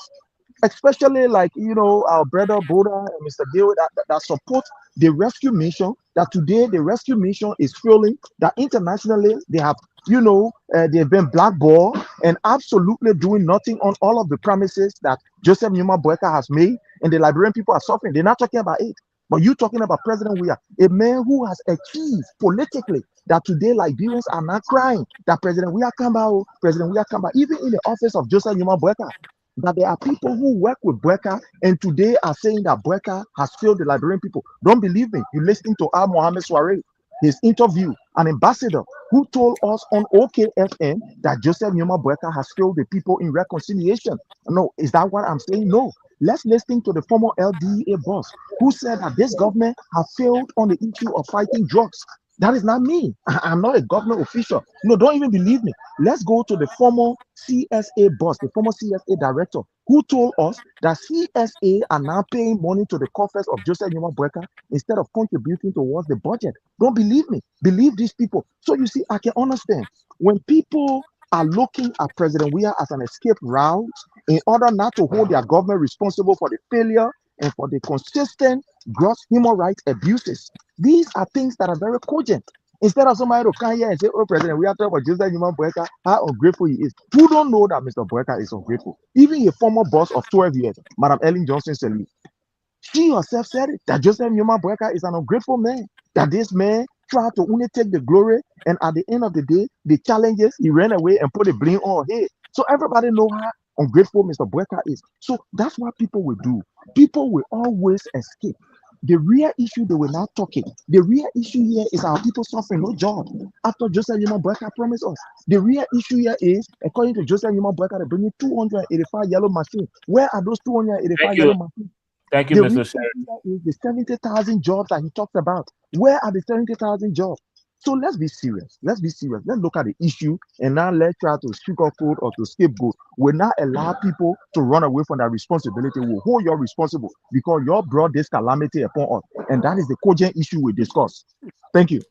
especially like, our brother Boda and Mr. Dewa that support the rescue mission, that today the rescue mission is feeling that internationally they have, they've been blackballed and absolutely doing nothing on all of the promises that Joseph Newman Bueka has made, and the Liberian people are suffering. They're not talking about it. But you talking about President Weir, a man who has achieved politically that today Liberians are not crying that President Weir come out, even in the office of Joseph Newman Bueka, that there are people who work with Bueka and today are saying that Bueka has failed the Liberian people. Don't believe me. You listening to Al Mohammed Soare, his interview, an ambassador who told us on OKFM that Joseph Newman Bueka has failed the people in reconciliation. No, is that what I'm saying? No. Let's listen to the former LDA boss who said that this government has failed on the issue of fighting drugs. That is not me. I'm not a government official. No, don't even believe me. Let's go to the former CSA boss, the former CSA director, who told us that CSA are now paying money to the coffers of Joseph Newman Bueka instead of contributing towards the budget. Don't believe me. Believe these people. So you see, I can understand when people are looking at President Weir as an escape route in order not to hold their government responsible for the failure and for the consistent gross human rights abuses. These are things that are very cogent. Instead of somebody to come here and say, oh, President, we are talking about Joseph Newman Bueka, how ungrateful he is. Who don't know that Mr. Bueka is ungrateful? Even a former boss of 12 years, Madam Ellen Johnson Sirleaf, she herself said it, that Joseph Newman Bueka is an ungrateful man, that this man tried to only take the glory, and at the end of the day, the challenges, he ran away and put the blame on her head. So everybody know how ungrateful Mr. Bueka is. So that's what people will do. People will always escape. The real issue, they were not talking. The real issue here is our people suffering no job after Joseph Newman Bueka promised us. The real issue here is, according to Joseph Newman Bueka, they're bringing 285 yellow machines. Where are those 285 yellow machines? Thank you, Mr. Sheriff. The 70,000 jobs that he talked about. Where are the 70,000 jobs? So let's be serious. Let's be serious. Let's look at the issue and now let's try to sugarcoat or to scapegoat. We'll not allow people to run away from that responsibility. We'll hold you responsible because you brought this calamity upon us. And that is the cogent issue we discuss. Thank you.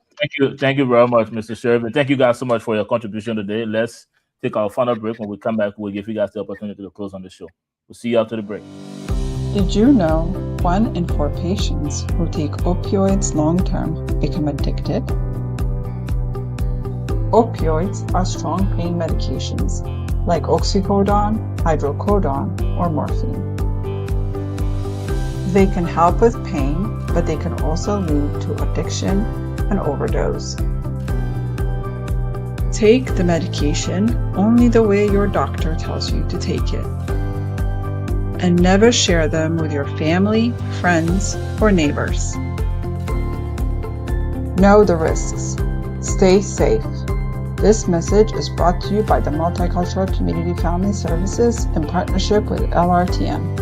Thank you very much, Mr. Sheriff. And thank you guys so much for your contribution today. Let's take our final break. When we come back, we'll give you guys the opportunity to close on the show. We'll see you after the break. Did you know 1 in 4 patients who take opioids long-term become addicted? Opioids are strong pain medications like oxycodone, hydrocodone, or morphine. They can help with pain, but they can also lead to addiction and overdose. Take the medication only the way your doctor tells you to take it. And never share them with your family, friends, or neighbors. Know the risks. Stay safe. This message is brought to you by the Multicultural Community Family Services in partnership with LRTN.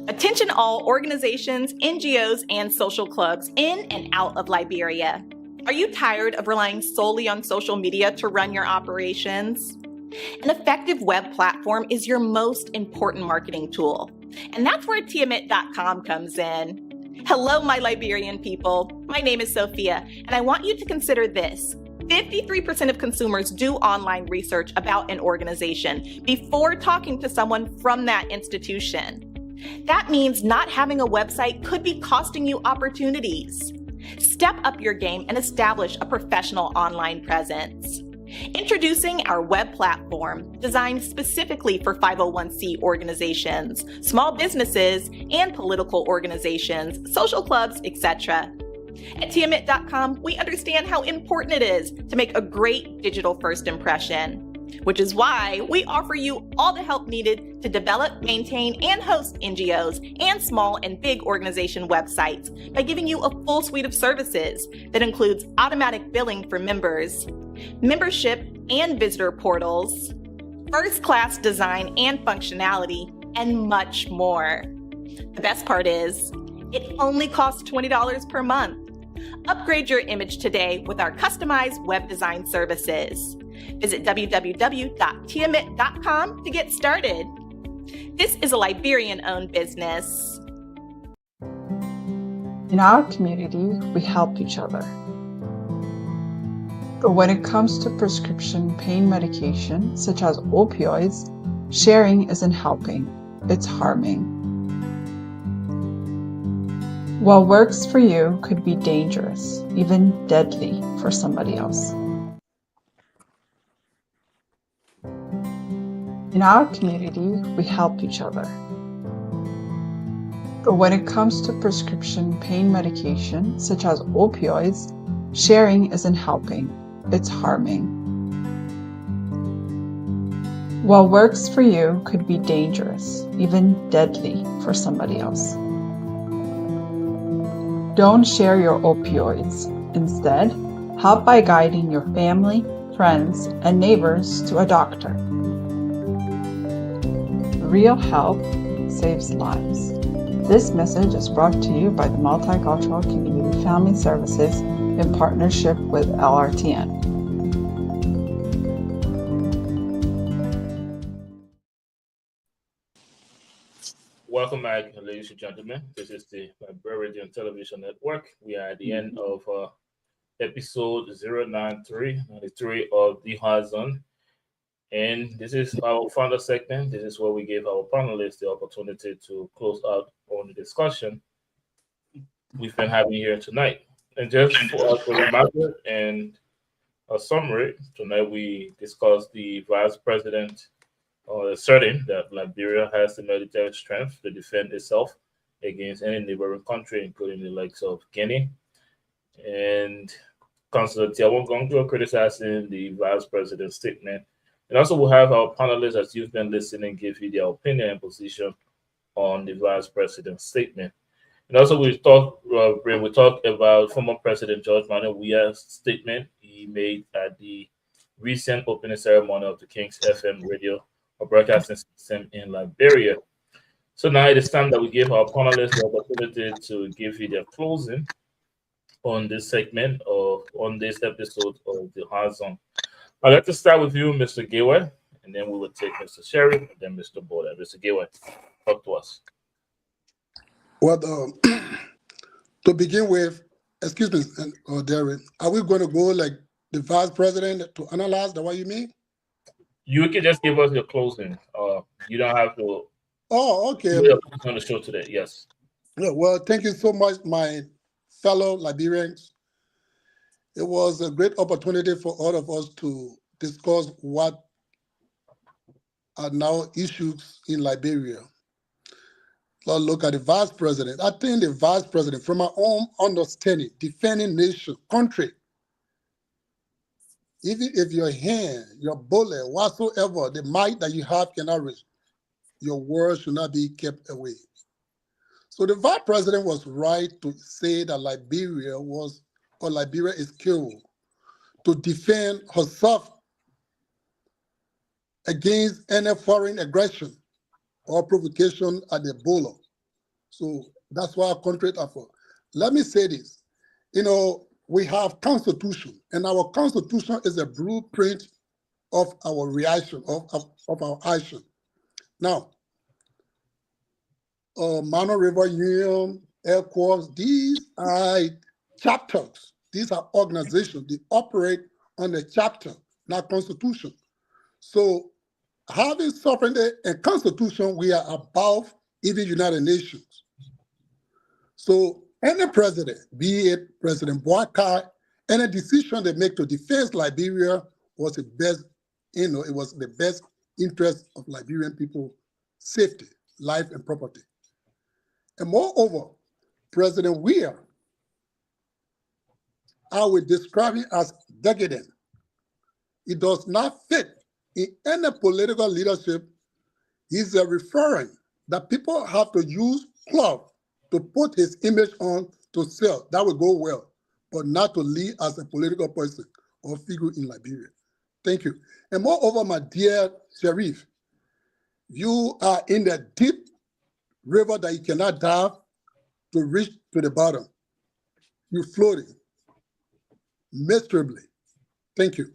Attention all organizations, NGOs, and social clubs in and out of Liberia. Are you tired of relying solely on social media to run your operations? An effective web platform is your most important marketing tool, and that's where Tiamat.com comes in. Hello, my Liberian people. My name is Sophia, and I want you to consider this. 53% of consumers do online research about an organization before talking to someone from that institution. That means not having a website could be costing you opportunities. Step up your game and establish a professional online presence. Introducing our web platform designed specifically for 501c organizations, small businesses, and political organizations, social clubs, etc. At Tiamat.com, we understand how important it is to make a great digital first impression, which is why we offer you all the help needed to develop, maintain, and host NGOs and small and big organization websites by giving you a full suite of services that includes automatic billing for members, membership and visitor portals, first-class design and functionality, and much more. The best part is, it only costs $20 per month. Upgrade your image today with our customized web design services. Visit www.tiamat.com to get started. This is a Liberian-owned business. In our community, we help each other. But when it comes to prescription pain medication, such as opioids, sharing isn't helping, it's harming. What works for you could be dangerous, even deadly for somebody else. In our community, we help each other. But when it comes to prescription pain medication, such as opioids, sharing isn't helping, it's harming. What works for you could be dangerous, even deadly for somebody else. Don't share your opioids. Instead, help by guiding your family, friends, and neighbors to a doctor. Real help saves lives. This message is brought to you by the Multicultural Community Family Services in partnership with LRTN. Welcome back, ladies and gentlemen. This is the Liberian Radio and Television Network. We are at the end of episode 093 of The Horizon. And this is our final segment. This is where we give our panelists the opportunity to close out on the discussion we've been having here tonight. And just for a reminder and a summary, tonight we discussed the vice president asserting that Liberia has the military strength to defend itself against any neighboring country, including the likes of Guinea. And Councillor Tiawan Gongjo criticizing the vice president's statement. And also we'll have our panelists, as you've been listening, give you their opinion and position on the vice president's statement. And also we talked about former President George Manuel Weah's statement he made at the recent opening ceremony of the King's FM radio or broadcasting system in Liberia. So now it is time that we give our panelists the opportunity to give you their closing on this segment or on this episode of the Hard Zone. I'd like to start with you, Mr. Gayway, and then we will take Mr. Sheriff and then Mr. Boda. Mr. Gayway, talk to us. Well, to begin with, excuse me, Darren, are we going to go like the vice president to analyze the what you mean? You can just give us your closing. You don't have to. Oh, okay. Do your closing on the show today. Yes. Yeah, well, thank you so much, my fellow Liberians. It was a great opportunity for all of us to discuss what are now issues in Liberia. Let's look at the vice president. I think the vice president, from my own understanding, defending nation, country, even if your hand, your bullet, whatsoever, the might that you have cannot reach, your words should not be kept away. So the vice president was right to say that Liberia is killed to defend herself against any foreign aggression or provocation at the border. So that's why our country are for. Let me say this. We have constitution, and our constitution is a blueprint of our reaction, of our action. Now, Mano River Union, Air Corps, these are chapters. These are organizations. They operate on the chapter, not constitution. So having sovereignty and constitution, we are above even United Nations. So any president, be it President Boakai, any decision they make to defend Liberia was the best, it was the best interest of Liberian people, safety, life, and property. And moreover, President Weah, I would describe him as decadent. It does not fit in any political leadership. He's referring that people have to use cloth to put his image on to sell. That would go well, but not to lead as a political person or figure in Liberia. Thank you. And moreover, my dear Sheriff, you are in the deep river that you cannot dive to reach to the bottom. You're floating miserably. Thank you.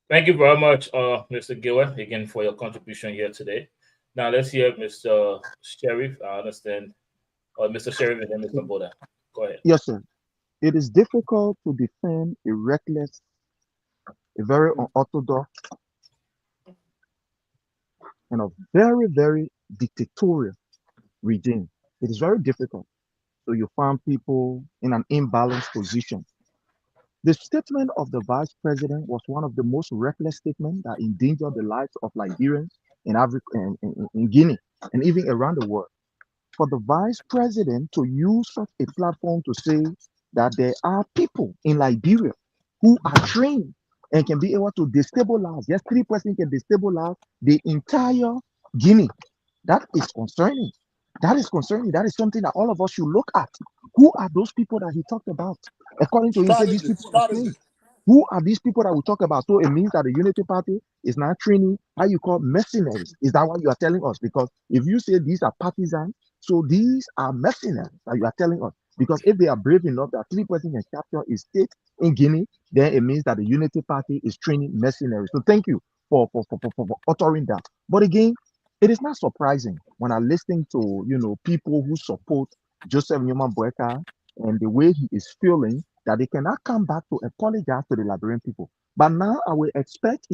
Thank you very much, Mr. Gilwer, again, for your contribution here today. Now let's hear Mr. Sheriff. I understand. Mr. Sheriff and then Mr. Boda. Go ahead. Yes, sir. It is difficult to defend a reckless, a very unorthodox, and a very, very dictatorial regime. It is very difficult. So you find people in an imbalanced position. The statement of the vice president was one of the most reckless statements that endangered the lives of Liberians in Africa and in Guinea and even around the world. For the vice president to use such a platform to say that there are people in Liberia who are trained and can be able to destabilize, yes, 3% can destabilize the entire Guinea. That is concerning. That is concerning. That is something that all of us should look at. Who are those people that he talked about? According to him, these people are trained. Who are these people that we talk about? So it means that the Unity Party is now training how you call mercenaries. Is that what you are telling us? Because if you say these are partisans, so these are mercenaries that you are telling us. Because if they are brave enough that 3% can capture a state in Guinea, then it means that the Unity Party is training mercenaries. So thank you for uttering that. But again, it is not surprising when I listen to people who support Joseph Newman Boyka and the way he is feeling that they cannot come back to apologize to the Liberian people. But now I will expect,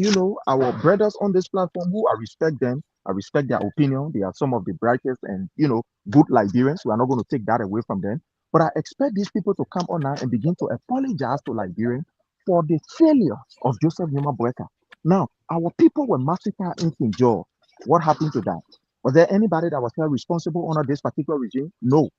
our brothers on this platform who I respect them, I respect their opinion. They are some of the brightest and, good Liberians. We are not going to take that away from them. But I expect these people to come on now and begin to apologize to Liberians for the failure of Joseph Newman Boyka. Now, our people were massacred in King George. What happened to that? Was there anybody that was held responsible under this particular regime? No.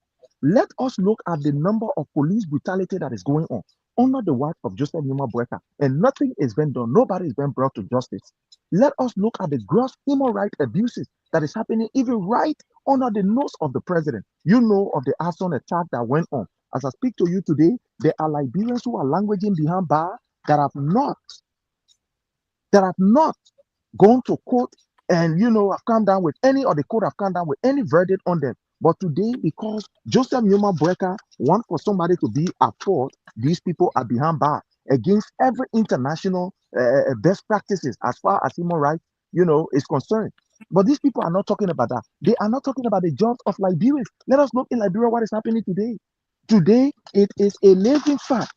Let us look at the number of police brutality that is going on under the watch of Joseph Newman Boyka, and nothing is being done. Nobody is being brought to justice. Let us look at the gross human rights abuses that is happening even right under the nose of the president. You know of the arson attack that went on. As I speak to you today, there are Liberians who are languaging behind bar that have not gone to court and have come down with any, or the court have come down with any verdict on them. But today, because Joseph Newman Brecker want for somebody to be at fault, these people are behind bars against every international best practices as far as human rights, is concerned. But these people are not talking about that. They are not talking about the jobs of Liberians. Let us look in Liberia what is happening today. Today, it is a living fact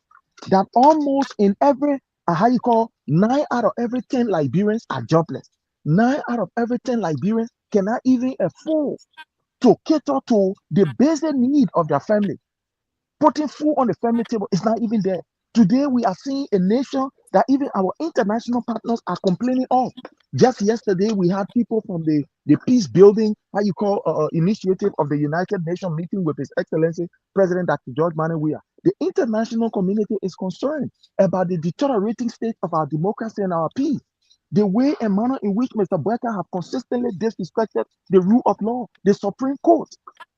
that almost in every, how you call, 9 out of every 10 Liberians are jobless. 9 out of every 10 Liberians cannot even afford to cater to the basic need of their family. Putting food on the family table is not even there. Today, we are seeing a nation that even our international partners are complaining of. Just yesterday, we had people from the peace building, initiative of the United Nations meeting with His Excellency President Dr. George Manneh Weah. The international community is concerned about the deteriorating state of our democracy and our peace. The way and manner in which Mr. Brecker have consistently disrespected the rule of law, the Supreme Court.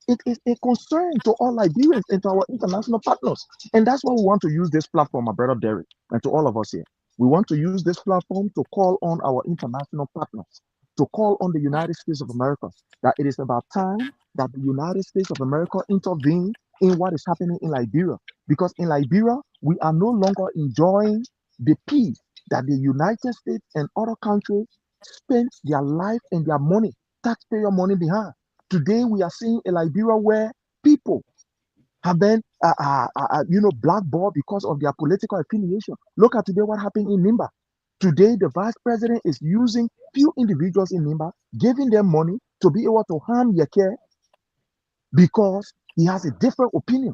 It is a concern to all Liberians and to our international partners. And that's why we want to use this platform, my brother Derek, and to all of us here. We want to use this platform to call on our international partners, to call on the United States of America, that it is about time that the United States of America intervene in what is happening in Liberia. Because in Liberia, we are no longer enjoying the peace that the United States and other countries spend their life and their money, taxpayer money behind. Today, we are seeing a Liberia where people have been, blackballed because of their political affiliation. Look at today what happened in Nimba. Today, the vice president is using few individuals in Nimba, giving them money to be able to harm Yeke because he has a different opinion.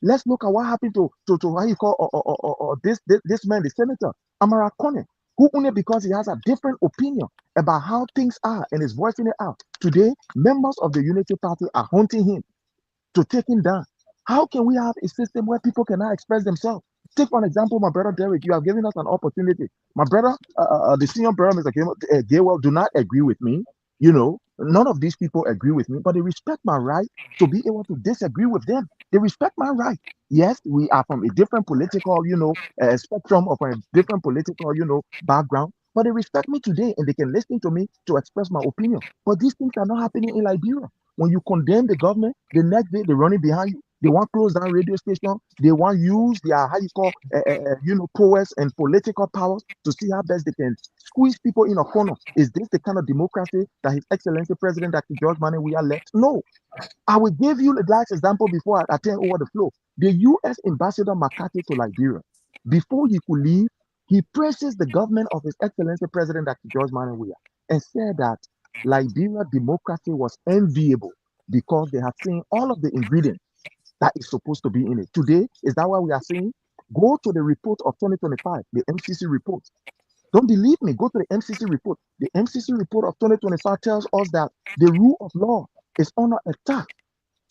Let's look at what happened to how you call this man, the senator, Amara Kone, who only because he has a different opinion about how things are and is voicing it out. Today, members of the Unity Party are hunting him to take him down. How can we have a system where people cannot express themselves? Take for an example, my brother Derek, you have given us an opportunity. My brother, the senior brother, Mr. Gaywell, do not agree with me. None of these people agree with me, but they respect my right to be able to disagree with them. They respect my right. Yes, we are from a different political, spectrum of a different political, background, but they respect me today and they can listen to me to express my opinion. But these things are not happening in Liberia. When you condemn the government, the next day they're running behind you. They want to close down radio station. They want to use their powers and political powers to see how best they can squeeze people in a corner. Is this the kind of democracy that His Excellency President Dr. George Manneh Weah left? No. I will give you the last example before I turn over the floor. The U.S. Ambassador McCarthy to Liberia, before he could leave, he praises the government of His Excellency President Dr. George Manneh Weah and said that Liberia democracy was enviable because they have seen all of the ingredients that is supposed to be in it. Today, is that what we are saying? Go to the report of 2025, the MCC report. Don't believe me, go to the MCC report. The MCC report of 2025 tells us that the rule of law is under attack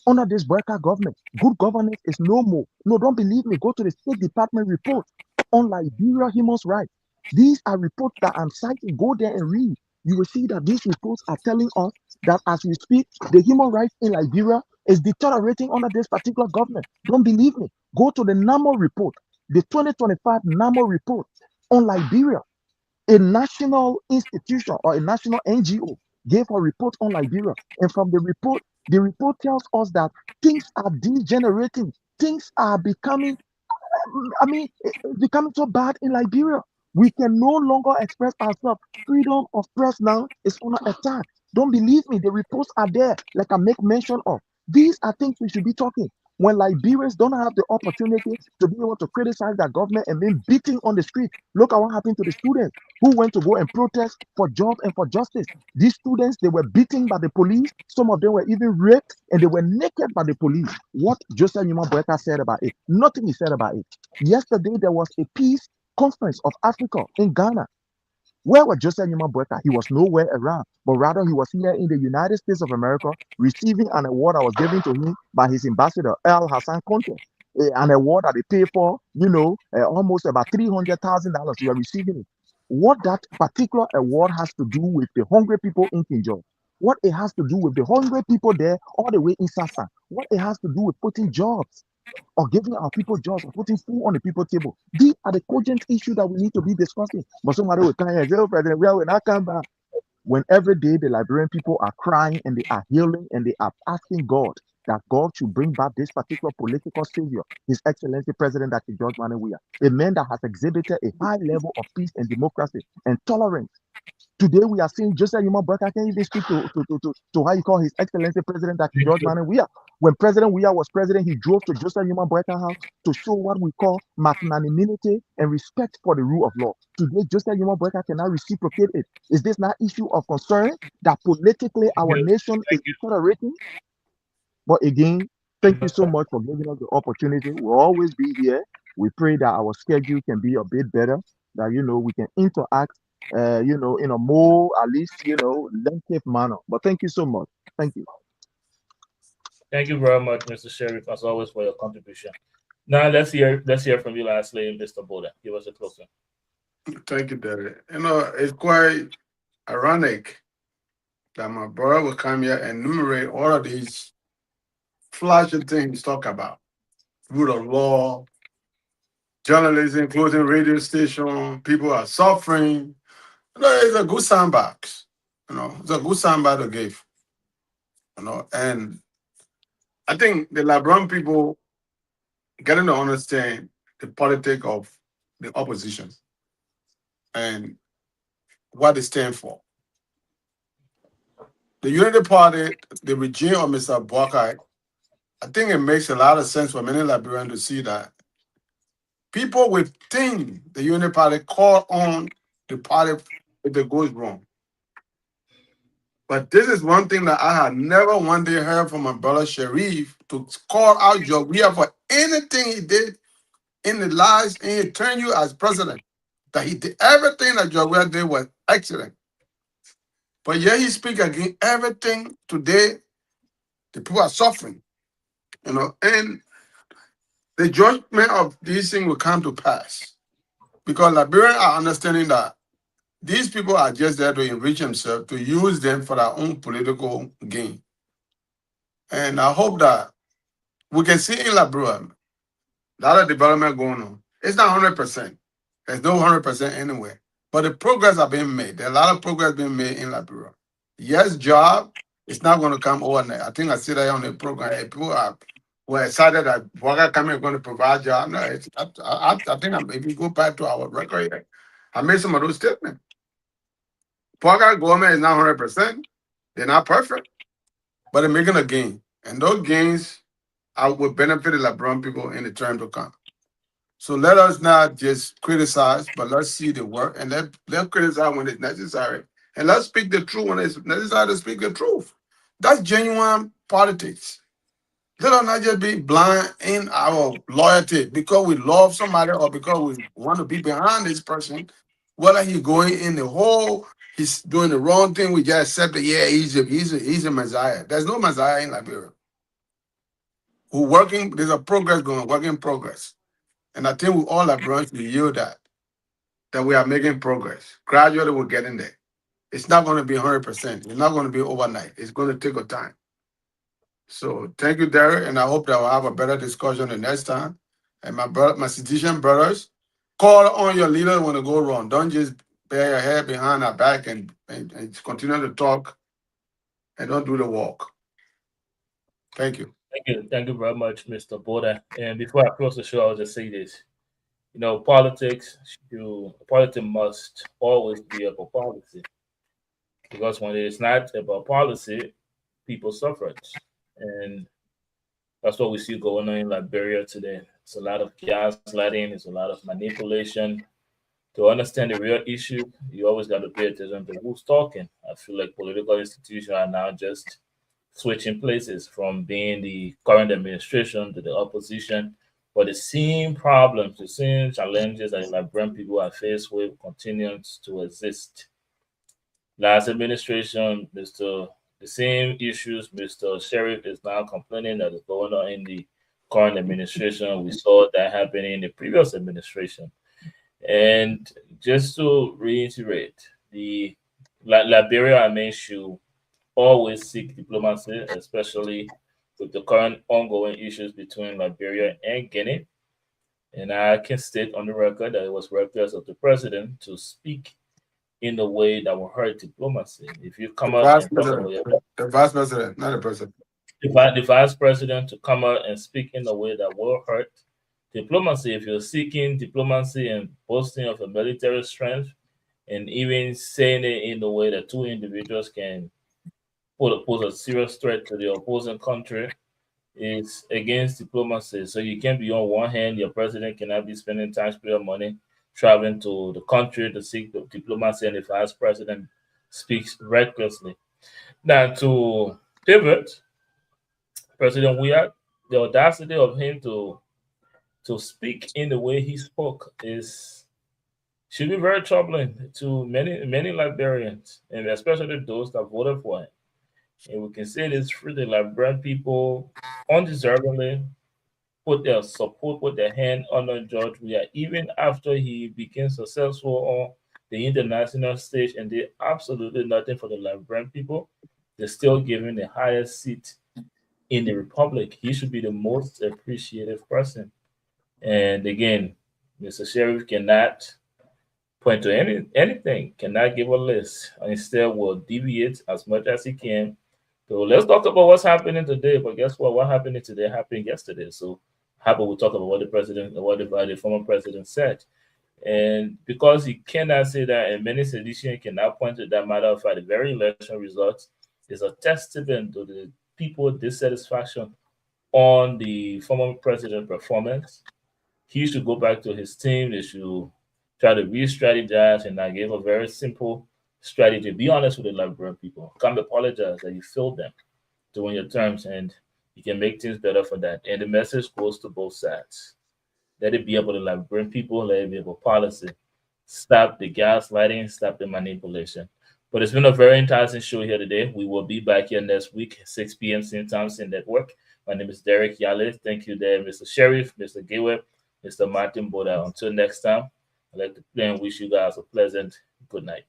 under this Brecker government. Good governance is no more. No, don't believe me, go to the State Department report on Liberia human rights. These are reports that I'm citing. Go there and read. You will see that these reports are telling us that as we speak, the human rights in Liberia is deteriorating under this particular government. Don't believe me. Go to the NAMO report, the 2025 NAMO report on Liberia. A national institution or a national NGO gave a report on Liberia. And from the report tells us that things are degenerating. Things are becoming so bad in Liberia. We can no longer express ourselves. Freedom of press now is under attack. Don't believe me, the reports are there, like I make mention of. These are things we should be talking. When Liberians don't have the opportunity to be able to criticize their government and being beaten on the street, look at what happened to the students who went to go and protest for jobs and for justice. These students, they were beaten by the police. Some of them were even raped and they were naked by the police. What Joseph Newman Brecker said about it? Nothing he said about it. Yesterday, there was a peace conference of Africa in Ghana. Where was Joseph Newman Brecker? He was nowhere around, but rather he was here in the United States of America receiving an award that was given to him by his ambassador, Al Hassan Conte. An award that they pay for, almost about $300,000. You are receiving it. What that particular award has to do with the hungry people in Kinjo, what it has to do with the hungry people there all the way in Sasa, what it has to do with putting jobs or giving our people jobs or putting food on the people's table. These are the cogent issues that we need to be discussing. But somebody will come here and say, oh, President, we will not come back. when every day the Liberian people are crying and they are healing and they are asking God that God should bring back this particular political savior, His Excellency President Dr. George Manneh Weah, a man that has exhibited a high level of peace and democracy and tolerance. Today we are seeing Joseph Yuma Burka can even speak to how you call His Excellency President Dr. George Manneh Weah. When President Weah was president, he drove to Joseph Yuma Burka house to show what we call magnanimity and respect for the rule of law. Today, Joseph Yuma Burka cannot reciprocate it. Is this not issue of concern that politically our nation is deteriorating? But again, thank you so much for giving us the opportunity. We'll always be here. We pray that our schedule can be a bit better, that we can interact in a more at least lengthy manner. But thank you so much. Thank you. Thank you very much, Mr. Sheriff, as always, for your contribution. Now let's hear from you lastly, Mr. Boda. Give us a closing. Thank you, Derek. It's quite ironic that my brother will come here and enumerate all of these flashing things talk about. Rule of law, journalism, including radio station, people are suffering. It's a good sandbox. It's a good sandbox to give. And I think the Liberian people getting to understand the politics of the opposition and what they stand for. The Unity Party, the regime of Mr. Boakai, I think it makes a lot of sense for many Liberians to see that people within the Unity Party call on the party if it goes wrong. But this is one thing that I had never one day heard from my brother Sharif to call out Joria for anything he did in the last, and he turned you as president. That he did everything that Joria did was excellent. But yet he speak against everything today. The people are suffering, and the judgment of these things will come to pass. Because Liberians are understanding that these people are just there to enrich themselves, to use them for their own political gain. And I hope that we can see in Liberia a lot of development going on. It's not 100%. There's no 100% anywhere. But the progress are being made. There's a lot of progress being made in Liberia. Yes, job, it's not going to come overnight. I think I see that on the program. People were excited that Boakai coming is going to provide jobs. No, I think if you go back to our record here, I made some of those statements. Boakai government is not 100%. They're not perfect, but they're making a gain. And those gains will benefit the Liberian people in the term to come. So let us not just criticize, but let's see the work and let's criticize when it's necessary. And let's speak the truth when it's necessary to speak the truth. That's genuine politics. Let us not just be blind in our loyalty because we love somebody or because we want to be behind this person, whether he's going in the hole, he's doing the wrong thing, we just accept that, yeah, he's a Messiah. There's no Messiah in Liberia. We're working, there's a progress going on, work in progress. And I think we all Liberians will yield that we are making progress. Gradually, we're getting there. It's not going to be 100%. It's not going to be overnight. It's going to take a time. So thank you, Derek, and I hope that we'll have a better discussion the next time. And my citizen brothers, call on your leader when they go wrong. Don't just bear your head behind our back and continue to talk and don't do the walk. Thank you. Thank you very much, Mr. Boda. And before I close the show, I'll just say this. Politics must always be about policy. Because when it's not about policy, people suffer. And that's what we see going on in Liberia today. It's a lot of gaslighting, it's a lot of manipulation. To understand the real issue, you always got to pay attention to who's talking. I feel like political institutions are now just switching places from being the current administration to the opposition. But the same problems, the same challenges that Liberian people are faced with continues to exist. Last administration, the same issues Mr. Sheriff is now complaining that is going on in the current administration. We saw that happening in the previous administration. And just to reiterate, the Liberia, I mean, should always seek diplomacy, especially with the current ongoing issues between Liberia and Guinea. And I can state on the record that it was reckless of the president to speak in a way that will hurt diplomacy. If you come The out vice and talk about president. The vice president, not the president. the vice president to come out and speak in a way that will hurt diplomacy, if you're seeking diplomacy and boasting of a military strength, and even saying it in a way that two individuals can pose a serious threat to the opposing country, is against diplomacy. So you can't be on one hand, your president cannot be spending taxpayer money traveling to the country to seek the diplomacy, and the vice president speaks recklessly. Now, to pivot, President Weah, the audacity of him to speak in the way he spoke should be very troubling to many Liberians, and especially those that voted for him. And we can say this through the Liberian people undeservingly put their support, put their hand on George Weah, even after he became successful on the international stage and did absolutely nothing for the Liberian people. They're still giving the highest seat in the republic. He should be the most appreciated person. And again, Mr. Sheriff cannot point to anything, cannot give a list. Instead, will deviate as much as he can. So let's talk about what's happening today. But guess what? What happened today happened yesterday. So how about we talk about what the former president said? And because he cannot say that, and many sedition cannot point to that, matter of fact, the very election results is a testament to the people's dissatisfaction on the former president's performance. He should go back to his team. They should try to re-strategize, and I gave a very simple strategy. Be honest with the Liberian people. Come apologize that you failed them during your terms, and you can make things better for that. And the message goes to both sides. Let it be about the Liberian people. Let it be about policy. Stop the gaslighting. Stop the manipulation. But it's been a very enticing show here today. We will be back here next week, 6 p.m. Same time, same network. My name is Derek Yale. Thank you there, Mr. Sheriff, Mr. Gateway, Mr. Martin Boda. Until next time, I'd like to wish you guys a pleasant good night.